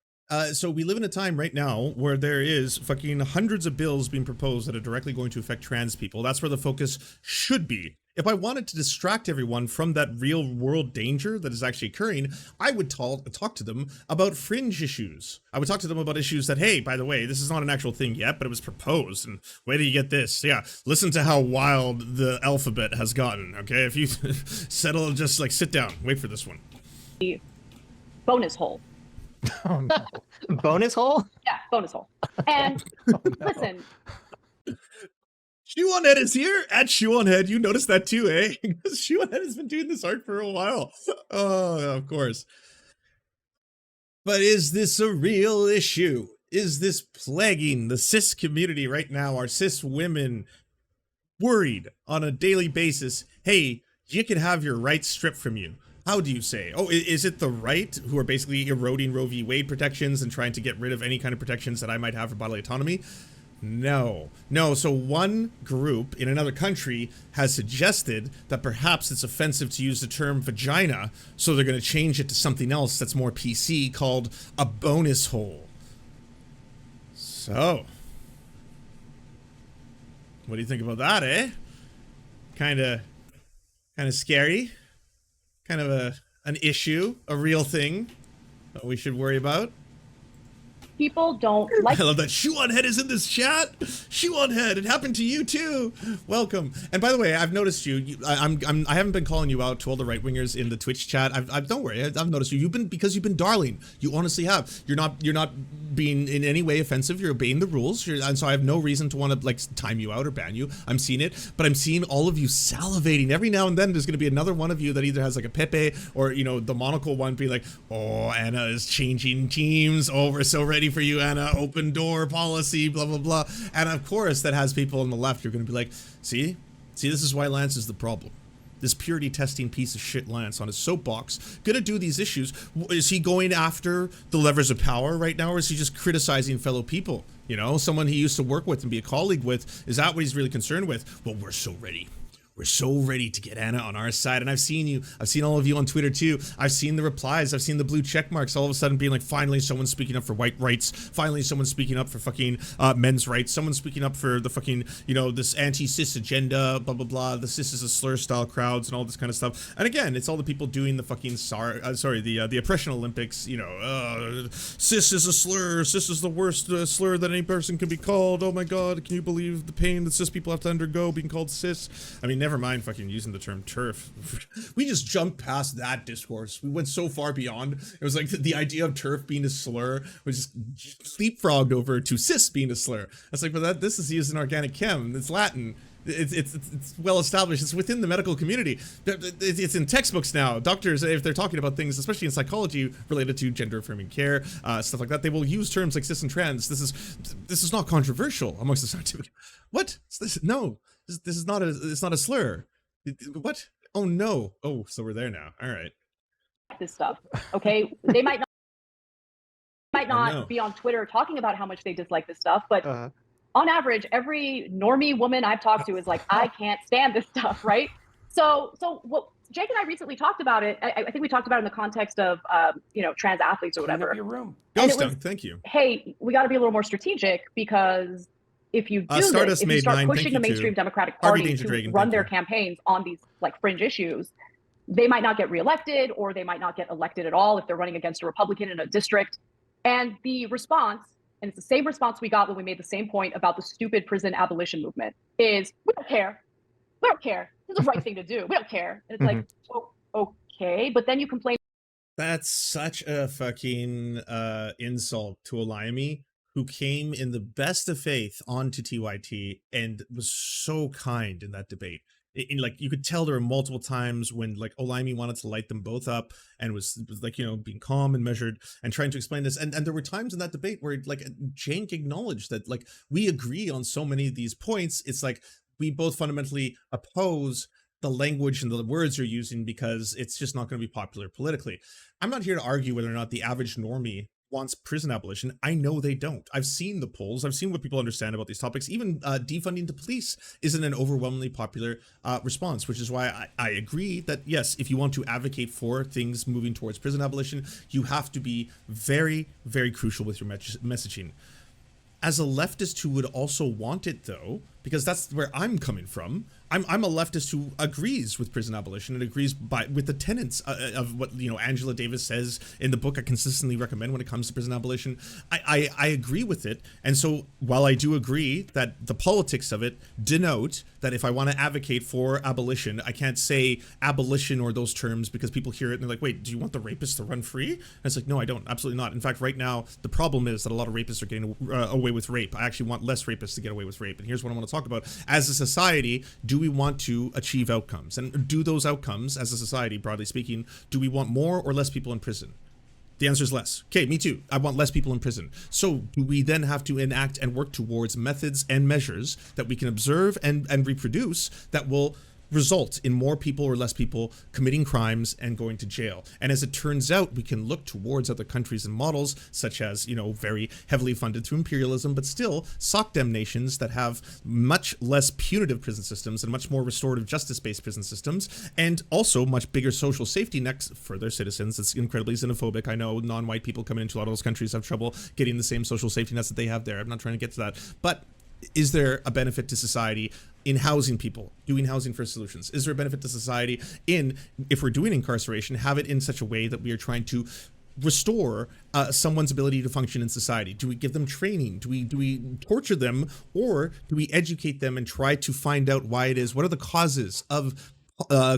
So we live in a time right now where there is fucking hundreds of bills being proposed that are directly going to affect trans people. That's where the focus should be. If I wanted to distract everyone from that real world danger that is actually occurring, I would talk to them about fringe issues. I would talk to them about issues that, hey, by the way, this is not an actual thing yet, but it was proposed. And where do you get this? Yeah, listen to how wild the alphabet has gotten, okay? If you settle, just like sit down, wait for this one. Bonus hole. Oh, no. Bonus hole? Yeah, bonus hole. And listen. Shoe on Head is here at Shoe on Head. You noticed that too, eh? Shoe on Head has been doing this art for a while. Oh, of course. But is this a real issue? Is this plaguing the cis community right now? Are cis women worried on a daily basis? Hey, you can have your rights stripped from you. How do you say? Oh, is it the right who are basically eroding Roe v. Wade protections and trying to get rid of any kind of protections that I might have for bodily autonomy? No. So one group in another country has suggested that perhaps it's offensive to use the term vagina, so they're going to change it to something else that's more PC called a bonus hole. So, what do you think about that, eh? Kind of scary. Kind of an issue, a real thing that we should worry about. People don't like. I love that. Shoe on Head is in this chat. Shoe on Head. It happened to you too. Welcome. And by the way, I've noticed you. I haven't been calling you out to all the right wingers in the Twitch chat. Don't worry. I've noticed you. You've been darling. You honestly have. You're not being in any way offensive. You're obeying the rules. And so I have no reason to want to like time you out or ban you. I'm seeing it, but I'm seeing all of you salivating. Every now and then, there's going to be another one of you that either has like a Pepe or the monocle one, be like, oh, Anna is changing teams. Oh, we're so ready for you, Anna. Open door policy, blah blah blah. And of course that has people on the left. You're going to be like, see this is why Lance is the problem. This purity testing piece of shit Lance on his soapbox gonna do these issues. Is he going after the levers of power right now, or is he just criticizing fellow people, someone he used to work with and be a colleague with? Is that what he's really concerned with? Well, we're so ready. We're so ready to get Anna on our side. And I've seen all of you on Twitter too. I've seen the replies. I've seen the blue check marks all of a sudden being like, finally someone's speaking up for white rights. Finally someone's speaking up for fucking men's rights. Someone's speaking up for the fucking, this anti-cis agenda, blah, blah, blah. The cis is a slur style crowds and all this kind of stuff. And again, it's all the people doing the fucking, the oppression Olympics, cis is a slur. Cis is the worst slur that any person can be called. Oh my God, can you believe the pain that cis people have to undergo being called cis? I mean, never mind fucking using the term TERF. We just jumped past that discourse. We went so far beyond. It was like the idea of TERF being a slur was just leapfrogged over to cis being a slur. It's like, but this is used in organic chem. It's Latin. It's well established. It's within the medical community. It's in textbooks now. Doctors, if they're talking about things, especially in psychology related to gender affirming care, stuff like that, they will use terms like cis and trans. This is not controversial amongst the scientific. What? No. This is not it's not a slur. What? Oh no. Oh, so we're there now. All right. This stuff. Okay. They might not be on Twitter talking about how much they dislike this stuff, but on average, every normie woman I've talked to is like, I can't stand this stuff, right? So what Jake and I recently talked about it. I think we talked about it in the context of trans athletes or whatever. Your room. Ghost Dunk, thank you. Hey, we got to be a little more strategic, because if you do this, if you start pushing the mainstream Democratic Party to run their campaigns on these like fringe issues, they might not get reelected, or they might not get elected at all if they're running against a Republican in a district. And the response and it's the same response we got when we made the same point about the stupid prison abolition movement, is we don't care. We don't care. This is the right thing to do. We don't care. And it's like, oh, okay. But then you complain. That's such a fucking insult to Olayemi, who came in the best of faith onto TYT and was so kind in that debate. Like, you could tell there were multiple times when like Olayemi wanted to light them both up and was like, you know, being calm and measured and trying to explain this. And there were times in that debate where like Cenk acknowledged that like we agree on so many of these points. It's like we both fundamentally oppose the language and the words you're using because it's just not going to be popular politically. I'm not here to argue whether or not the average normie wants prison abolition. I know they don't. I've seen the polls. I've seen what people understand about these topics. Even defunding the police isn't an overwhelmingly popular response, which is why I agree that, yes, if you want to advocate for things moving towards prison abolition, you have to be very, very crucial with your messaging. As a leftist who would also want it, though, because that's where I'm coming from, I'm a leftist who agrees with prison abolition and agrees with the tenets of what, you know, Angela Davis says in the book I consistently recommend when it comes to prison abolition. I agree with it. And so while I do agree that the politics of it denote that if I want to advocate for abolition, I can't say abolition or those terms because people hear it and they're like, wait, do you want the rapists to run free? And it's like, no, I don't. Absolutely not. In fact, right now, the problem is that a lot of rapists are getting away with rape. I actually want less rapists to get away with rape. And here's what I want to talk about. As a society, do we want to achieve outcomes? And do those outcomes, as a society, broadly speaking, do we want more or less people in prison? The answer is less. Okay, me too. I want less people in prison. So do we then have to enact and work towards methods and measures that we can observe and reproduce that will result in more people or less people committing crimes and going to jail? And as it turns out, we can look towards other countries and models such as, you know, very heavily funded through imperialism, but still SOCDEM nations that have much less punitive prison systems and much more restorative justice-based prison systems, and also much bigger social safety nets for their citizens. It's incredibly xenophobic. I know non-white people coming into a lot of those countries have trouble getting the same social safety nets that they have there. I'm not trying to get to that, but is there a benefit to society in housing people, doing housing first solutions? Is there a benefit to society in, if we're doing incarceration, have it in such a way that we are trying to restore someone's ability to function in society? Do we give them training? Do we torture them, or do we educate them and try to find out why it is? What are the causes of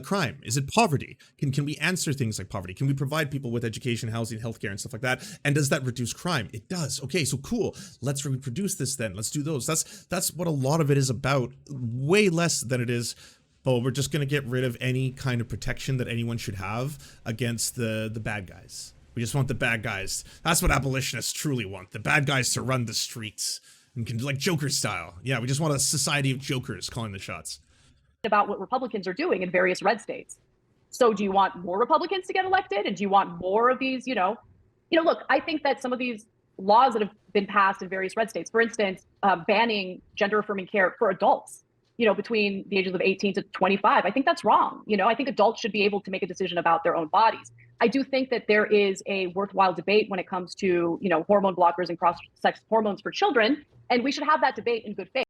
crime? Is it poverty? Can we answer things like poverty? Can we provide people with education, housing, healthcare, and stuff like that? And does that reduce crime? It does. Okay, so cool. Let's reproduce this then. Let's do those. That's what a lot of it is about. Way less than it is, oh, we're just going to get rid of any kind of protection that anyone should have against the bad guys. We just want the bad guys. That's what abolitionists truly want. The bad guys to run the streets and can, like Joker style. Yeah, we just want a society of jokers calling the shots. About what Republicans are doing in various red states. So do you want more Republicans to get elected? And do you want more of these, look, I think that some of these laws that have been passed in various red states, for instance, banning gender affirming care for adults, between the ages of 18 to 25, I think that's wrong. I think adults should be able to make a decision about their own bodies. I do think that there is a worthwhile debate when it comes to, hormone blockers and cross-sex hormones for children. And we should have that debate in good faith.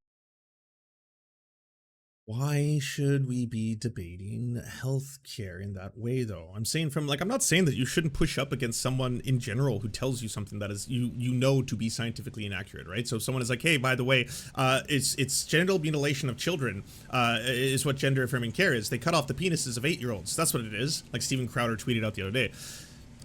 Why should we be debating healthcare in that way, though? I'm saying I'm not saying that you shouldn't push up against someone in general who tells you something that is you know to be scientifically inaccurate, right? So if someone is like, hey, by the way, it's genital mutilation of children is what gender affirming care is. They cut off the penises of 8-year-olds. That's what it is. Like Steven Crowder tweeted out the other day.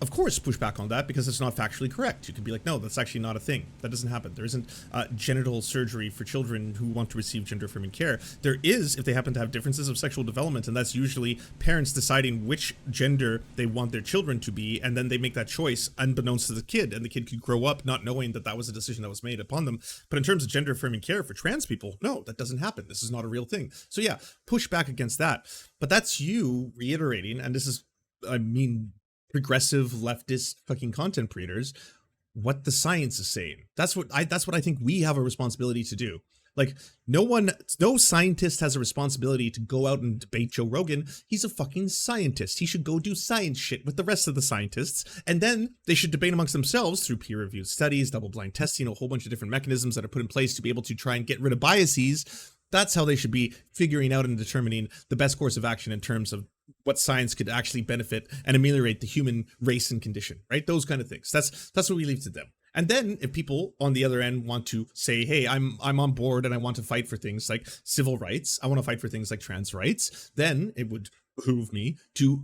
Of course, push back on that because it's not factually correct. You could be like, no, that's actually not a thing. That doesn't happen. There isn't genital surgery for children who want to receive gender affirming care. There is if they happen to have differences of sexual development, and that's usually parents deciding which gender they want their children to be, and then they make that choice unbeknownst to the kid, and the kid could grow up not knowing that that was a decision that was made upon them. But in terms of gender affirming care for trans people, no, that doesn't happen. This is not a real thing. So yeah, push back against that. But that's you reiterating, and this is, progressive leftist fucking content creators, what the science is saying. That's what I think we have a responsibility to do. Like, no scientist has a responsibility to go out and debate Joe Rogan. He's a fucking scientist. He should go do science shit with the rest of the scientists, and then they should debate amongst themselves through peer-reviewed studies, double-blind testing, a whole bunch of different mechanisms that are put in place to be able to try and get rid of biases. That's how they should be figuring out and determining the best course of action in terms of what science could actually benefit and ameliorate the human race and condition, right? Those kind of things. That's what we leave to them. And then if people on the other end want to say, hey, I'm on board and I want to fight for things like civil rights, I want to fight for things like trans rights, then it would behoove me to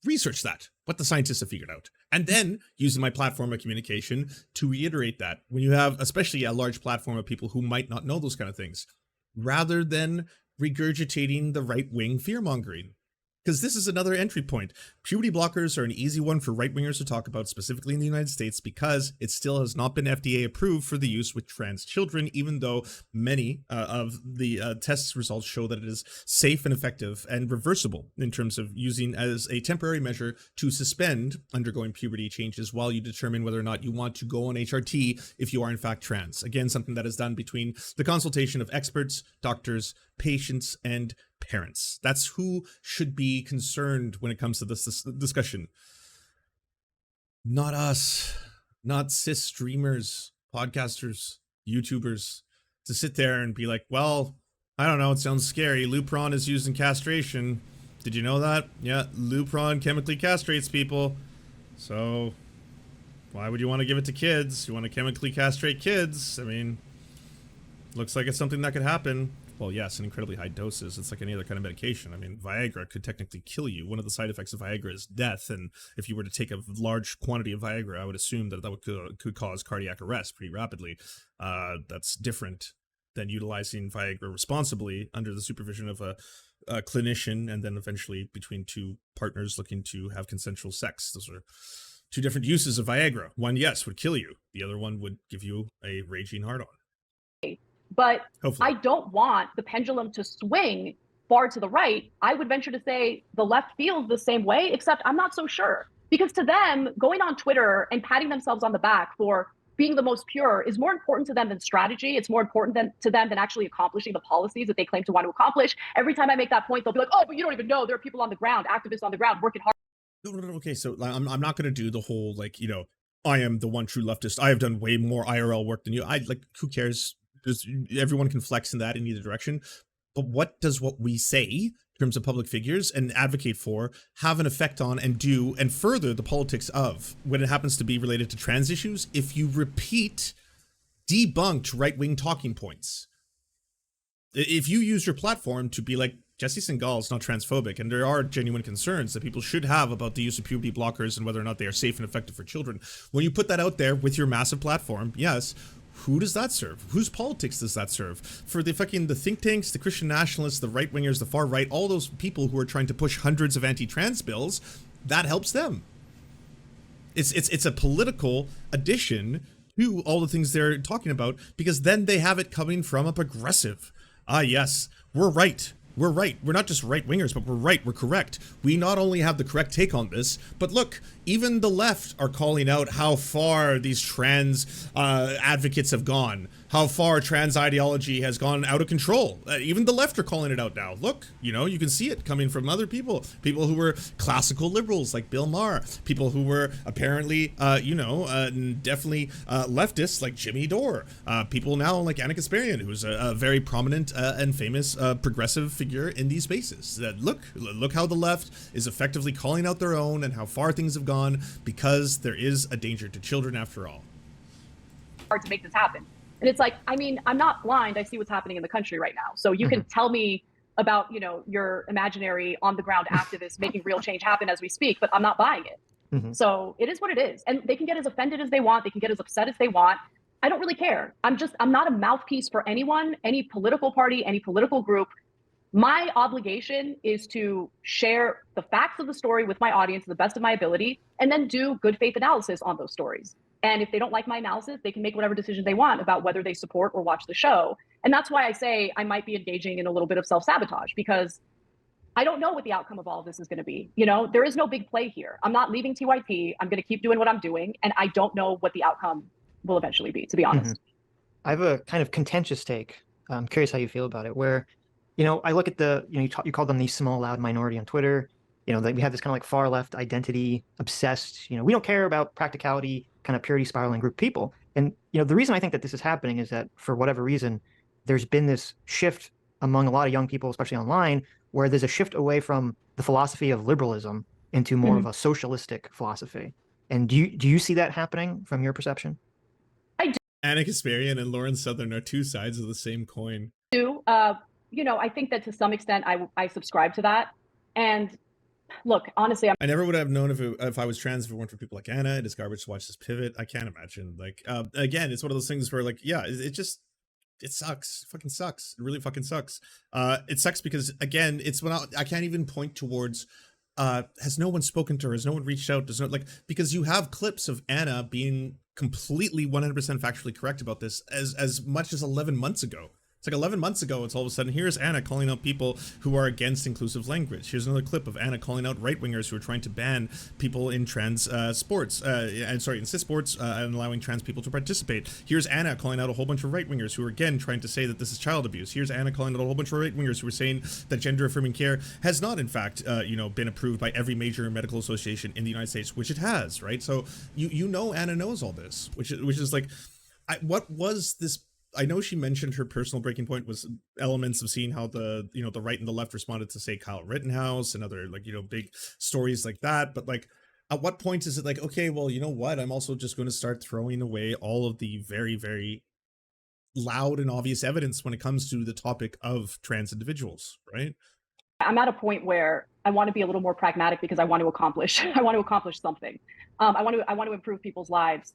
research that, what the scientists have figured out, and then using my platform of communication to reiterate that when you have especially a large platform of people who might not know those kind of things, rather than regurgitating the right-wing fear-mongering. Because this is another entry point. Puberty blockers are an easy one for right-wingers to talk about, specifically in the United States, because it still has not been FDA approved for the use with trans children, even though many of the test results show that it is safe and effective and reversible in terms of using as a temporary measure to suspend undergoing puberty changes while you determine whether or not you want to go on HRT if you are in fact trans. Again, something that is done between the consultation of experts, doctors, patients, and parents. That's who should be concerned when it comes to this discussion. Not us, not cis streamers, podcasters, YouTubers, to sit there and be like, well, I don't know, it sounds scary. Lupron is used in castration. Did you know that? Yeah, Lupron chemically castrates people. So why would you want to give it to kids? You want to chemically castrate kids? I mean, looks like it's something that could happen. Well, yes, in incredibly high doses. It's like any other kind of medication. I mean, Viagra could technically kill you. One of the side effects of Viagra is death, and if you were to take a large quantity of Viagra, I would assume that could cause cardiac arrest pretty rapidly. That's different than utilizing Viagra responsibly under the supervision of a clinician, and then eventually between two partners looking to have consensual sex. Those are two different uses of Viagra. One, yes, would kill you. The other one would give you a raging hard-on. But Hopefully. I don't want the pendulum to swing far to the right. I would venture to say the left feels the same way, except I'm not so sure. Because to them, going on Twitter and patting themselves on the back for being the most pure is more important to them than strategy. It's more important to them than actually accomplishing the policies that they claim to want to accomplish. Every time I make that point, they'll be like, oh, but you don't even know. There are people on the ground, activists on the ground working hard. No. Okay, so I'm not going to do the whole, like, you know, I am the one true leftist. I have done way more IRL work than you. Who cares? Everyone can flex in that in either direction. But what does what we say in terms of public figures and advocate for have an effect on and do and further the politics of when it happens to be related to trans issues if you repeat debunked right-wing talking points? If you use your platform to be like, Jesse Singal is not transphobic, and there are genuine concerns that people should have about the use of puberty blockers and whether or not they are safe and effective for children. When you put that out there with your massive platform, yes, who does that serve? Whose politics does that serve? For the think tanks, the Christian nationalists, the right-wingers, the far right, all those people who are trying to push hundreds of anti-trans bills, that helps them. It's a political addition to all the things they're talking about, because then they have it coming from a progressive. Ah, yes, we're right. We're right. We're not just right-wingers, but we're right. We're correct. We not only have the correct take on this, but look, even the left are calling out how far these trans advocates have gone, how far trans ideology has gone out of control. Even the left are calling it out now. Look, you know, you can see it coming from other people who were classical liberals like Bill Maher, people who were apparently, definitely leftists like Jimmy Dore, people now like Ana Kasparian, who's a very prominent and famous progressive figure in these spaces. That look how the left is effectively calling out their own and how far things have gone, because there is a danger to children after all. Hard to make this happen. And it's like, I mean, I'm not blind. I see what's happening in the country right now. So you can tell me about, you know, your imaginary on the ground activists making real change happen as we speak, but I'm not buying it. So it is what it is. And they can get as offended as they want. They can get as upset as they want. I don't really care. I'm not a mouthpiece for anyone, any political party, any political group. My obligation is to share the facts of the story with my audience to the best of my ability, and then do good faith analysis on those stories. And if they don't like my analysis, they can make whatever decision they want about whether they support or watch the show. And that's why I say I might be engaging in a little bit of self-sabotage, because I don't know what the outcome of all of this is going to be. You know, there is no big play here. I'm not leaving TYP. I'm going to keep doing what I'm doing. And I don't know what the outcome will eventually be, to be honest. I have a kind of contentious take. I'm curious how you feel about it, where, you know, I look at the, you know, you called them the small, loud minority on Twitter. You know, that we have this kind of like far left identity obsessed, you know, we don't care about practicality, kind of purity spiraling group of people. And, you know, the reason I think that this is happening is that for whatever reason, there's been this shift among a lot of young people, especially online, where there's a shift away from the philosophy of liberalism into more of a socialistic philosophy. And do you see that happening from your perception? Ana Kasparian and Lauren Southern are two sides of the same coin. You know, I think that to some extent I subscribe to that. And look, honestly, I never would have known if I was trans if it weren't for people like Anna. It is garbage to watch this pivot. I can't imagine. Like, again, it's one of those things where, like, yeah, it just, it sucks. It fucking sucks. It really fucking sucks. It sucks because, again, it's when I can't even point towards, has no one spoken to her? Has no one reached out? Does not, like, because you have clips of Anna being completely 100% factually correct about this as much as 11 months ago. It's like 11 months ago, it's all of a sudden, here's Anna calling out people who are against inclusive language. Here's another clip of Anna calling out right-wingers who are trying to ban people in trans sports, in cis sports, and allowing trans people to participate. Here's Anna calling out a whole bunch of right-wingers who are, again, trying to say that this is child abuse. Here's Anna calling out a whole bunch of right-wingers who are saying that gender-affirming care has not, in fact, been approved by every major medical association in the United States, which it has, right? So you know Anna knows all this, which is like, what was this? I know she mentioned her personal breaking point was elements of seeing how the right and the left responded to, say, Kyle Rittenhouse and other, like, big stories like that. But, like, at what point is it like, okay, well, you know what? I'm also just going to start throwing away all of the very, very loud and obvious evidence when it comes to the topic of trans individuals, right? I'm at a point where I want to be a little more pragmatic because I want to accomplish something. I want to improve people's lives,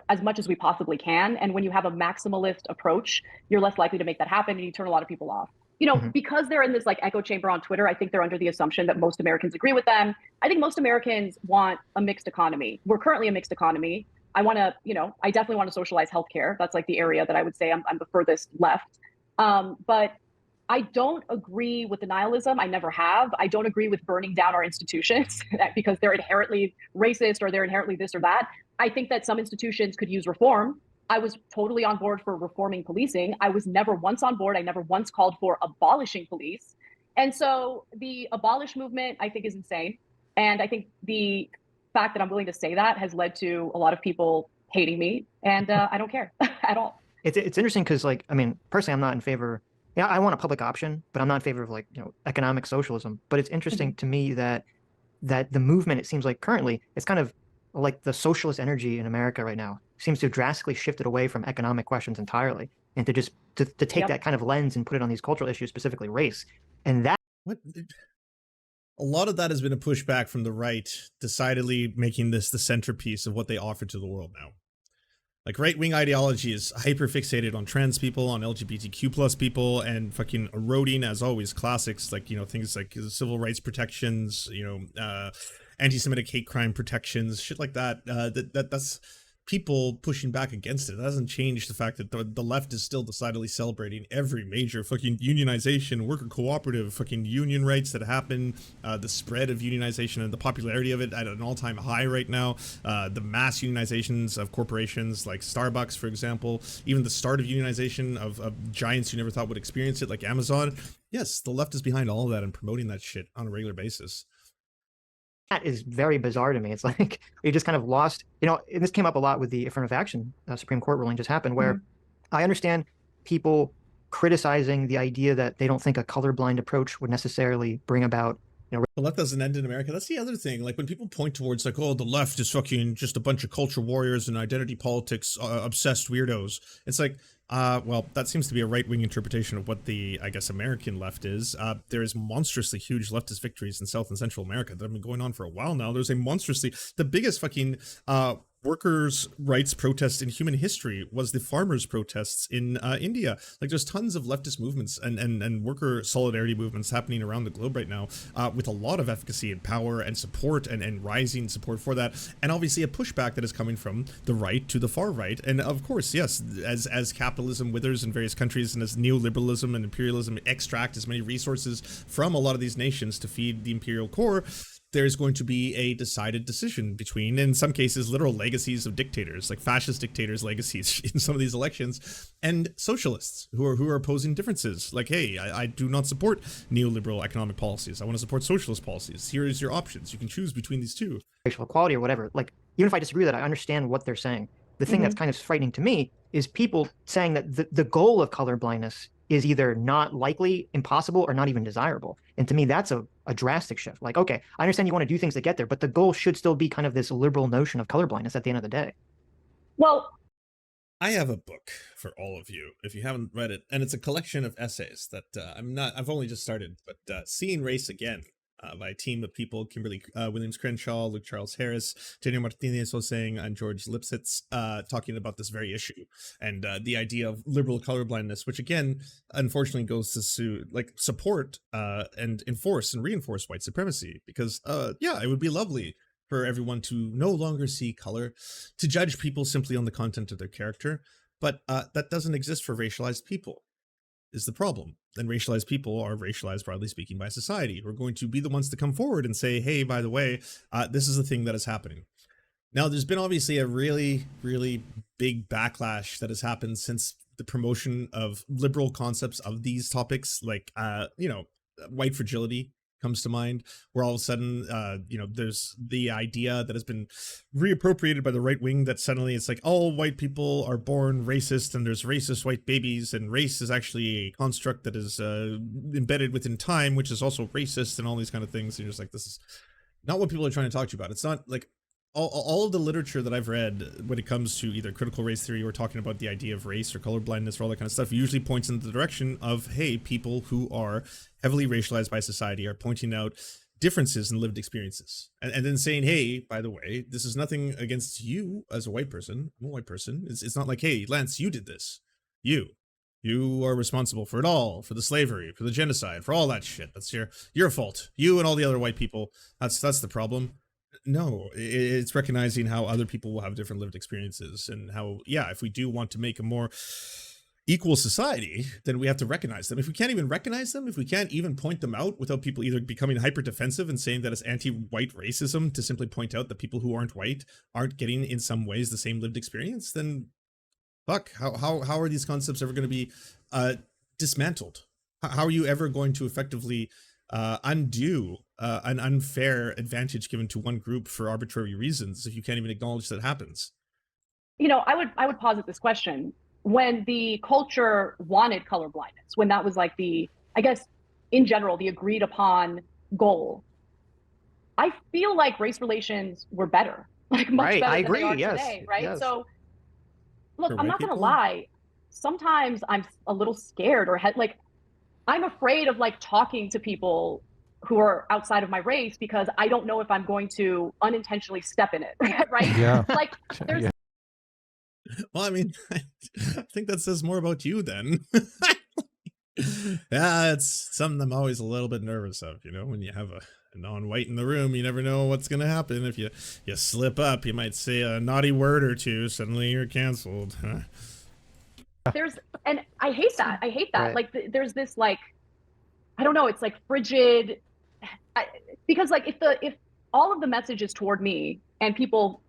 as much as we possibly can. And when you have a maximalist approach, you're less likely to make that happen, and you turn a lot of people off. Because they're in this, like, echo chamber on Twitter, I think they're under the assumption that most Americans agree with them. I think most Americans want a mixed economy. We're currently a mixed economy. I definitely want to socialize healthcare. That's like the area that I would say I'm the furthest left. But I don't agree with the nihilism. I never have. I don't agree with burning down our institutions because they're inherently racist or they're inherently this or that. I think that some institutions could use reform. I was totally on board for reforming policing. I was never once on board. I never once called for abolishing police. And so the abolish movement, I think, is insane. And I think the fact that I'm willing to say that has led to a lot of people hating me. And I don't care at all. It's interesting because, like, I mean, personally, I'm not in favor. Yeah, I want a public option, but I'm not in favor of, like, economic socialism. But it's interesting to me that the movement, it seems like currently, it's kind of like the socialist energy in America right now seems to have drastically shifted away from economic questions entirely, and to just to take that kind of lens and put it on these cultural issues, specifically race. And that a lot of that has been a pushback from the right, decidedly making this the centerpiece of what they offer to the world now. Like, right-wing ideology is hyper-fixated on trans people, on LGBTQ plus people, and fucking eroding, as always, classics like, things like civil rights protections, anti-Semitic hate crime protections, shit like that. That's people pushing back against it. It doesn't change the fact that the left is still decidedly celebrating every major fucking unionization, worker cooperative, fucking union rights that happen, the spread of unionization and the popularity of it at an all-time high right now, the mass unionizations of corporations like Starbucks, for example, even the start of unionization of giants you never thought would experience it, like Amazon. Yes, the left is behind all of that and promoting that shit on a regular basis. That is very bizarre to me. It's like we just kind of lost, and this came up a lot with the affirmative action Supreme Court ruling just happened, where I understand people criticizing the idea that they don't think a colorblind approach would necessarily bring about. The left doesn't end in America. That's the other thing. Like, when people point towards, like, oh, the left is fucking just a bunch of culture warriors and identity politics obsessed weirdos. It's like, well, that seems to be a right-wing interpretation of what the, I guess, American left is. There is monstrously huge leftist victories in South and Central America that have been going on for a while now. There's the biggest fucking workers' rights protest in human history was the farmers' protests in India. Like, there's tons of leftist movements and worker solidarity movements happening around the globe right now, with a lot of efficacy and power and support and rising support for that. And obviously a pushback that is coming from the right to the far right. And of course, yes, as capitalism withers in various countries and as neoliberalism and imperialism extract as many resources from a lot of these nations to feed the imperial core, there's going to be a decided decision between, in some cases, literal legacies of dictators, like fascist dictators' legacies in some of these elections, and socialists who are opposing differences. Like, hey, I do not support neoliberal economic policies. I want to support socialist policies. Here is your options. You can choose between these two. Racial equality or whatever. Like, even if I disagree with that, I understand what they're saying. The thing that's kind of frightening to me is people saying that the goal of colorblindness is either not likely, impossible, or not even desirable. And to me, that's a drastic shift. Like, okay, I understand you want to do things to get there, but the goal should still be kind of this liberal notion of colorblindness at the end of the day. Well, I have a book for all of you if you haven't read it, and it's a collection of essays that I've only just started, but Seeing Race Again, by a team of people: Kimberly Williams Crenshaw, Luke Charles Harris, Daniel Martinez Hosang, and George Lipsitz, talking about this very issue and the idea of liberal colorblindness, which again, unfortunately, goes to support and enforce and reinforce white supremacy. Because yeah, it would be lovely for everyone to no longer see color, to judge people simply on the content of their character, but that doesn't exist for racialized people, is the problem. And racialized people are racialized, broadly speaking, by society. We're going to be the ones to come forward and say, hey, by the way, this is the thing that is happening. Now, there's been obviously a really, really big backlash that has happened since the promotion of liberal concepts of these topics, like, you know, white fragility comes to mind, where all of a sudden, you know, there's the idea that has been reappropriated by the right wing that suddenly it's like all white people are born racist and there's racist white babies, and race is actually a construct that is embedded within time, which is also racist, and all these kind of things. And you're just like, this is not what people are trying to talk to you about. It's not like all of the literature that I've read when it comes to either critical race theory or talking about the idea of race or colorblindness or all that kind of stuff usually points in the direction of, hey, people who are heavily racialized by society are pointing out differences in lived experiences, and then saying, hey, by the way, this is nothing against you as a white person. I'm a white person. It's not like, hey, Lance, you did this. You are responsible for it all, for the slavery, for the genocide, for all that shit. That's your fault. You and all the other white people. That's the problem. No, it's recognizing how other people will have different lived experiences, and how, yeah, if we do want to make a more equal society, then we have to recognize them. If we can't even recognize them, if we can't even point them out without people either becoming hyper defensive and saying that it's anti-white racism to simply point out that people who aren't white aren't getting in some ways the same lived experience, then fuck, how are these concepts ever going to be dismantled? How are you ever going to effectively undo an unfair advantage given to one group for arbitrary reasons if you can't even acknowledge that happens? You know, I would posit this question. When the culture wanted colorblindness, when that was like the, I guess, in general, the agreed upon goal, I feel like race relations were better, like much better than they are today, right? Yes. So look, For I'm white not gonna people? lie. Sometimes I'm a little scared or like I'm afraid of like talking to people who are outside of my race because I don't know if I'm going to unintentionally step in it, right? Yeah. Like there's Yeah. Well, I mean, I think that says more about you then. Yeah, it's something I'm always a little bit nervous of, you know, when you have a non-white in the room, you never know what's going to happen. If you slip up, you might say a naughty word or two, suddenly you're canceled. and I hate that. Right. Like there's this like, I don't know, it's like frigid, because like if all of the message is toward me and people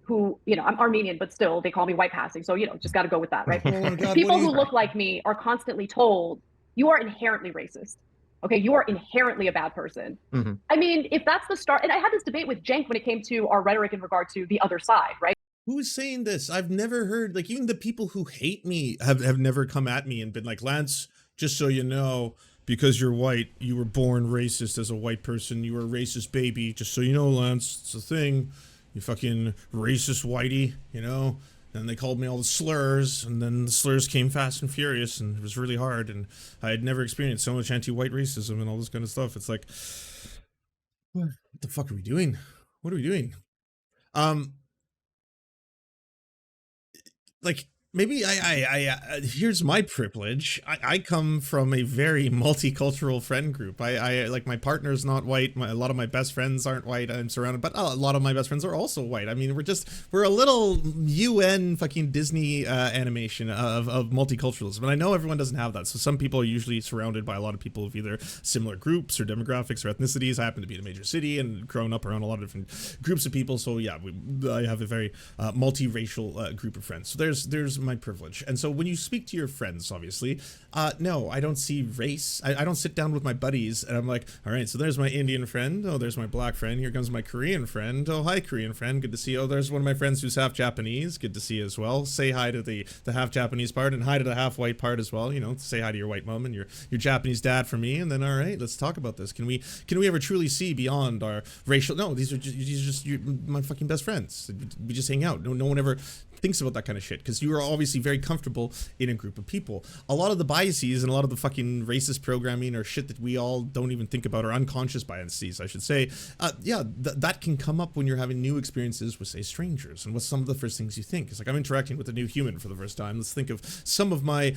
who, you know, I'm Armenian, but still they call me white passing. So, you know, just got to go with that, right? Oh, God, People what do who you- look like me are constantly told, you are inherently racist. Okay, you are inherently a bad person. Mhm. I mean, if that's the start, and I had this debate with Cenk when it came to our rhetoric in regard to the other side, right? Who's saying this? I've never heard, like, even the people who hate me have never come at me and been like, Lance, just so you know, because you're white, you were born racist as a white person. You were a racist baby. Just so you know, Lance, it's a thing. You fucking racist whitey, you know? And they called me all the slurs, and then the slurs came fast and furious, and it was really hard, and I had never experienced so much anti-white racism and all this kind of stuff. It's like, what the fuck are we doing? What are we doing? Like, maybe I here's my privilege. I come from a very multicultural friend group. I like, my partner's not white. A lot of my best friends aren't white. I'm surrounded, but a lot of my best friends are also white. I mean, we're a little UN fucking Disney animation of multiculturalism. And I know everyone doesn't have that. So some people are usually surrounded by a lot of people of either similar groups or demographics or ethnicities. I happen to be in a major city and grown up around a lot of different groups of people. So yeah, I have a very multiracial group of friends. So there's my privilege. And so when you speak to your friends, obviously, no, I don't see race. I don't sit down with my buddies and I'm like, all right, so there's my Indian friend. Oh, there's my black friend. Here comes my Korean friend. Oh, hi, Korean friend. Good to see you. Oh, there's one of my friends who's half Japanese. Good to see you as well. Say hi to the half Japanese part and hi to the half white part as well. You know, say hi to your white mom and your Japanese dad for me. And then, all right, let's talk about this. Can we ever truly see beyond our racial? No, these are just my fucking best friends. We just hang out. No one ever thinks about that kind of shit, because you are obviously very comfortable in a group of people. A lot of the biases and a lot of the fucking racist programming or shit that we all don't even think about, or unconscious biases, I should say, that can come up when you're having new experiences with, say, strangers. And what's some of the first things you think? It's like, I'm interacting with a new human for the first time. Let's think of some of my,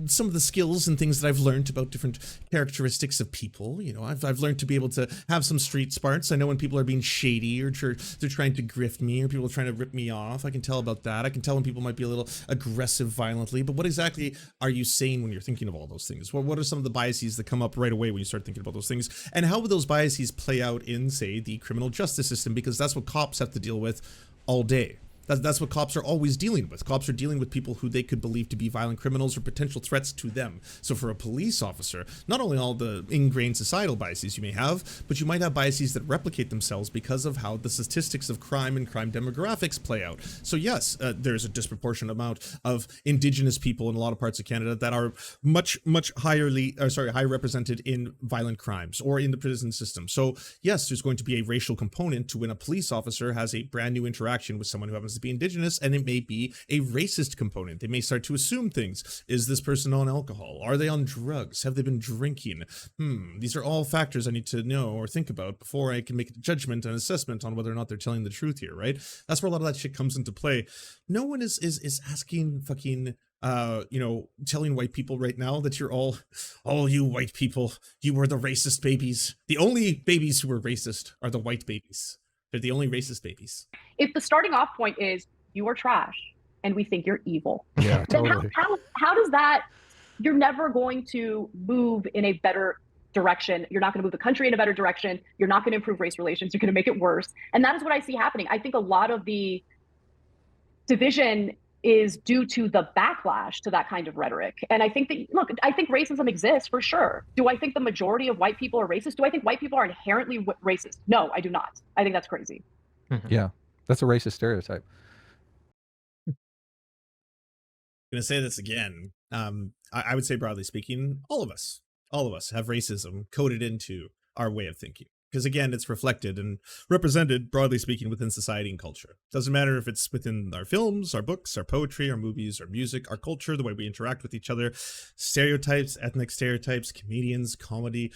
some of the skills and things that I've learned about different characteristics of people. You know, I've learned to be able to have some street smarts. I know when people are being shady, or they're trying to grift me, or people are trying to rip me off. I can tell about that. I can tell when people might be a little aggressive violently. But what exactly are you saying when you're thinking of all those things? What are some of the biases that come up right away when you start thinking about those things? And how would those biases play out in, say, the criminal justice system? Because that's what cops have to deal with all day. That's what cops are always dealing with. Cops are dealing with people who they could believe to be violent criminals or potential threats to them. So for a police officer, not only all the ingrained societal biases you may have, but you might have biases that replicate themselves because of how the statistics of crime and crime demographics play out. So yes, there's a disproportionate amount of indigenous people in a lot of parts of Canada that are much high represented in violent crimes or in the prison system. So yes, there's going to be a racial component to when a police officer has a brand new interaction with someone who happens to be indigenous, and it may be a racist component. They may start to assume things. Is this person on alcohol? Are they on drugs? Have they been drinking? These are all factors I need to know or think about before I can make a judgment and assessment on whether or not they're telling the truth here, right? That's where a lot of that shit comes into play. No one is asking fucking telling white people right now that you're all you white people, you were the racist babies. The only babies who are racist are the white babies. They're the only racist babies. If the starting off point is you are trash and we think you're evil, yeah, totally. Then how does that? You're never going to move in a better direction. You're not going to move the country in a better direction. You're not going to improve race relations. You're going to make it worse. And that is what I see happening. I think a lot of the division is due to the backlash to that kind of rhetoric. And I think I think racism exists for sure. Do I think the majority of white people are racist? Do I think white people are inherently racist? No, I do not. I think that's crazy. Yeah, that's a racist stereotype. I'm going to say this again. I would say, broadly speaking, all of us have racism coded into our way of thinking. Because again, it's reflected and represented, broadly speaking, within society and culture. Doesn't matter if it's within our films, our books, our poetry, our movies, our music, our culture, the way we interact with each other, stereotypes, ethnic stereotypes, comedians, comedy,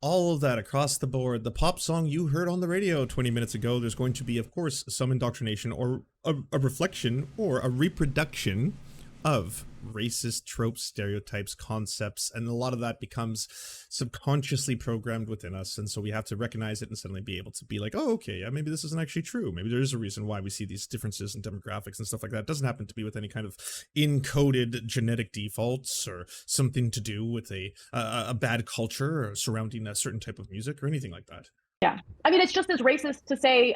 all of that across the board. The pop song you heard on the radio 20 minutes ago, there's going to be, of course, some indoctrination or a reflection or a reproduction of racist tropes, stereotypes, concepts, and a lot of that becomes subconsciously programmed within us. And so we have to recognize it and suddenly be able to be like, oh, okay, yeah, maybe this isn't actually true. Maybe there is a reason why we see these differences in demographics and stuff like that. It doesn't happen to be with any kind of encoded genetic defaults or something to do with a bad culture or surrounding a certain type of music or anything like that. Yeah. I mean, it's just as racist to say,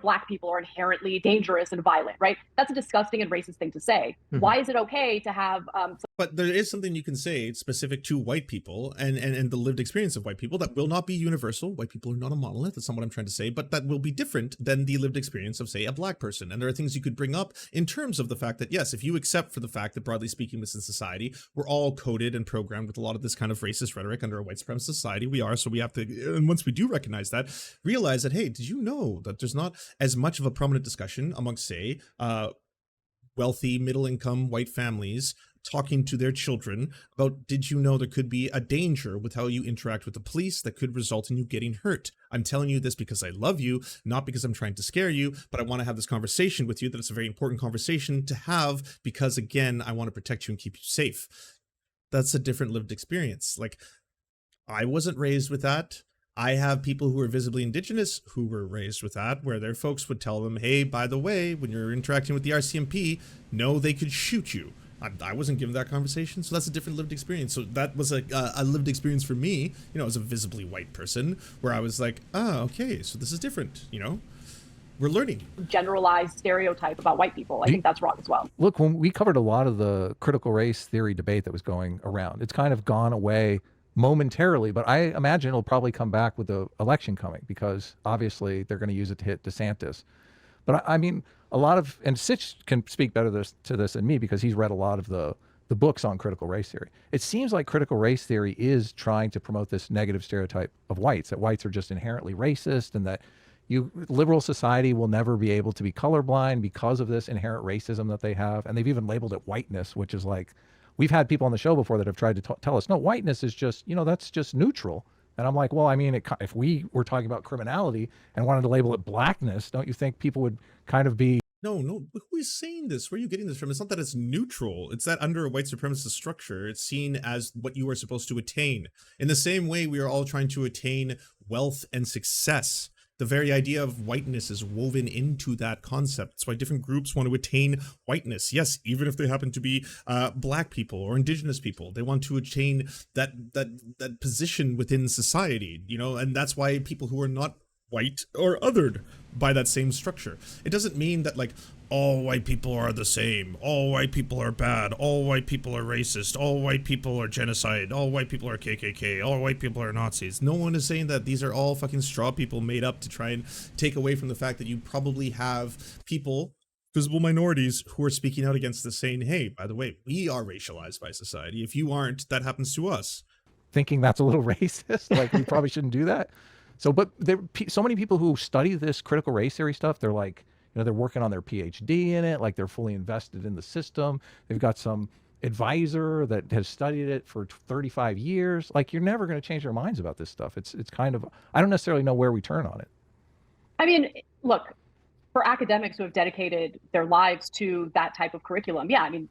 Black people are inherently dangerous and violent, right? That's a disgusting and racist thing to say. Mm-hmm. Why is it okay to have... But there is something you can say specific to white people and the lived experience of white people that will not be universal. White people are not a monolith. That's not what I'm trying to say. But that will be different than the lived experience of, say, a Black person. And there are things you could bring up in terms of the fact that, yes, if you accept for the fact that, broadly speaking, within society, we're all coded and programmed with a lot of this kind of racist rhetoric under a white supremacist society. We are. So we have to... And once we do recognize that, realize that, hey, did you know that there's not as much of a prominent discussion amongst, say, wealthy, middle-income white families talking to their children about, did you know there could be a danger with how you interact with the police that could result in you getting hurt? I'm telling you this because I love you, not because I'm trying to scare you, but I want to have this conversation with you, that it's a very important conversation to have because, again, I want to protect you and keep you safe. That's a different lived experience. Like, I wasn't raised with that. I have people who are visibly indigenous who were raised with that, where their folks would tell them, hey, by the way, when you're interacting with the RCMP, no, they could shoot you. I wasn't given that conversation, so that's a different lived experience. So that was a lived experience for me, as a visibly white person, where I was like, oh, okay, so this is different, We're learning. Generalized stereotype about white people. I think that's wrong as well. Look, when we covered a lot of the critical race theory debate that was going around, it's kind of gone away momentarily, but I imagine it'll probably come back with the election coming, because obviously they're going to use it to hit DeSantis. But I mean, a lot of, and Sitch can speak better to this than me because he's read a lot of the books on critical race theory. It seems like critical race theory is trying to promote this negative stereotype of whites, that whites are just inherently racist and that, liberal society will never be able to be colorblind because of this inherent racism that they have. And they've even labeled it whiteness, which is like, we've had people on the show before that have tried to tell us, no, whiteness is just, that's just neutral. And I'm like, well, I mean, if we were talking about criminality and wanted to label it blackness, don't you think people would kind of be... No, who is saying this? Where are you getting this from? It's not that it's neutral. It's that under a white supremacist structure, it's seen as what you are supposed to attain. In the same way, we are all trying to attain wealth and success. The very idea of whiteness is woven into that concept. That's why different groups want to attain whiteness. Yes, even if they happen to be black people or indigenous people, they want to attain that position within society, and that's why people who are not white or othered by that same structure. It doesn't mean that like all white people are the same, all white people are bad, all white people are racist, all white people are genocide, all white people are KKK, all white people are Nazis. No one is saying that. These are all fucking straw people made up to try and take away from the fact that you probably have people, visible minorities, who are speaking out against this, saying, hey, by the way, we are racialized by society. If you aren't, that happens to us. Thinking that's a little racist, like we probably shouldn't do that. So, but there so many people who study this critical race theory stuff, they're like, they're working on their PhD in it, like they're fully invested in the system. They've got some advisor that has studied it for 35 years. Like, you're never going to change their minds about this stuff. It's kind of, I don't necessarily know where we turn on it. I mean, look, for academics who have dedicated their lives to that type of curriculum, yeah, I mean,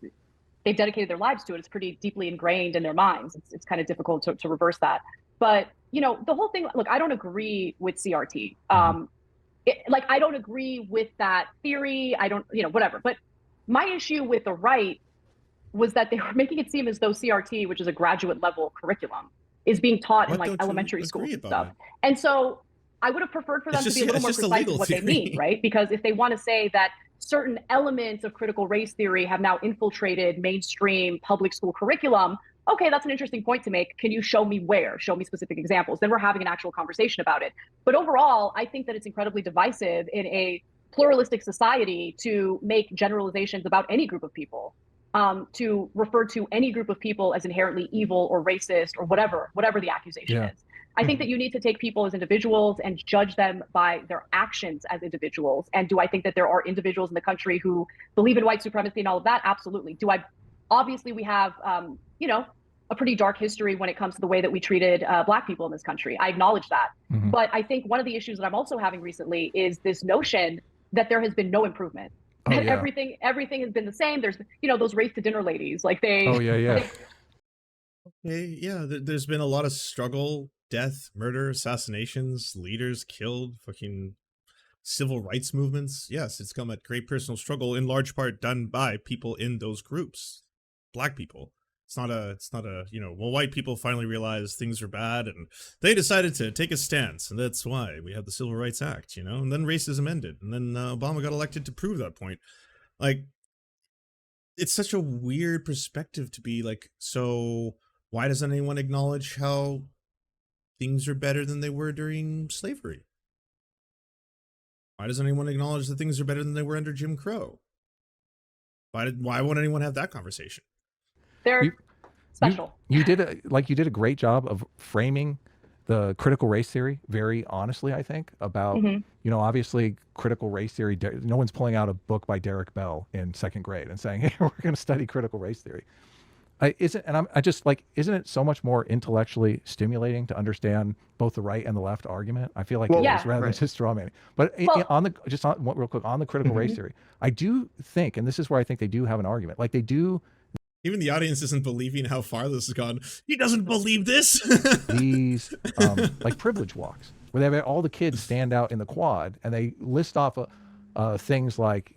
they've dedicated their lives to it. It's pretty deeply ingrained in their minds. It's kind of difficult to reverse that. But, the whole thing, look, I don't agree with CRT. I don't agree with that theory. I don't, whatever. But my issue with the right was that they were making it seem as though CRT, which is a graduate level curriculum, is being taught in like elementary schools and stuff. And so I would have preferred for them to be a little more precise in what they mean, right? Because if they want to say that certain elements of critical race theory have now infiltrated mainstream public school curriculum, okay, that's an interesting point to make. Can you show me where? Show me specific examples. Then we're having an actual conversation about it. But overall, I think that it's incredibly divisive in a pluralistic society to make generalizations about any group of people, to refer to any group of people as inherently evil or racist or whatever the accusation is. I think that you need to take people as individuals and judge them by their actions as individuals. And do I think that there are individuals in the country who believe in white supremacy and all of that? Absolutely. Obviously, we have, a pretty dark history when it comes to the way that we treated Black people in this country. I acknowledge that. But I think one of the issues that I'm also having recently is this notion that there has been no improvement. That everything has been the same. There's, those race to dinner ladies, like they. Oh yeah. There's been a lot of struggle, death, murder, assassinations, leaders killed, fucking civil rights movements. Yes, it's come at great personal struggle, in large part done by people in those groups, Black people. It's not a, white people finally realized things were bad and they decided to take a stance. And that's why we have the Civil Rights Act, and then racism ended. And then Obama got elected to prove that point. Like, it's such a weird perspective to be like, so why doesn't anyone acknowledge how things are better than they were during slavery? Why doesn't anyone acknowledge that things are better than they were under Jim Crow? Why won't anyone have that conversation? They're special. You did a great job of framing the critical race theory very honestly, I think, about, obviously critical race theory. No one's pulling out a book by Derek Bell in second grade and saying, hey, we're going to study critical race theory. Isn't it so much more intellectually stimulating to understand both the right and the left argument? I feel like it is, rather than just straw manning. But real quick on the critical race theory, I do think, and this is where I think they do have an argument, like they do. Even the audience isn't believing how far this has gone. He doesn't believe this. These like privilege walks where they have all the kids stand out in the quad and they list off things like,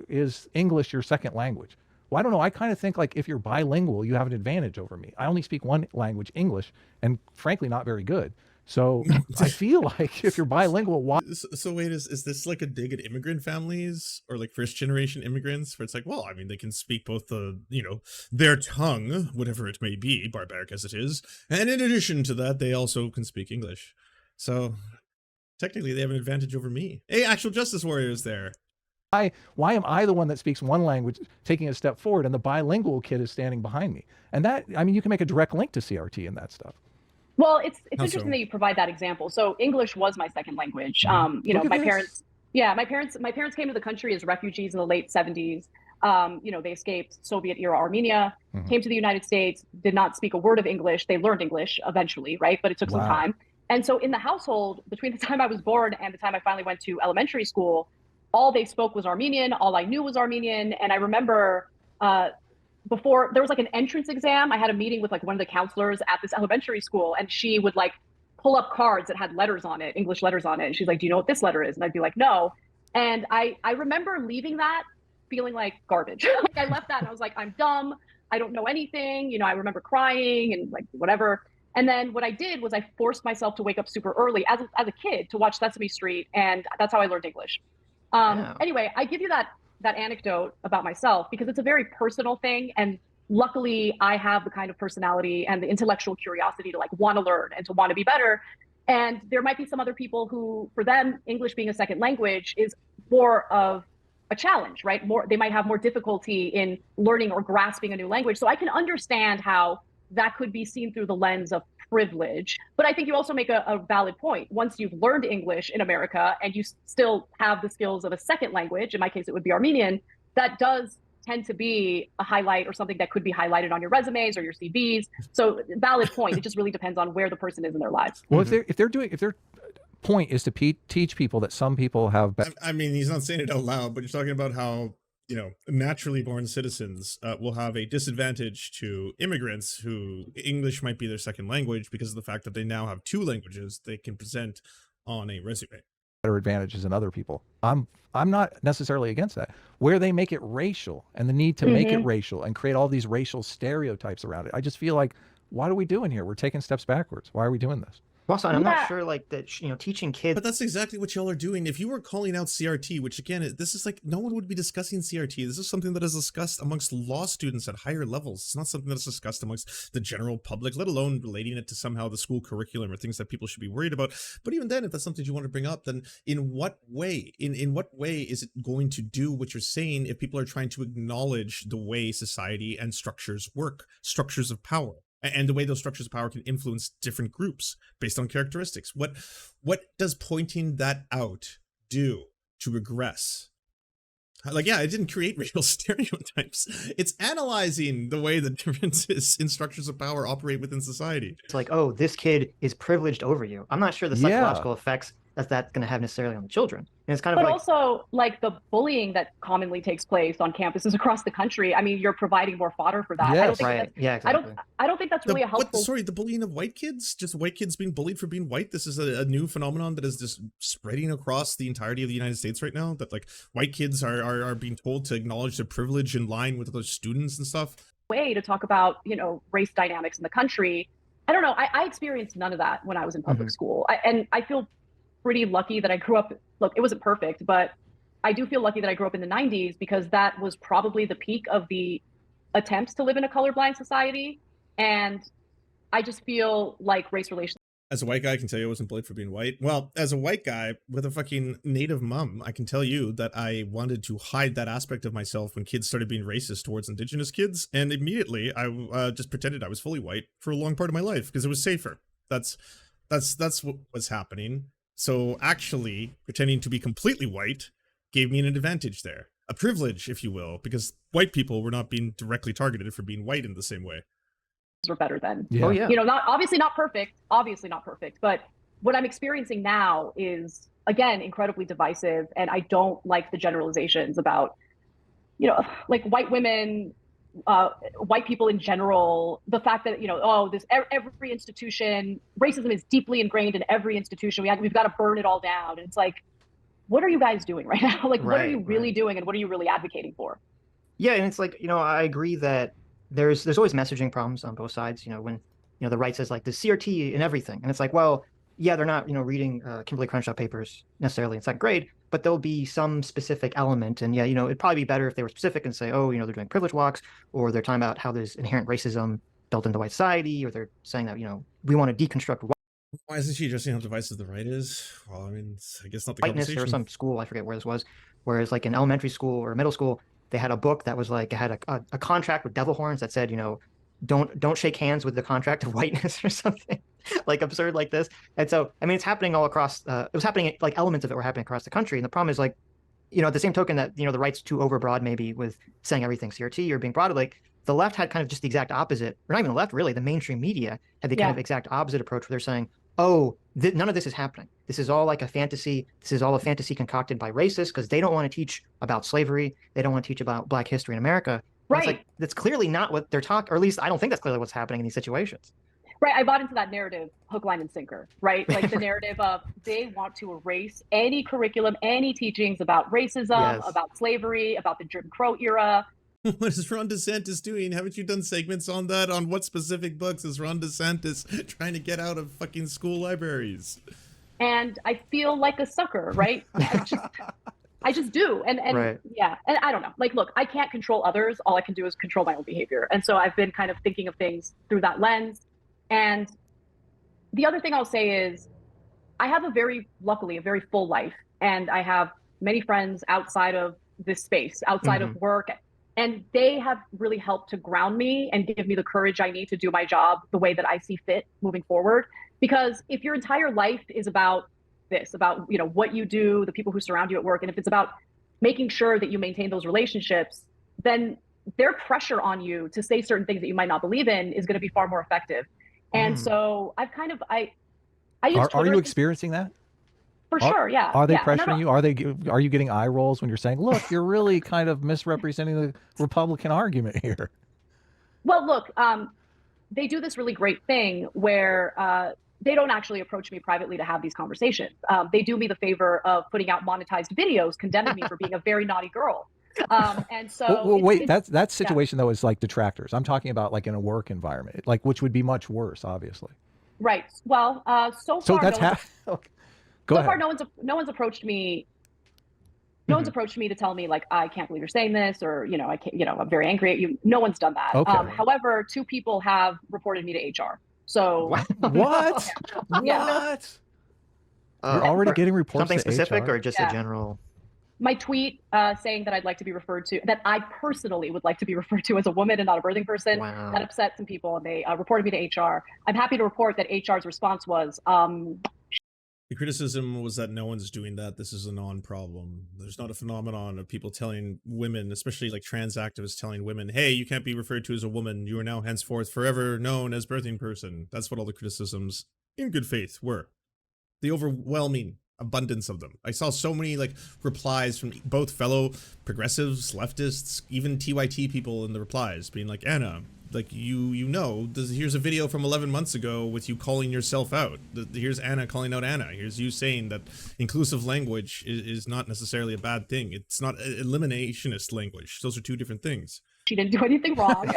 is English your second language? Well, I don't know. I kind of think like if you're bilingual, you have an advantage over me. I only speak one language, English, and frankly, not very good. So I feel like if you're bilingual, why? So wait, is this like a dig at immigrant families or like first generation immigrants where it's like, well, I mean, they can speak both the, their tongue, whatever it may be, barbaric as it is. And in addition to that, they also can speak English. So technically they have an advantage over me. Hey, actual justice warriors there. Why am I the one that speaks one language taking a step forward and the bilingual kid is standing behind me? And that, I mean, you can make a direct link to CRT and that stuff. Well, it's How interesting so? that you provide that example. So English was my second language. You know, Look at my this. parents, my parents came to the country as refugees in the late 70s. You know, they escaped Soviet era Armenia, came to the United States, did not speak a word of English. They learned English eventually, right? But it took some Wow. time. And so in the household, between the time I was born and the time I finally went to elementary school, all they spoke was Armenian. All I knew was Armenian. And I remember before there was like an entrance exam, I had a meeting with like one of the counselors at this elementary school, and she would like pull up cards that had letters on it, English letters on it. And she's like, do you know what this letter is? And I'd be like, no. And I remember leaving that feeling like garbage. Like I left that and I was like, I'm dumb. I don't know anything. You know, I remember crying and like whatever. And then what I did was I forced myself to wake up super early as a kid to watch Sesame Street. And that's how I learned English. Wow. Anyway, I give you that anecdote about myself because it's a very personal thing. And luckily I have the kind of personality and the intellectual curiosity to like want to learn and to want to be better. And there might be some other people who, for them, English being a second language is more of a challenge, right? They might have more difficulty in learning or grasping a new language. So I can understand how that could be seen through the lens of privilege. But I think you also make a valid point. Once you've learned English in America and you still have the skills of a second language, in my case, it would be Armenian, that does tend to be a highlight or something that could be highlighted on your resumes or your CVs. So valid point. It just really depends on where the person is in their lives. Well, if their point is to teach people that some people have. I mean, he's not saying it out loud, but you're talking about how, you know, naturally born citizens will have a disadvantage to immigrants who English might be their second language because of the fact that they now have two languages they can present on a resume. Better advantages than other people. I'm not necessarily against that. Where they make it racial and the need to make it racial and create all these racial stereotypes around it, I just feel like, what are we doing here? We're taking steps backwards. Why are we doing this? Also, and I'm not sure like that, you know, teaching kids. But that's exactly what y'all are doing. If you were calling out CRT, which again, this is like, no one would be discussing CRT. This is something that is discussed amongst law students at higher levels. It's not something that's discussed amongst the general public, let alone relating it to somehow the school curriculum or things that people should be worried about. But even then, if that's something you want to bring up, then in what way, in what way is it going to do what you're saying if people are trying to acknowledge the way society and structures work, structures of power? And the way those structures of power can influence different groups based on characteristics. What does pointing that out do to regress? Like, yeah, it didn't create racial stereotypes. It's analyzing the way the differences in structures of power operate within society. It's like, oh, this kid is privileged over you. I'm not sure the psychological effects that's going to have necessarily on the children. And it's kind of but like, also like the bullying that commonly takes place on campuses across the country. I mean, you're providing more fodder for that. Yes. I don't think right. Yeah, exactly. I don't think that's really a helpful. Sorry, the bullying of white kids? Just white kids being bullied for being white? This is a new phenomenon that is just spreading across the entirety of the United States right now? That like white kids are being told to acknowledge their privilege in line with other students and stuff? Way to talk about, you know, race dynamics in the country. I don't know. I experienced none of that when I was in public school. And I feel pretty lucky that I grew up. Look, it wasn't perfect, but I do feel lucky that I grew up in the 90s because that was probably the peak of the attempts to live in a colorblind society. And I just feel like race relations. As a white guy, I can tell you I wasn't bullied for being white. Well, as a white guy with a fucking native mom, I can tell you that I wanted to hide that aspect of myself when kids started being racist towards indigenous kids. And immediately I just pretended I was fully white for a long part of my life because it was safer. That's what was happening. So actually pretending to be completely white gave me an advantage there, a privilege, if you will, because white people were not being directly targeted for being white in the same way. Were better then. Yeah. Oh yeah. You know, obviously not perfect, but what I'm experiencing now is, again, incredibly divisive. And I don't like the generalizations about, you know, like white women, white people in general, the fact that, you know, oh, every institution, racism is deeply ingrained in every institution. We've got to burn it all down. And it's like, what are you guys doing right now? Like, what are you really doing and what are you really advocating for? Yeah, and it's like, you know, I agree that there's always messaging problems on both sides. You know, when, you know, the right says like the CRT and everything, and it's like, well, yeah, they're not, you know, reading Kimberly Crenshaw papers necessarily in second grade, but there'll be some specific element. And yeah, you know, it'd probably be better if they were specific and say, oh, you know, they're doing privilege walks, or they're talking about how there's inherent racism built into white society, or they're saying that, you know, we want to deconstruct Why isn't she addressing how divisive the right is? Well, I mean, I guess not the whiteness. conversation. There was some school, I forget where this was, whereas like in elementary school or middle school, they had a book that was like, it had a contract with devil horns that said, you know, don't shake hands with the contract of whiteness or something. like absurd like this. And so, I mean, it's happening all across, it was happening, like elements of it were happening across the country. And the problem is like, at the same token that, the right's too overbroad, maybe with saying everything CRT or being broad, like the left had kind of just the exact opposite, or not even the left, really, the mainstream media had the kind of exact opposite approach where they're saying, oh, none of this is happening. This is all like a fantasy. This is all a fantasy concocted by racists because they don't want to teach about slavery. They don't want to teach about Black history in America. Right. It's like, that's clearly not what they're talking, or at least I don't think that's clearly what's happening in these situations. Right. I bought into that narrative, hook, line, and sinker, right? Like the narrative of they want to erase any curriculum, any teachings about racism, about slavery, about the Jim Crow era. What is Ron DeSantis doing? Haven't you done segments on that? On what specific books is Ron DeSantis trying to get out of fucking school libraries? And I feel like a sucker, right? I just do. And yeah, and I don't know. Like, look, I can't control others. All I can do is control my own behavior. And so I've been kind of thinking of things through that lens. And the other thing I'll say is I have luckily, a very full life. And I have many friends outside of this space, outside of work. And they have really helped to ground me and give me the courage I need to do my job the way that I see fit moving forward. Because if your entire life is about this, about what you do, the people who surround you at work, and if it's about making sure that you maintain those relationships, then their pressure on you to say certain things that you might not believe in is going to be far more effective. And so I've kind of I use are you experiencing that? For sure, yeah. Are they pressuring you? Are you getting eye rolls when you're saying, look, you're really kind of misrepresenting the Republican argument here? Well, look, they do this really great thing where they don't actually approach me privately to have these conversations. They do me the favor of putting out monetized videos condemning me for being a very naughty girl. And so well, wait, that situation though is like detractors. I'm talking about like in a work environment, like which would be much worse, obviously. Right. Well, so far, no one's approached me. No one's approached me to tell me like, I can't believe you're saying this, or I can't, I'm very angry at you. No one's done that. Okay. However, 2 people have reported me to HR. So what? Yeah. You're already getting reports. Something to specific HR? or just a general? My tweet saying that I'd like to be referred to, that I personally would like to be referred to as a woman and not a birthing person, that upset some people, and they reported me to HR. I'm happy to report that HR's response was, the criticism was that no one's doing that. This is a non-problem. There's not a phenomenon of people telling women, especially like trans activists telling women, hey, you can't be referred to as a woman. You are now henceforth forever known as birthing person. That's what all the criticisms in good faith were. The overwhelming abundance of them. I saw so many like replies from both fellow progressives, leftists, even TYT people in the replies being like, Anna, like here's a video from 11 months ago with you calling yourself out. Here's Anna calling out Anna. Here's you saying that inclusive language is not necessarily a bad thing. It's not eliminationist language. Those are 2 different things. She didn't do anything wrong.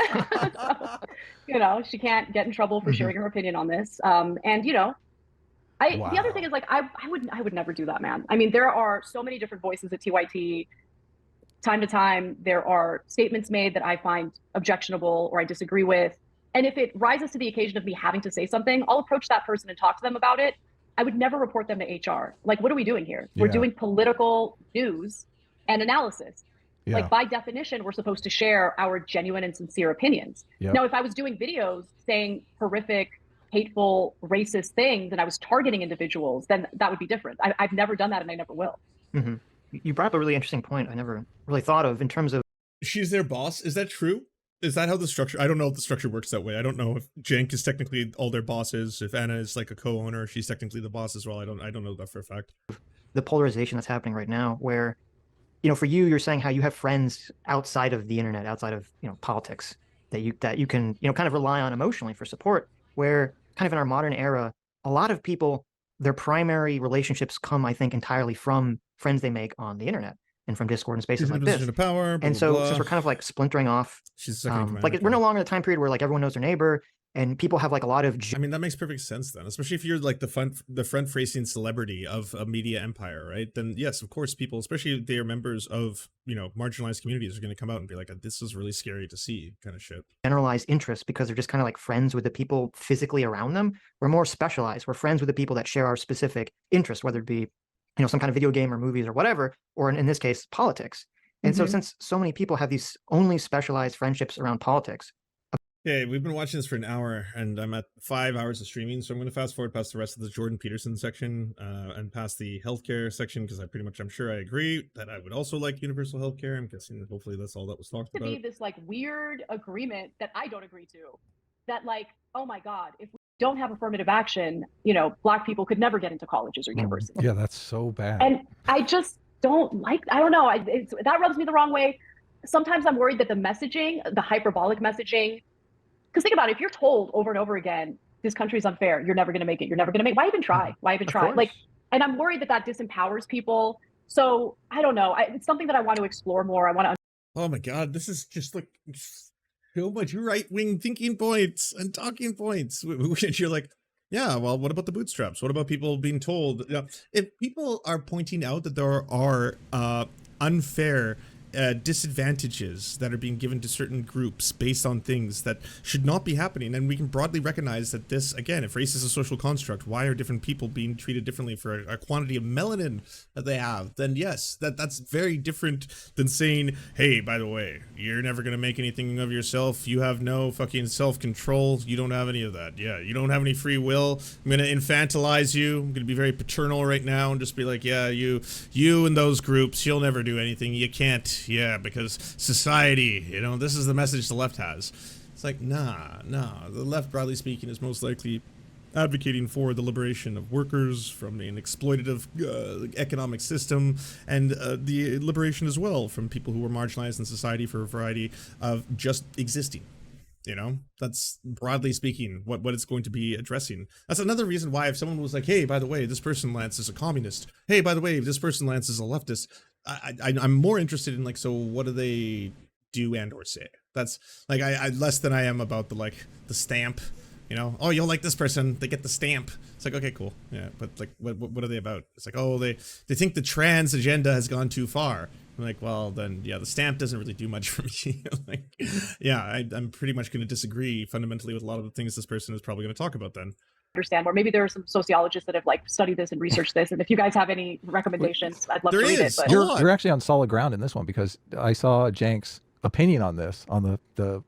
So, she can't get in trouble for sharing her opinion on this. And the other thing is like, I would never do that, man. I mean, there are so many different voices at TYT. Time to time, there are statements made that I find objectionable or I disagree with. And if it rises to the occasion of me having to say something, I'll approach that person and talk to them about it. I would never report them to HR. Like, what are we doing here? We're doing political news and analysis. Like, by definition, we're supposed to share our genuine and sincere opinions. Now, if I was doing videos saying horrific, hateful, racist things and I was targeting individuals, then that would be different. I've never done that and I never will. You brought up a really interesting point I never really thought of in terms of... She's their boss. Is that true? Is that how the structure... I don't know if the structure works that way. I don't know if Cenk is technically all their bosses. If Anna is like a co-owner, she's technically the boss as well. I don't know that for a fact. The polarization that's happening right now where, for you, you're saying how you have friends outside of the internet, outside of, politics that you can, kind of rely on emotionally for support, where kind of in our modern era, a lot of people, their primary relationships come, I think, entirely from friends they make on the internet and from Discord and spaces like this. Of power, blah, and so blah. Since we're kind of like splintering off, like we're no longer in the time period where like everyone knows their neighbor and people have like a lot of... I mean, that makes perfect sense then, especially if you're like the front-facing celebrity of a media empire, right? Then yes, of course, people, especially if they are members of, marginalized communities, are going to come out and be like, this is really scary to see kind of shit. Generalized interests because they're just kind of like friends with the people physically around them. We're more specialized. We're friends with the people that share our specific interest, whether it be, some kind of video game or movies or whatever, or in this case, politics. And so since so many people have these only specialized friendships around politics, Okay, we've been watching this for an hour, and I'm at 5 hours of streaming, so I'm going to fast forward past the rest of the Jordan Peterson section and past the healthcare section, because I'm sure I agree that I would also like universal healthcare. I'm guessing that hopefully that's all that was talked about. To be this like weird agreement that I don't agree to, that like, oh my God, if we don't have affirmative action, Black people could never get into colleges or universities. Yeah, that's so bad. And I just don't like, I don't know, that rubs me the wrong way. Sometimes I'm worried that the messaging, the hyperbolic messaging, because think about it, if you're told over and over again, this country's unfair, you're never going to make it, why even try? Why even try? Like, and I'm worried that disempowers people. So I don't know. It's something that I want to explore more. I want to. Oh my God, this is just like so much right-wing thinking points and talking points. You're like, yeah, well, what about the bootstraps? What about people being told? If people are pointing out that there are unfair disadvantages that are being given to certain groups based on things that should not be happening, and we can broadly recognize that this, again, if race is a social construct, why are different people being treated differently for a quantity of melanin that they have, then yes, that's very different than saying, hey, by the way, you're never going to make anything of yourself, you have no fucking self-control, you don't have any of that, yeah, you don't have any free will, I'm going to infantilize you, I'm going to be very paternal right now and just be like, yeah, you and those groups, you'll never do anything, you can't. Yeah, because society, this is the message the left has. It's like, nah, the left, broadly speaking, is most likely advocating for the liberation of workers from an exploitative economic system, and the liberation as well from people who were marginalized in society for a variety of just existing. That's broadly speaking what it's going to be addressing. That's another reason why if someone was like, hey, by the way, this person Lance is a communist. Hey, by the way, this person Lance is a leftist. I'm more interested in like, so what do they do and or say? That's like, I less than I am about the stamp, oh, you'll like this person, they get the stamp. It's like, okay, cool. Yeah. But like, what are they about? It's like, oh, they think the trans agenda has gone too far. I'm like, well, then, yeah, the stamp doesn't really do much for me. Like, yeah, I'm pretty much going to disagree fundamentally with a lot of the things this person is probably going to talk about then. Understand more. Maybe there are some sociologists that have like studied this and researched this. And if you guys have any recommendations, I'd love to read it. But you're actually on solid ground in this one, because I saw Cenk's opinion on this, on the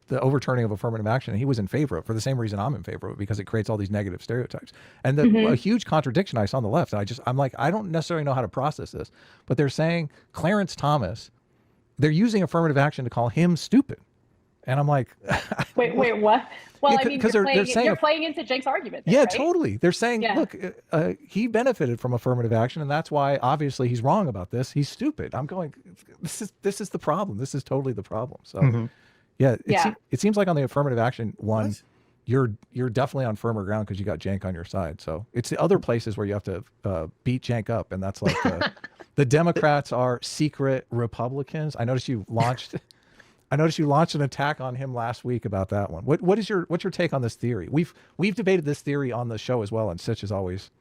overturning of affirmative action. And he was in favor of it for the same reason I'm in favor of it, because it creates all these negative stereotypes. And a huge contradiction I saw on the left. And I'm like, I don't necessarily know how to process this, but they're saying Clarence Thomas, they're using affirmative action to call him stupid. And I'm like, wait, what? Well, I mean, you're playing into Cenk's argument. Yeah, right? Totally. They're saying, look, he benefited from affirmative action, and that's why obviously he's wrong about this. He's stupid. I'm going, this is the problem. This is totally the problem. So, it seems like on the affirmative action one, you're definitely on firmer ground because you got Cenk on your side. So it's the other places where you have to beat Cenk up, and that's like the Democrats are secret Republicans. I noticed you launched an attack on him last week about that one. What's your take on this theory? We've debated this theory on the show as well, and Sitch is always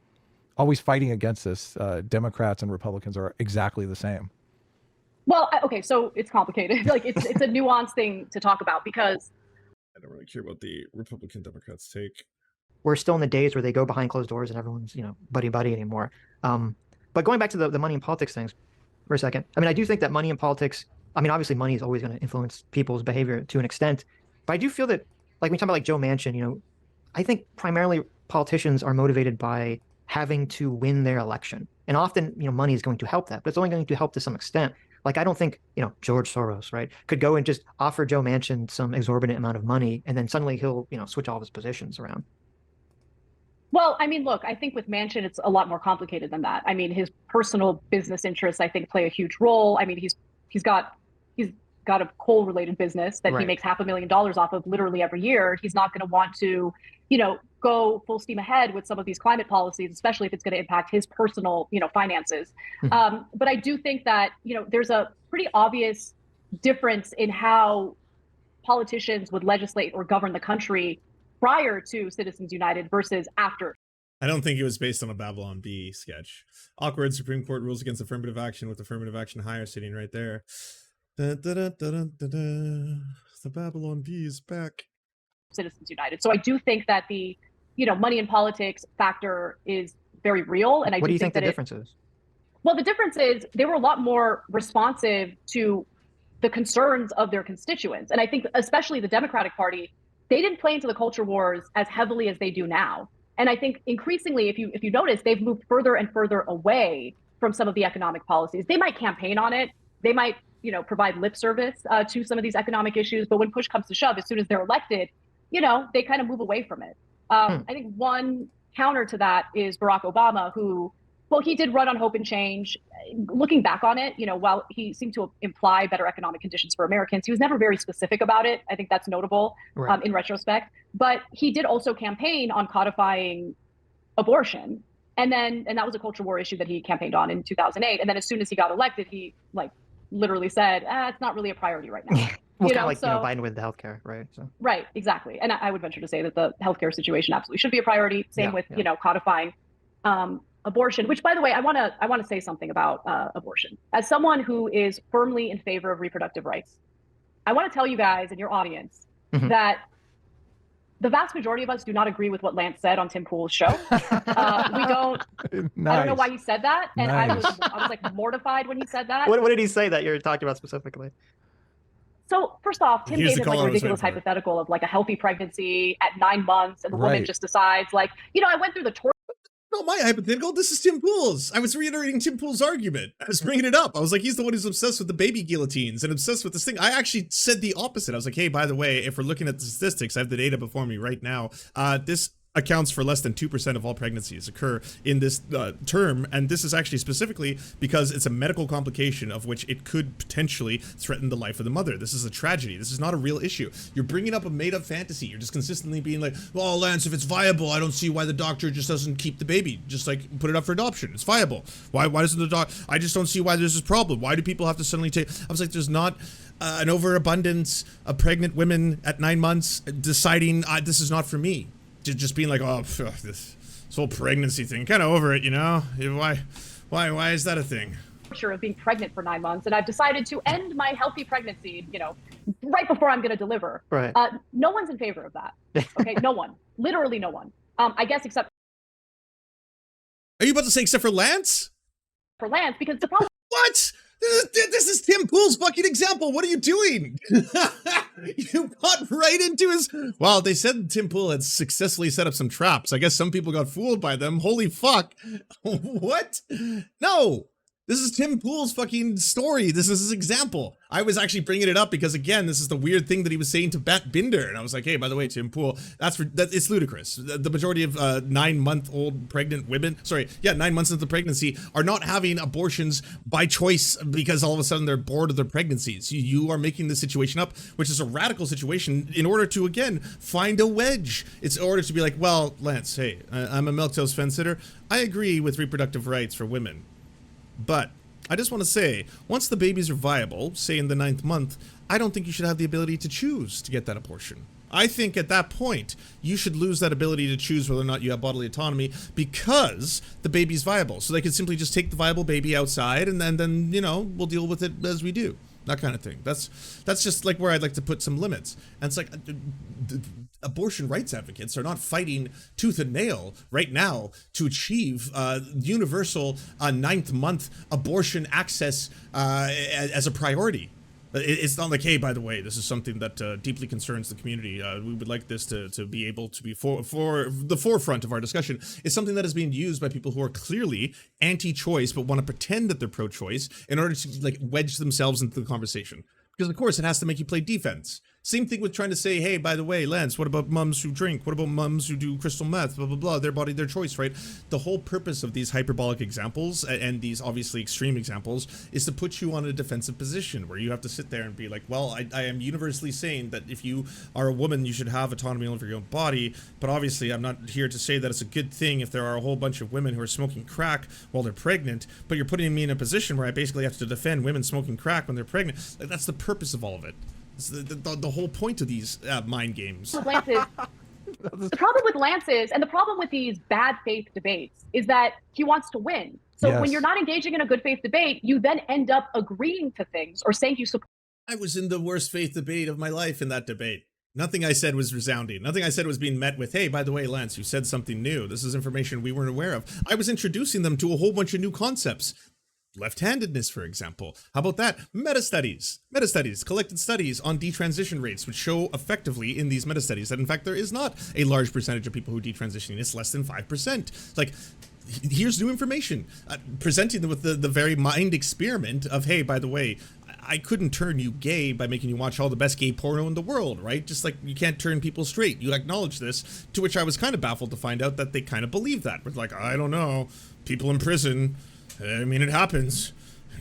fighting against this. Democrats and Republicans are exactly the same. Well, okay, so it's complicated. Like it's a nuanced thing to talk about, because I don't really care about the Republican Democrats' take. We're still in the days where they go behind closed doors and everyone's buddy anymore. But going back to the money and politics things for a second, I mean, I do think that money and politics, I mean, obviously money is always going to influence people's behavior to an extent, but I do feel that, like we talk about like Joe Manchin, I think primarily politicians are motivated by having to win their election. And often, money is going to help that, but it's only going to help to some extent. Like, I don't think, George Soros, right, could go and just offer Joe Manchin some exorbitant amount of money, and then suddenly he'll, switch all of his positions around. Well, I mean, look, I think with Manchin, it's a lot more complicated than that. I mean, his personal business interests, I think, play a huge role. I mean, he's got a coal-related business that he makes $500,000 off of literally every year. He's not going to want to, go full steam ahead with some of these climate policies, especially if it's going to impact his personal, finances. But I do think that, there's a pretty obvious difference in how politicians would legislate or govern the country prior to Citizens United versus after. I don't think it was based on a Babylon Bee sketch. Awkward Supreme Court rules against affirmative action with affirmative action higher sitting right there. Da, da, da, da, da, da, da. The Babylon Bee is back. Citizens United. So I do think that the, money in politics factor is very real. And I what do you think that the difference is? Well, the difference is they were a lot more responsive to the concerns of their constituents. And I think especially the Democratic Party they didn't play into the culture wars as heavily as they do now. And I think increasingly, if you notice, they've moved further and further away from some of the economic policies. They might campaign on it. They might, provide lip service to some of these economic issues. But when push comes to shove, as soon as they're elected, they kind of move away from it. I think one counter to that is Barack Obama, who, well, he did run on hope and change. Looking back on it, while he seemed to imply better economic conditions for Americans, he was never very specific about it. I think that's notable in retrospect. But he did also campaign on codifying abortion. And that was a culture war issue that he campaigned on in 2008. And then as soon as he got elected, he literally said, it's not really a priority right now. Well, kind of like Biden with the healthcare, right? So. Right, exactly. And I would venture to say that the healthcare situation absolutely should be a priority. Same with codifying abortion. Which, by the way, I want to say something about abortion. As someone who is firmly in favor of reproductive rights, I want to tell you guys and your audience that the vast majority of us do not agree with what Lance said on Tim Pool's show. We don't. Nice. I don't know why he said that, and nice. I was like mortified when he said that. What did he say that you're talking about specifically? So first off, Tim gave this ridiculous hypothetical of a healthy pregnancy at 9 months, and the woman just decides I went through the torture. Not my hypothetical. This is Tim Pool's. I was reiterating Tim Pool's argument. I was bringing it up. I was like, he's the one who's obsessed with the baby guillotines and obsessed with this thing. I actually said the opposite. I was like, hey, by the way, if we're looking at the statistics, I have the data before me right now. This accounts for less than 2% of all pregnancies occur in this term. And this is actually specifically because it's a medical complication of which it could potentially threaten the life of the mother. This is a tragedy. This is not a real issue. You're bringing up a made up fantasy. You're just consistently being like, well, Lance, if it's viable, I don't see why the doctor just doesn't keep the baby. Just put it up for adoption. It's viable. Why doesn't the doc? I just don't see why there's this problem. Why do people have to suddenly take? I was like, there's not an overabundance of pregnant women at 9 months deciding this is not for me. Just being like, oh, this whole pregnancy thing, kind of over it, Why is that a thing? Of being pregnant for 9 months, and I've decided to end my healthy pregnancy, right before I'm going to deliver. Right. No one's in favor of that. Okay, no one, literally no one. I guess except. Are you about to say except for Lance? For Lance, because the problem. What? This is Tim Pool's fucking example. What are you doing? You got right into his... Well, they said Tim Pool had successfully set up some traps. I guess some people got fooled by them. Holy fuck. What? No. This is Tim Pool's fucking story. This is his example. I was actually bringing it up because, again, this is the weird thing that he was saying to Bat Binder. And I was like, hey, by the way, Tim Pool, it's ludicrous. The majority of 9-month-old pregnant women, 9 months into pregnancy, are not having abortions by choice because all of a sudden they're bored of their pregnancies. You are making this situation up, which is a radical situation, in order to, again, find a wedge. It's in order to be like, well, Lance, hey, I'm a milquetoast fence sitter. I agree with reproductive rights for women. But I just want to say, once the babies are viable, say in the 9th month, I don't think you should have the ability to choose to get that abortion. I think at that point, you should lose that ability to choose whether or not you have bodily autonomy because the baby's viable. So they could simply just take the viable baby outside and then we'll deal with it as we do. That kind of thing. That's just where I'd like to put some limits. And it's abortion rights advocates are not fighting tooth and nail right now to achieve universal 9th month abortion access as a priority. It's not like, hey, by the way, this is something that deeply concerns the community. We would like this to be able to be for the forefront of our discussion. It's something that is being used by people who are clearly anti-choice but want to pretend that they're pro-choice in order to wedge themselves into the conversation. Because, of course, it has to make you play defense. Same thing with trying to say, hey, by the way, Lance, what about mums who drink? What about mums who do crystal meth? Blah, blah, blah. Their body, their choice, right? The whole purpose of these hyperbolic examples and these obviously extreme examples is to put you on a defensive position where you have to sit there and be like, well, I am universally saying that if you are a woman, you should have autonomy over your own body. But obviously, I'm not here to say that it's a good thing if there are a whole bunch of women who are smoking crack while they're pregnant. But you're putting me in a position where I basically have to defend women smoking crack when they're pregnant. That's the purpose of all of it. It's the whole point of these mind games. The problem with Lance is, and the problem with these bad faith debates, is that he wants to win. So when you're not engaging in a good faith debate, you then end up agreeing to things or saying you support. I was in the worst faith debate of my life in that debate. Nothing I said was resounding. Nothing I said was being met with, hey, by the way, Lance, you said something new. This is information we weren't aware of. I was introducing them to a whole bunch of new concepts. left-handedness, for example. How about that? Meta-studies, collected studies on detransition rates, which show effectively in these meta-studies that in fact there is not a large percentage of people who detransition. It's less than 5%. Like, here's new information, presenting them with the very mind experiment of, hey, by the way, I couldn't turn you gay by making you watch all the best gay porno in the world, right? Just like you can't turn people straight. You acknowledge this, to which I was kind of baffled to find out that they kind of believe that. But like, I don't know, people in prison, I mean, it happens.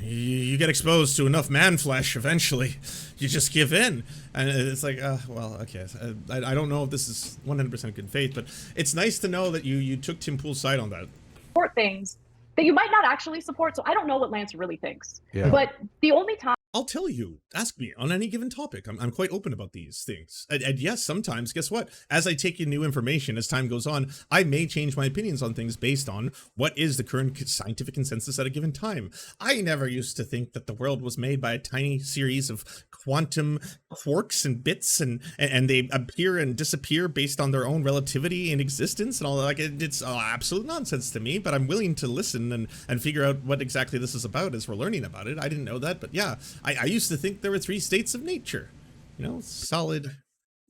You get exposed to enough man flesh eventually. You just give in. And it's like, well, okay. I don't know if this is 100% good faith, but it's nice to know that you took Tim Pool's side on that. Support things that you might not actually support. So I don't know what Lance really thinks. Yeah. But the only time I'll tell you, ask me on any given topic. I'm quite open about these things. And yes, sometimes, guess what? As I take in new information, as time goes on, I may change my opinions on things based on what is the current scientific consensus at a given time. I never used to think that the world was made by a tiny series of quantum quarks and bits, and they appear and disappear based on their own relativity in existence and all that. Like, it's absolute nonsense to me, but I'm willing to listen and figure out what exactly this is about as we're learning about it. I didn't know that, but yeah. I used to think there were 3 states of nature, you know, solid,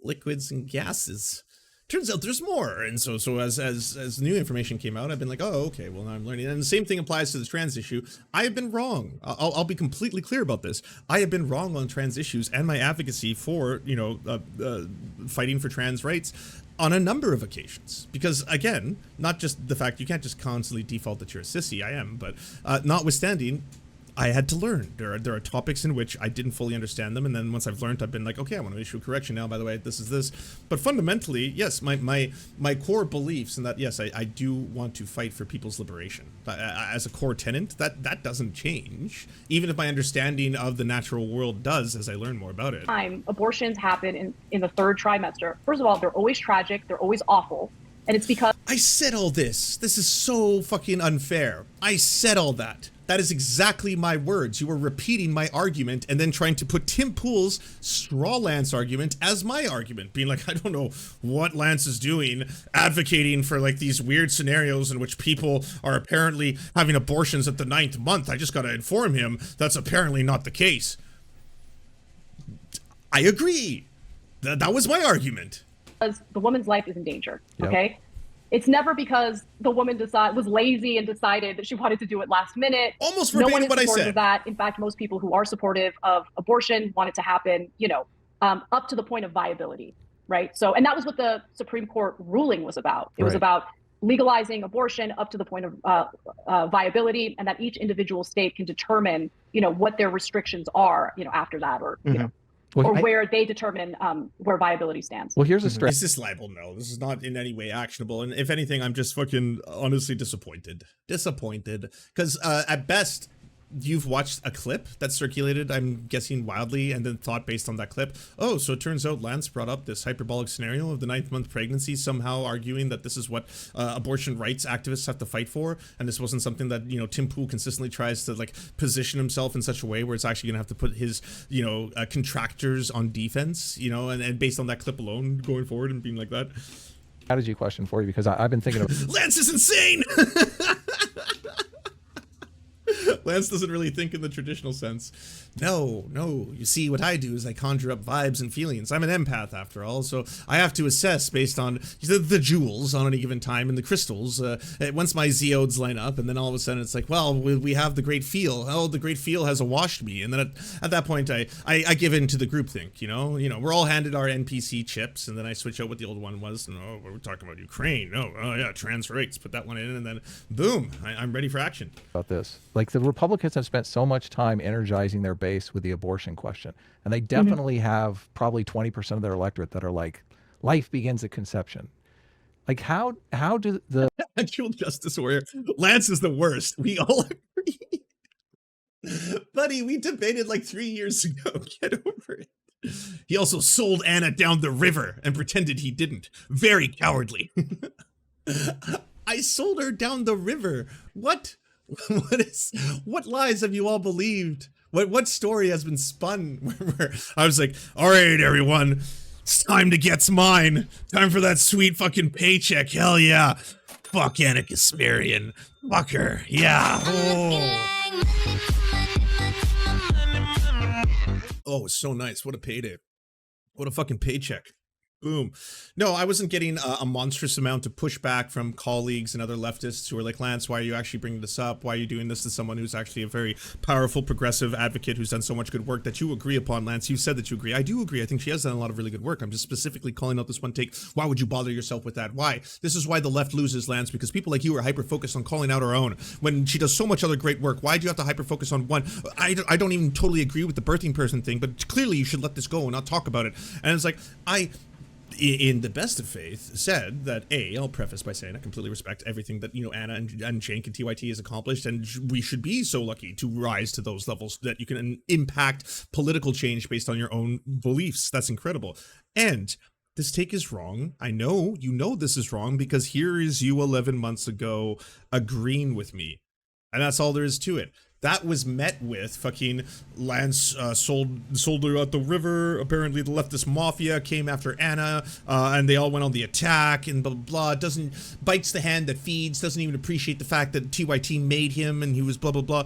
liquids, and gases. Turns out there's more. And so as new information came out, I've been like, oh, okay, well, now I'm learning. And the same thing applies to the trans issue. I have been wrong. I'll be completely clear about this. I have been wrong on trans issues and my advocacy for, you know, fighting for trans rights on a number of occasions. Because again, not just the fact you can't just constantly default that you're a sissy, I am, but notwithstanding, I had to learn. There are topics in which I didn't fully understand them, and then once I've learned, I've been like, okay, I want to issue a correction now, by the way, this is this. But fundamentally, yes, my core beliefs in that, yes, I do want to fight for people's liberation. As a core tenet, that doesn't change, even if my understanding of the natural world does as I learn more about it. Abortions happen in the 3rd trimester. First of all, they're always tragic, they're always awful, and it's because I said all this. This is so fucking unfair. I said all that. That is exactly my words. You were repeating my argument and then trying to put Tim Pool's straw Lance argument as my argument, being like, I don't know what Lance is doing, advocating for like these weird scenarios in which people are apparently having abortions at the 9th month. I just got to inform him that's apparently not the case. I agree. That was my argument. because the woman's life is in danger. Yep. Okay. It's never because the woman was lazy and decided that she wanted to do it last minute. Almost verbatim what I said. Of that. In fact, most people who are supportive of abortion want it to happen, up to the point of viability, right? So, and that was what the Supreme Court ruling was about. It was about legalizing abortion up to the point of viability, and that each individual state can determine, what their restrictions are, after that, or where they determine where viability stands. Well, here's a stress. Is this libel? No, this is not in any way actionable. And if anything, I'm just fucking honestly disappointed. Because at best, you've watched a clip that circulated, I'm guessing wildly, and then thought based on that clip, oh, so it turns out Lance brought up this hyperbolic scenario of the 9th month pregnancy, somehow arguing that this is what abortion rights activists have to fight for, and this wasn't something that, Tim Pool consistently tries to position himself in such a way where it's actually gonna have to put his, contractors on defense, and based on that clip alone going forward and being like that. Strategy question for you, because I've been thinking of Lance is insane. Lance doesn't really think in the traditional sense. No. You see, what I do is I conjure up vibes and feelings. I'm an empath, after all, so I have to assess based on the jewels on any given time and the crystals. Once my zeodes line up, and then all of a sudden it's like, well, we have the great feel. Oh, the great feel has awashed me. And then at that point, I give in to the groupthink. We're all handed our NPC chips, and then I switch out what the old one was. And we're talking about Ukraine. Oh yeah, trans rights. Put that one in, and then boom, I'm ready for action. About this, the Republicans have spent so much time energizing their base with the abortion question, and they definitely have probably 20% of their electorate that are like, life begins at conception. How do the actual justice warrior Lance is the worst? We all agree. Buddy, we debated 3 years ago. Get over it. He also sold Anna down the river and pretended he didn't. Very cowardly. I sold her down the river. What what lies have you all believed? What story has been spun where I was like, all right, everyone, it's time to get mine. Time for that sweet fucking paycheck. Hell yeah. Fuck Ana Kasparian. Fuck her. Yeah. Oh. Oh, it's so nice. What a payday. What a fucking paycheck. Boom. No, I wasn't getting a monstrous amount of pushback from colleagues and other leftists who were like, Lance, why are you actually bringing this up? Why are you doing this to someone who's actually a very powerful, progressive advocate who's done so much good work that you agree upon, Lance? You said that you agree. I do agree. I think she has done a lot of really good work. I'm just specifically calling out this one take. Why would you bother yourself with that? Why? This is why the left loses, Lance, because people like you are hyper-focused on calling out our own when she does so much other great work. Why do you have to hyper-focus on one? I don't even totally agree with the birthing person thing, but clearly you should let this go and not talk about it. And it's like, in the best of faith, said that I'll preface by saying I completely respect everything that Anna and Cenk and TYT has accomplished, and we should be so lucky to rise to those levels that you can impact political change based on your own beliefs. That's incredible. And this take is wrong. I know this is wrong because here is you 11 months ago agreeing with me, and that's all there is to it. That was met with fucking Lance sold her at the river. Apparently the leftist mafia came after Anna, and they all went on the attack and blah, blah, blah. Bites the hand that feeds, doesn't even appreciate the fact that TYT made him and he was blah, blah, blah.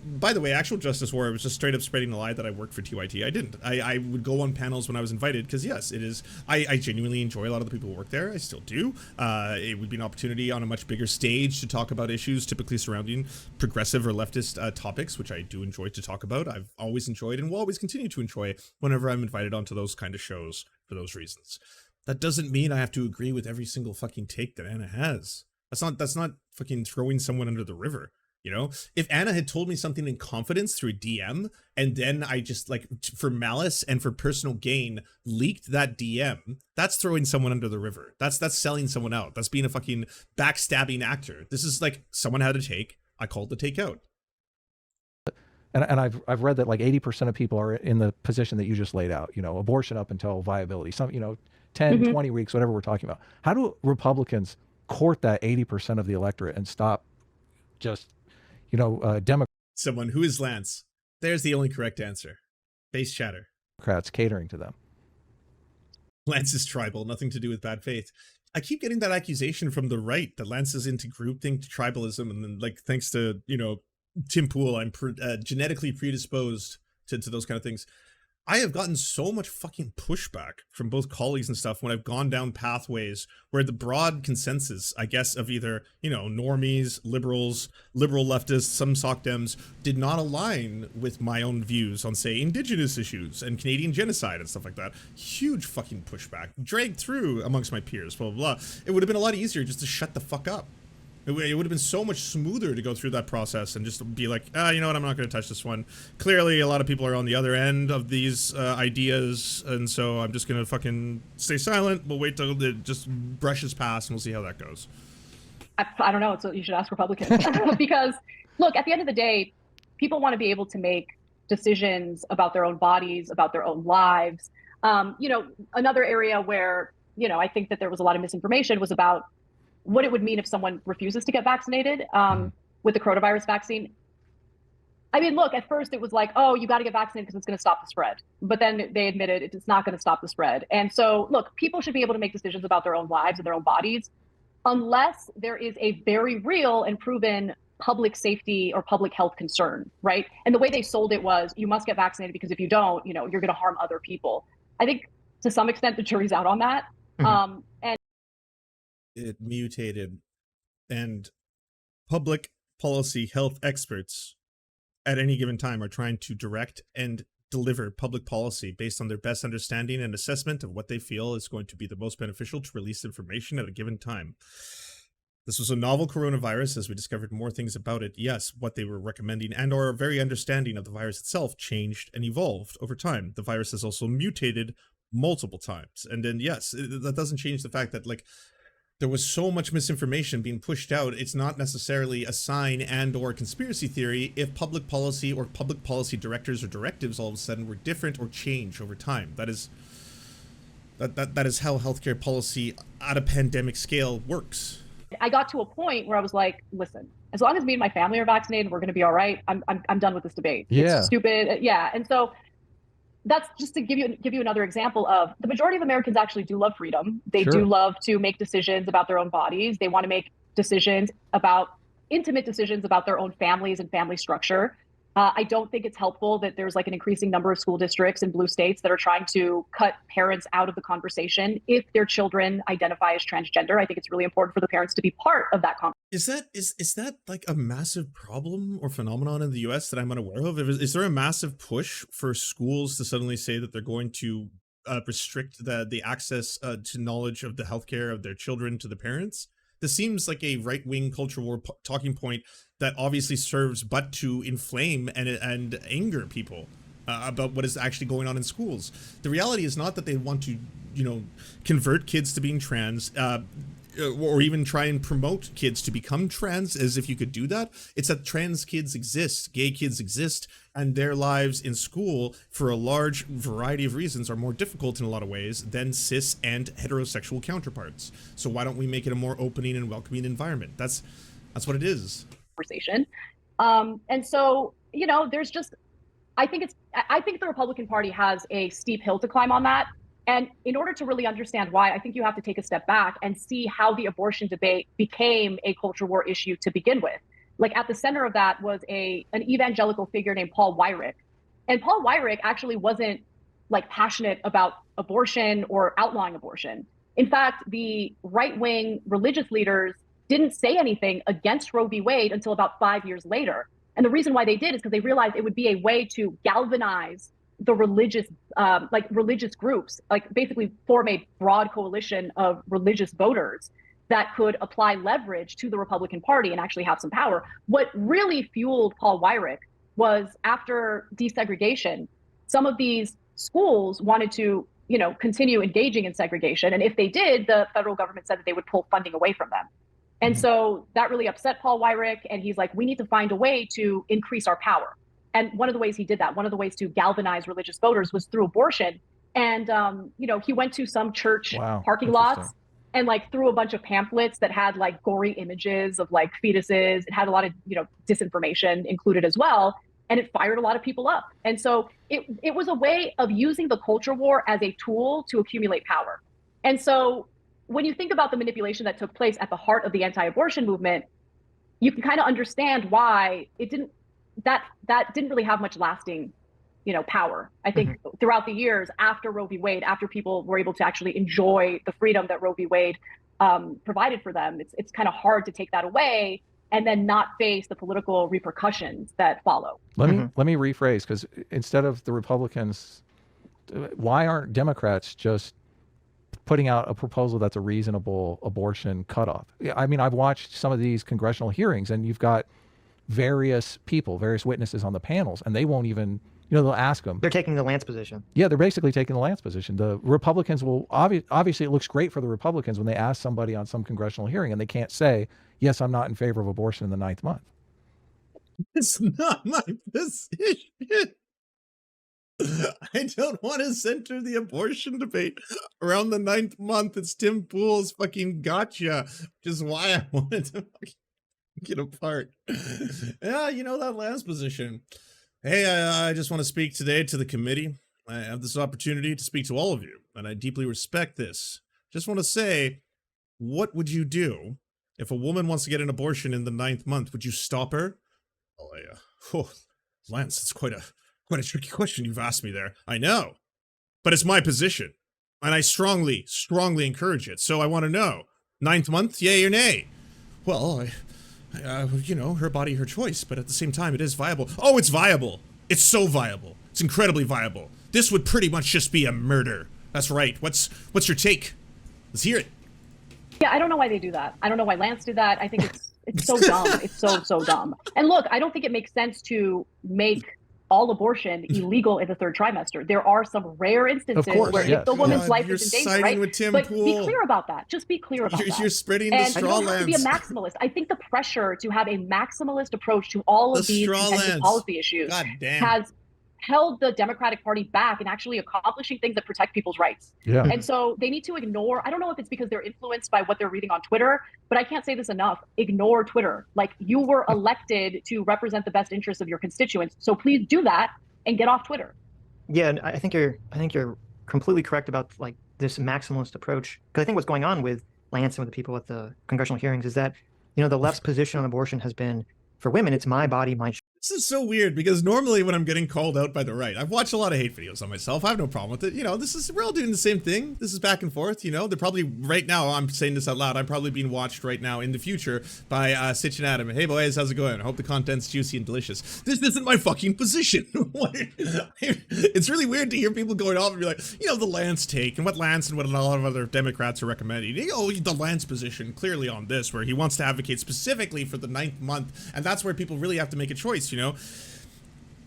By the way, Actual Justice War, I was just straight up spreading the lie that I worked for TYT. I didn't. I would go on panels when I was invited because yes, it is. I genuinely enjoy a lot of the people who work there. I still do. It would be an opportunity on a much bigger stage to talk about issues typically surrounding progressive or leftist topics, which I do enjoy to talk about. I've always enjoyed and will always continue to enjoy whenever I'm invited onto those kind of shows for those reasons. That doesn't mean I have to agree with every single fucking take that Anna has. That's not fucking throwing someone under the river. If Anna had told me something in confidence through a DM and then I just for malice and for personal gain leaked that DM, that's throwing someone under the river. That's selling someone out. That's being a fucking backstabbing actor. This is like someone had a take. I called the take out. And I've read that like 80% of people are in the position that you just laid out, abortion up until viability, 10, 20 weeks, whatever we're talking about. How do Republicans court that 80% of the electorate and stop just, Democrats Someone who is Lance? There's the only correct answer. Base chatter. catering to them? Lance is tribal, nothing to do with bad faith. I keep getting that accusation from the right that Lance is into groupthink, tribalism, and then thanks to, Tim Pool, I'm genetically predisposed to those kind of things. I have gotten so much fucking pushback from both colleagues and stuff when I've gone down pathways where the broad consensus, I guess, of either, normies, liberals, liberal leftists, some soc dems, did not align with my own views on, say, indigenous issues and Canadian genocide and stuff like that. Huge fucking pushback, dragged through amongst my peers, blah, blah, blah. It would have been a lot easier just to shut the fuck up. It would have been so much smoother to go through that process and just be like, you know what, I'm not going to touch this one. Clearly, a lot of people are on the other end of these ideas, and so I'm just going to fucking stay silent. We'll wait till it just brushes past, and we'll see how that goes. I don't know. So you should ask Republicans. Because, look, at the end of the day, people want to be able to make decisions about their own bodies, about their own lives. Another area where, I think that there was a lot of misinformation was about what it would mean if someone refuses to get vaccinated with the coronavirus vaccine. I mean, look, at first it was like, oh, you got to get vaccinated because it's going to stop the spread. But then they admitted it's not going to stop the spread. And so, look, people should be able to make decisions about their own lives and their own bodies unless there is a very real and proven public safety or public health concern, right? And the way they sold it was you must get vaccinated because if you don't, you're going to harm other people. I think to some extent the jury's out on that. And it mutated, and public policy health experts at any given time are trying to direct and deliver public policy based on their best understanding and assessment of what they feel is going to be the most beneficial to release information at a given time. This was a novel coronavirus as we discovered more things about it. Yes, what they were recommending and our very understanding of the virus itself changed and evolved over time. The virus has also mutated multiple times. And then, yes, that doesn't change the fact that, there was so much misinformation being pushed out. It's not necessarily a sign and or conspiracy theory if public policy or public policy directors or directives all of a sudden were different or change over time. That is how healthcare policy at a pandemic scale works. I got to a point where I was like, listen, as long as me and my family are vaccinated, we're going to be all right. I'm done with this debate. Yeah. It's stupid. Yeah. And so that's just to give you another example of the majority of Americans actually do love freedom. They do love to make decisions about their own bodies. They want to make decisions about intimate decisions about their own families and family structure. I don't think it's helpful that there's like an increasing number of school districts in blue states that are trying to cut parents out of the conversation if their children identify as transgender. I think it's really important for the parents to be part of that conversation. Is that like a massive problem or phenomenon in the US that I'm unaware of? Is there a massive push for schools to suddenly say that they're going to restrict the access to knowledge of the healthcare of their children to the parents? This seems like a right-wing culture war talking point that obviously serves but to inflame and anger people about what is actually going on in schools. The reality is not that they want to, convert kids to being trans, or even try and promote kids to become trans, as if you could do that. It's that trans kids exist, gay kids exist, and their lives in school, for a large variety of reasons, are more difficult in a lot of ways than cis and heterosexual counterparts. So why don't we make it a more opening and welcoming environment? That's what it is. Conversation. And so, there's just, I think the Republican Party has a steep hill to climb on that. And in order to really understand why, I think you have to take a step back and see how the abortion debate became a culture war issue to begin with. Like, at the center of that was an evangelical figure named Paul Weyrich. And Paul Weyrich actually wasn't like passionate about abortion or outlawing abortion. In fact, the right-wing religious leaders didn't say anything against Roe v. Wade until about 5 years later. And the reason why they did is because they realized it would be a way to galvanize the religious groups, like basically form a broad coalition of religious voters that could apply leverage to the Republican Party and actually have some power. What really fueled Paul Weyrich was, after desegregation, some of these schools wanted to, continue engaging in segregation. And if they did, the federal government said that they would pull funding away from them. And so that really upset Paul Weyrich. And he's like, we need to find a way to increase our power. And one of the ways he did that, one of the ways to galvanize religious voters, was through abortion. And, he went to some church parking lots and like threw a bunch of pamphlets that had like gory images of like fetuses. It had a lot of, disinformation included as well. And it fired a lot of people up. And so it was a way of using the culture war as a tool to accumulate power. And so when you think about the manipulation that took place at the heart of the anti-abortion movement, you can kind of understand why that didn't really have much lasting, power. I think throughout the years after Roe v. Wade, after people were able to actually enjoy the freedom that Roe v. Wade provided for them, it's kind of hard to take that away and then not face the political repercussions that follow. Let me rephrase, because instead of the Republicans, why aren't Democrats just putting out a proposal that's a reasonable abortion cutoff? I mean, I've watched some of these congressional hearings, and you've got various people, various witnesses on the panels, and they won't even, they'll ask them. They're taking the Lance position. Yeah, they're basically taking the Lance position. The Republicans will, obviously it looks great for the Republicans when they ask somebody on some congressional hearing and they can't say, yes, I'm not in favor of abortion in the 9th month. It's not my position. I don't want to center the abortion debate around the 9th month. It's Tim Pool's fucking gotcha, which is why I wanted to get apart. Yeah, that Lance position. Hey, I just want to speak today to the committee. I have this opportunity to speak to all of you, and I deeply respect this. Just want to say, what would you do if a woman wants to get an abortion in the 9th month? Would you stop her? Lance, it's quite a tricky question you've asked me there. I know, but it's my position, and I strongly encourage it. So I want to know, 9th month, yay or nay? Well, her body, her choice, but at the same time, it is viable. Oh, it's viable. It's so viable. It's incredibly viable. This would pretty much just be a murder. That's right. What's your take? Let's hear it. Yeah, I don't know why they do that. I don't know why Lance did that. I think it's so dumb. It's so dumb. And look, I don't think it makes sense to make all abortion illegal in the 3rd trimester. There are some rare instances where if the woman's life is in danger, right? With Tim but Pool. Be clear about that. Just be clear about that. You're spreading the straw, and you don't have to be a maximalist. I think the pressure to have a maximalist approach to all of these contentious policy issues has held the Democratic Party back in actually accomplishing things that protect people's rights. Yeah. And so they need to ignore, I don't know if it's because they're influenced by what they're reading on Twitter, but I can't say this enough. Ignore Twitter. Like, you were elected to represent the best interests of your constituents. So please do that and get off Twitter. Yeah, and I think you're completely correct about like this maximalist approach. Because I think what's going on with Lance and with the people at the congressional hearings is that the left's position on abortion has been, for women, it's my body, my choice. This is so weird because normally when I'm getting called out by the right, I've watched a lot of hate videos on myself. I have no problem with it. We're all doing the same thing. This is back and forth. They're probably right now, I'm saying this out loud, I'm probably being watched right now in the future by Stitch and Adam. Hey boys, how's it going? I hope the content's juicy and delicious. This isn't my fucking position. It's really weird to hear people going off and be like, the Lance take and what Lance and what a lot of other Democrats are recommending. The Lance position clearly on this, where he wants to advocate specifically for the 9th month. And that's where people really have to make a choice. I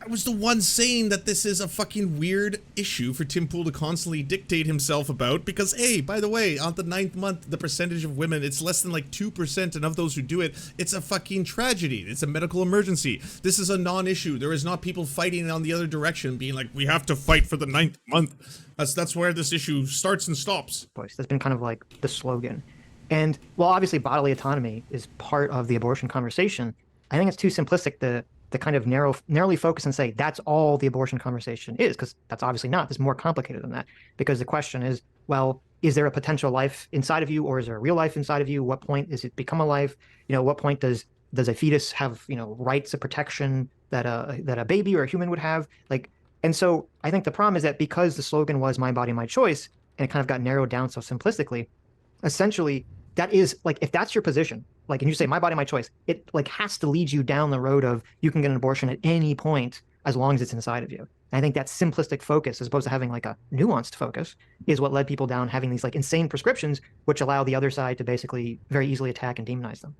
was the one saying that this is a fucking weird issue for Tim Pool to constantly dictate himself about, because, hey, by the way, on the 9th month, the percentage of women, it's less than like 2%, and of those who do it, it's a fucking tragedy. It's a medical emergency. This is a non-issue. There is not people fighting on the other direction, being like, we have to fight for the 9th month. That's where this issue starts and stops. That's been kind of like the slogan. And while obviously bodily autonomy is part of the abortion conversation, I think it's too simplistic to kind of narrowly focus and say that's all the abortion conversation is, because that's obviously not. It's more complicated than that, because the question is, well, is there a potential life inside of you, or is there a real life inside of you? What point does it become a life? What point does a fetus have rights of protection that a baby or a human would have? And so I think the problem is that because the slogan was my body, my choice, and it kind of got narrowed down so simplistically, essentially that is if that's your position, and you say my body, my choice, it has to lead you down the road of you can get an abortion at any point as long as it's inside of you. And I think that simplistic focus, as opposed to having a nuanced focus, is what led people down having these insane prescriptions, which allow the other side to basically very easily attack and demonize them.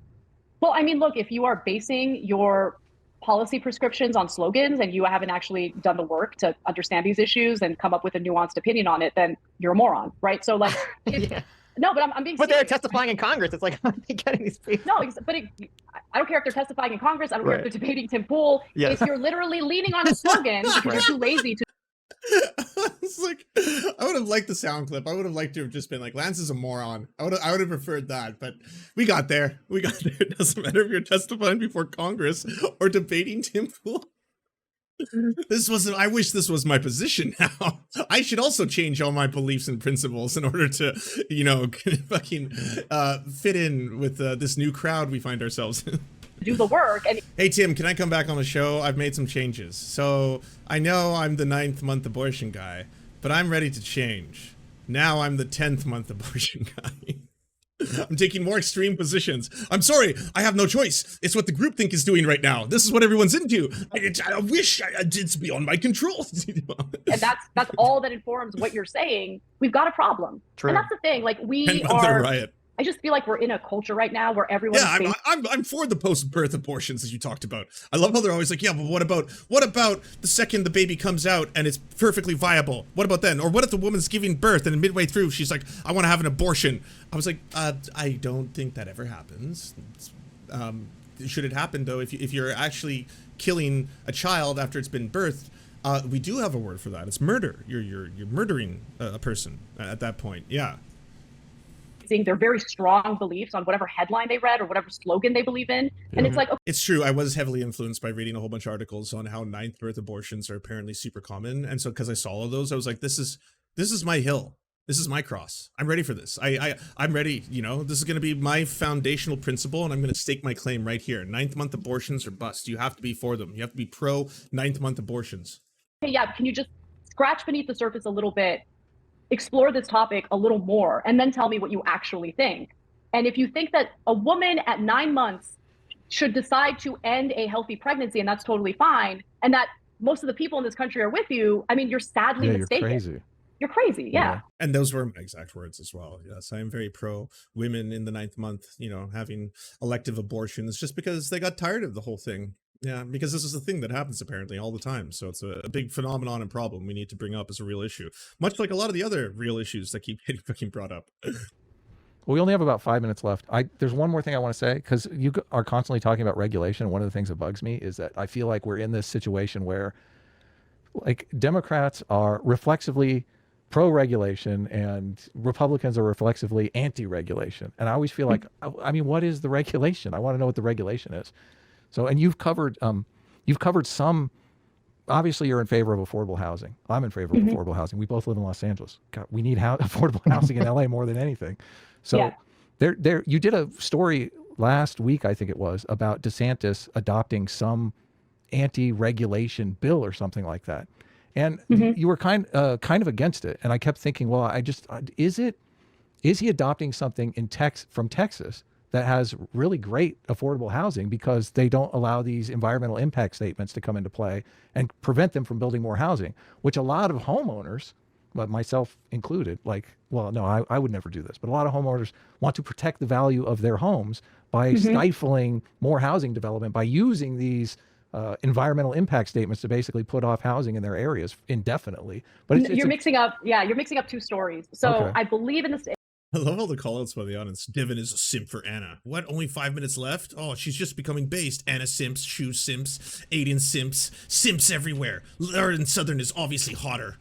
Well, I mean, look, if you are basing your policy prescriptions on slogans and you haven't actually done the work to understand these issues and come up with a nuanced opinion on it, then you're a moron, right? So Yeah. No, but I'm being. But they're testifying in Congress. It's how are they getting these people? No, but I don't care if they're testifying in Congress. I don't care if they're debating Tim Pool. Yeah. If you're literally leaning on a slogan because you're too lazy to. It's I would have liked the sound clip. I would have liked to have just been Lance is a moron. I would have preferred that, but we got there. It doesn't matter if you're testifying before Congress or debating Tim Pool. I wish this was my position now. I should also change all my beliefs and principles in order to, fucking fit in with this new crowd we find ourselves in. Do the work. And hey, Tim, can I come back on the show? I've made some changes. So I know I'm the 9th month abortion guy, but I'm ready to change. Now I'm the 10th month abortion guy. I'm taking more extreme positions. I'm sorry, I have no choice. It's what the groupthink is doing right now. This is what everyone's into. I wish it's beyond my control. And that's all that informs what you're saying. We've got a problem. True. And that's the thing. We and are. Riot. I just feel like we're in a culture right now where everyone. Yeah, I'm for the post-birth abortions, as you talked about. I love how they're always yeah, but what about the second the baby comes out and it's perfectly viable? What about then? Or what if the woman's giving birth and midway through she's like, I want to have an abortion? I was like, I don't think that ever happens. Should it happen though? If you're actually killing a child after it's been birthed, we do have a word for that. It's murder. You're murdering a person at that point. Yeah. Their very strong beliefs on whatever headline they read or whatever slogan they believe in. And it's okay. It's true. I was heavily influenced by reading a whole bunch of articles on how 9th birth abortions are apparently super common. And so because I saw all of those, I was like, this is my hill. This is my cross. I'm ready for this. I'm ready. This is going to be my foundational principle, and I'm going to stake my claim right here. 9th month abortions or bust. You have to be for them. You have to be pro 9th month abortions. Hey, yeah. Can you just scratch beneath the surface a little bit? Explore this topic a little more and then tell me what you actually think. And if you think that a woman at 9 months should decide to end a healthy pregnancy, and that's totally fine, and that most of the people in this country are with you, I mean, you're sadly mistaken. You're crazy. You're crazy, yeah. And those were my exact words as well. Yes, I am very pro women in the 9th month, having elective abortions just because they got tired of the whole thing. Yeah, because this is a thing that happens apparently all the time. So it's a big phenomenon and problem we need to bring up as a real issue. Much like a lot of the other real issues that keep getting fucking brought up. Well, we only have about 5 minutes left. There's one more thing I want to say, because you are constantly talking about regulation. One of the things that bugs me is that I feel like we're in this situation where Democrats are reflexively pro-regulation and Republicans are reflexively anti-regulation. And I always feel like, I mean, what is the regulation? I want to know what the regulation is. So, and you've covered some, obviously you're in favor of affordable housing. I'm in favor of affordable housing. We both live in Los Angeles. God, we need affordable housing in LA more than anything. So you did a story last week, I think it was, about DeSantis adopting some anti-regulation bill or something like that. And you were kind of against it. And I kept thinking, well, is he adopting something from Texas that has really great affordable housing because they don't allow these environmental impact statements to come into play and prevent them from building more housing, which a lot of homeowners, but myself included, I would never do this, but a lot of homeowners want to protect the value of their homes by stifling more housing development by using these environmental impact statements to basically put off housing in their areas indefinitely. But you're mixing up two stories. So Okay. I believe in this. I love all the call-outs by the audience. Divin is a simp for Anna. What? Only 5 minutes left? Oh, she's just becoming based. Anna simps, Shoe simps, Aiden simps, simps everywhere. Lauren Southern is obviously hotter.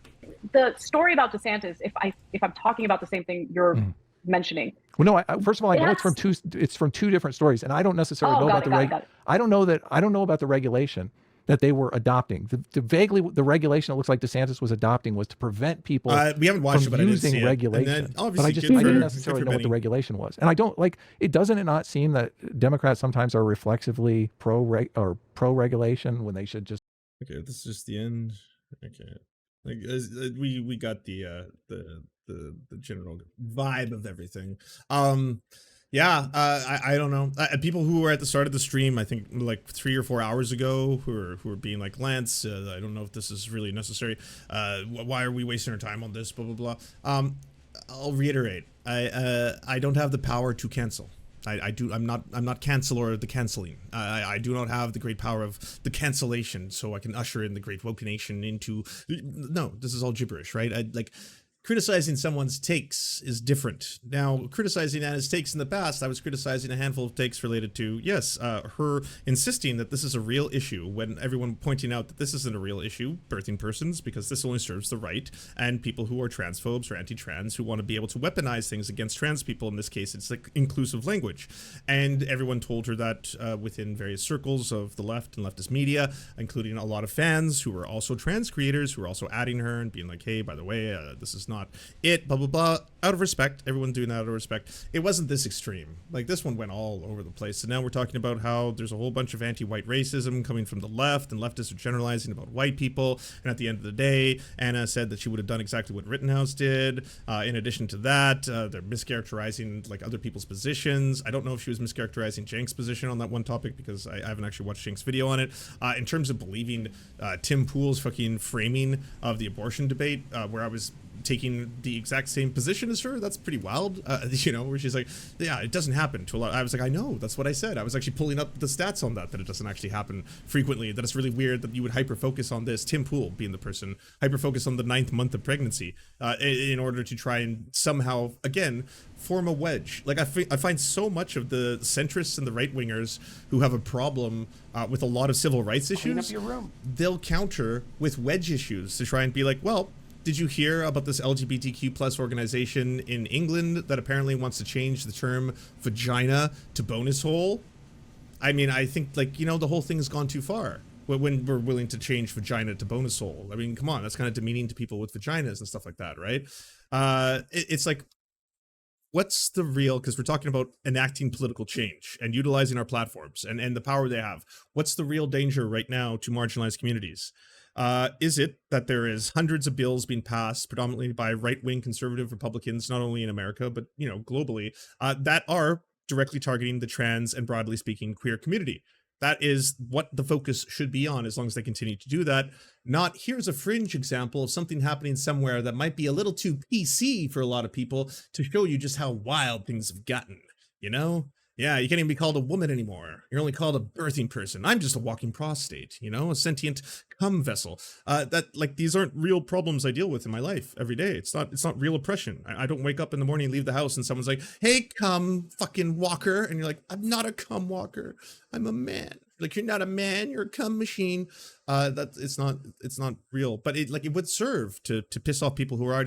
The story about DeSantis, if I'm talking about the same thing you're mentioning. Well, no. First of all, I know it's from two different stories, and I don't necessarily know about I don't know about the regulation that they were adopting. The regulation it looks like DeSantis was adopting was to prevent people we haven't watched from it, but using regulation. But I didn't necessarily know what the regulation was. And I don't doesn't it not seem that Democrats sometimes are reflexively pro-regulation when they should just. Okay, this is just the end. Okay. We got the general vibe of everything. I don't know. People who were at the start of the stream, I think like 3 or 4 hours ago, who were being like, Lance, I don't know if this is really necessary. Why are we wasting our time on this? Blah blah blah. I'll reiterate. I don't have the power to cancel. I'm not canceller of the canceling. I do not have the great power of the cancellation, so I can usher in the great woke nation into. No, this is all gibberish, right? Criticizing someone's takes is different. Now, criticizing Anna's takes in the past, I was criticizing a handful of takes related to, her insisting that this is a real issue when everyone pointing out that this isn't a real issue, birthing persons, because this only serves the right, and people who are transphobes or anti-trans who want to be able to weaponize things against trans people. In this case, it's like inclusive language. And everyone told her that within various circles of the left and leftist media, including a lot of fans who were also trans creators who were also adding her and being like, hey, by the way, this is not it, blah blah blah, out of respect. Everyone doing that out of respect. It wasn't this extreme. Like, this one went all over the place. And now we're talking about how there's a whole bunch of anti-white racism coming from the left, and leftists are generalizing about white people. And at the end of the day, Anna said that she would have done exactly what Rittenhouse did. In addition to that, they're mischaracterizing like other people's positions. I don't know if she was mischaracterizing Cenk's position on that one topic, because I haven't actually watched Cenk's video on it. In terms of believing Tim Pool's fucking framing of the abortion debate, where I was taking the exact same position as her, that's pretty wild. Where she's like, yeah, it doesn't happen to a lot. I was like, I know, that's what I said. I was actually pulling up the stats on that it doesn't actually happen frequently, that it's really weird that you would hyper-focus on this, Tim Pool being the person, hyper-focus on the 9th month of pregnancy in order to try and somehow, again, form a wedge. Like, I find so much of the centrists and the right-wingers who have a problem with a lot of civil rights issues, they'll counter with wedge issues to try and be like, well, did you hear about this LGBTQ plus organization in England that apparently wants to change the term vagina to bonus hole? I mean, I think, the whole thing has gone too far when we're willing to change vagina to bonus hole. I mean, come on, that's kind of demeaning to people with vaginas and stuff like that, right? It's like, what's the real, because we're talking about enacting political change and utilizing our platforms and the power they have. What's the real danger right now to marginalized communities? Is it that there is hundreds of bills being passed predominantly by right-wing conservative Republicans, not only in America, but, globally, that are directly targeting the trans and, broadly speaking, queer community? That is what the focus should be on, as long as they continue to do that. Not, here's a fringe example of something happening somewhere that might be a little too PC for a lot of people to show you just how wild things have gotten, Yeah, you can't even be called a woman anymore. You're only called a birthing person. I'm just a walking prostate, a sentient cum vessel. These aren't real problems I deal with in my life every day. It's not real oppression. I don't wake up in the morning, leave the house, and someone's like, hey, cum fucking walker. And you're like, I'm not a cum walker. I'm a man. Like, you're not a man, you're a cum machine. It's not real. But it would serve to piss off people who are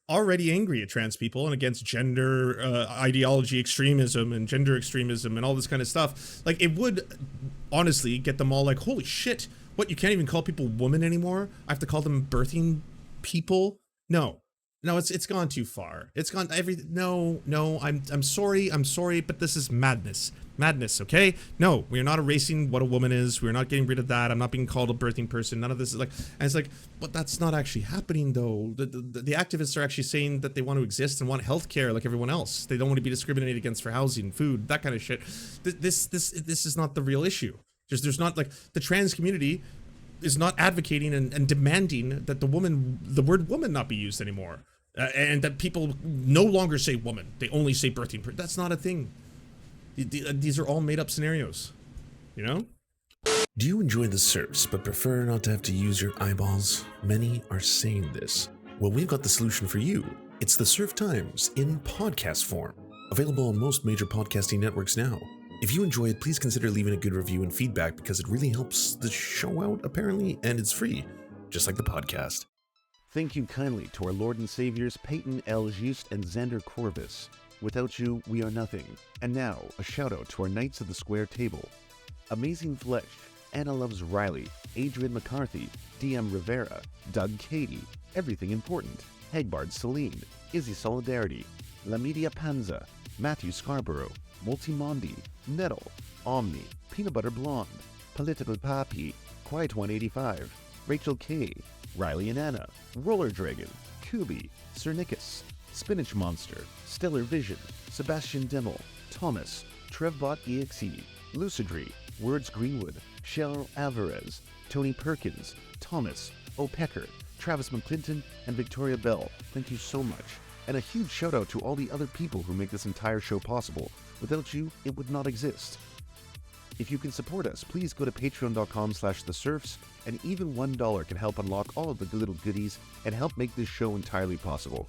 already angry at trans people and against gender ideology extremism and gender extremism and all this kind of stuff. Like, it would honestly get them all like, holy shit, what, you can't even call people woman anymore? I have to call them birthing people? No, No, it's gone too far. It's gone no, I'm sorry, but this is madness. Madness, okay? No, we're not erasing what a woman is. We're not getting rid of that. I'm not being called a birthing person. None of this is like, and it's like, but that's not actually happening though. The activists are actually saying that they want to exist and want healthcare like everyone else. They don't want to be discriminated against for housing, food, that kind of shit. This is not the real issue. There's not like the trans community is not advocating and demanding that the word woman not be used anymore. And that people no longer say woman, they only say birthing person. That's not a thing. These are all made up scenarios, you know? Do you enjoy the Serfs but prefer not to have to use your eyeballs? Many are saying this. Well, we've got the solution for you. It's the Serf Times in podcast form, available on most major podcasting networks now. If you enjoy it, please consider leaving a good review and feedback because it really helps the show out, apparently, and it's free, just like the podcast. Thank you kindly to our Lord and Saviors Peyton L. Just and Xander Corvus. Without you, we are nothing. And now, a shout out to our Knights of the Square Table. Amazing Flesh, Anna Loves Riley, Adrian McCarthy, DM Rivera, Doug Cady, Everything Important, Hegbard Celine, Izzy Solidarity, La Media Panza, Matthew Scarborough, Multimondi, Nettle, Omni, Peanut Butter Blonde, Political Papi, Quiet 185, Rachel K, Riley and Anna, Roller Dragon, Kubi, Cernicus, Spinach Monster, Stellar Vision, Sebastian Dimmel, Thomas, Trevbot EXE, Lucidry, Words Greenwood, Cheryl Alvarez, Tony Perkins, Thomas, O'Pecker, Travis McClinton, and Victoria Bell. Thank you so much. And a huge shout out to all the other people who make this entire show possible. Without you, it would not exist. If you can support us, please go to patreon.com/theserfs, and even $1 can help unlock all of the little goodies and help make this show entirely possible.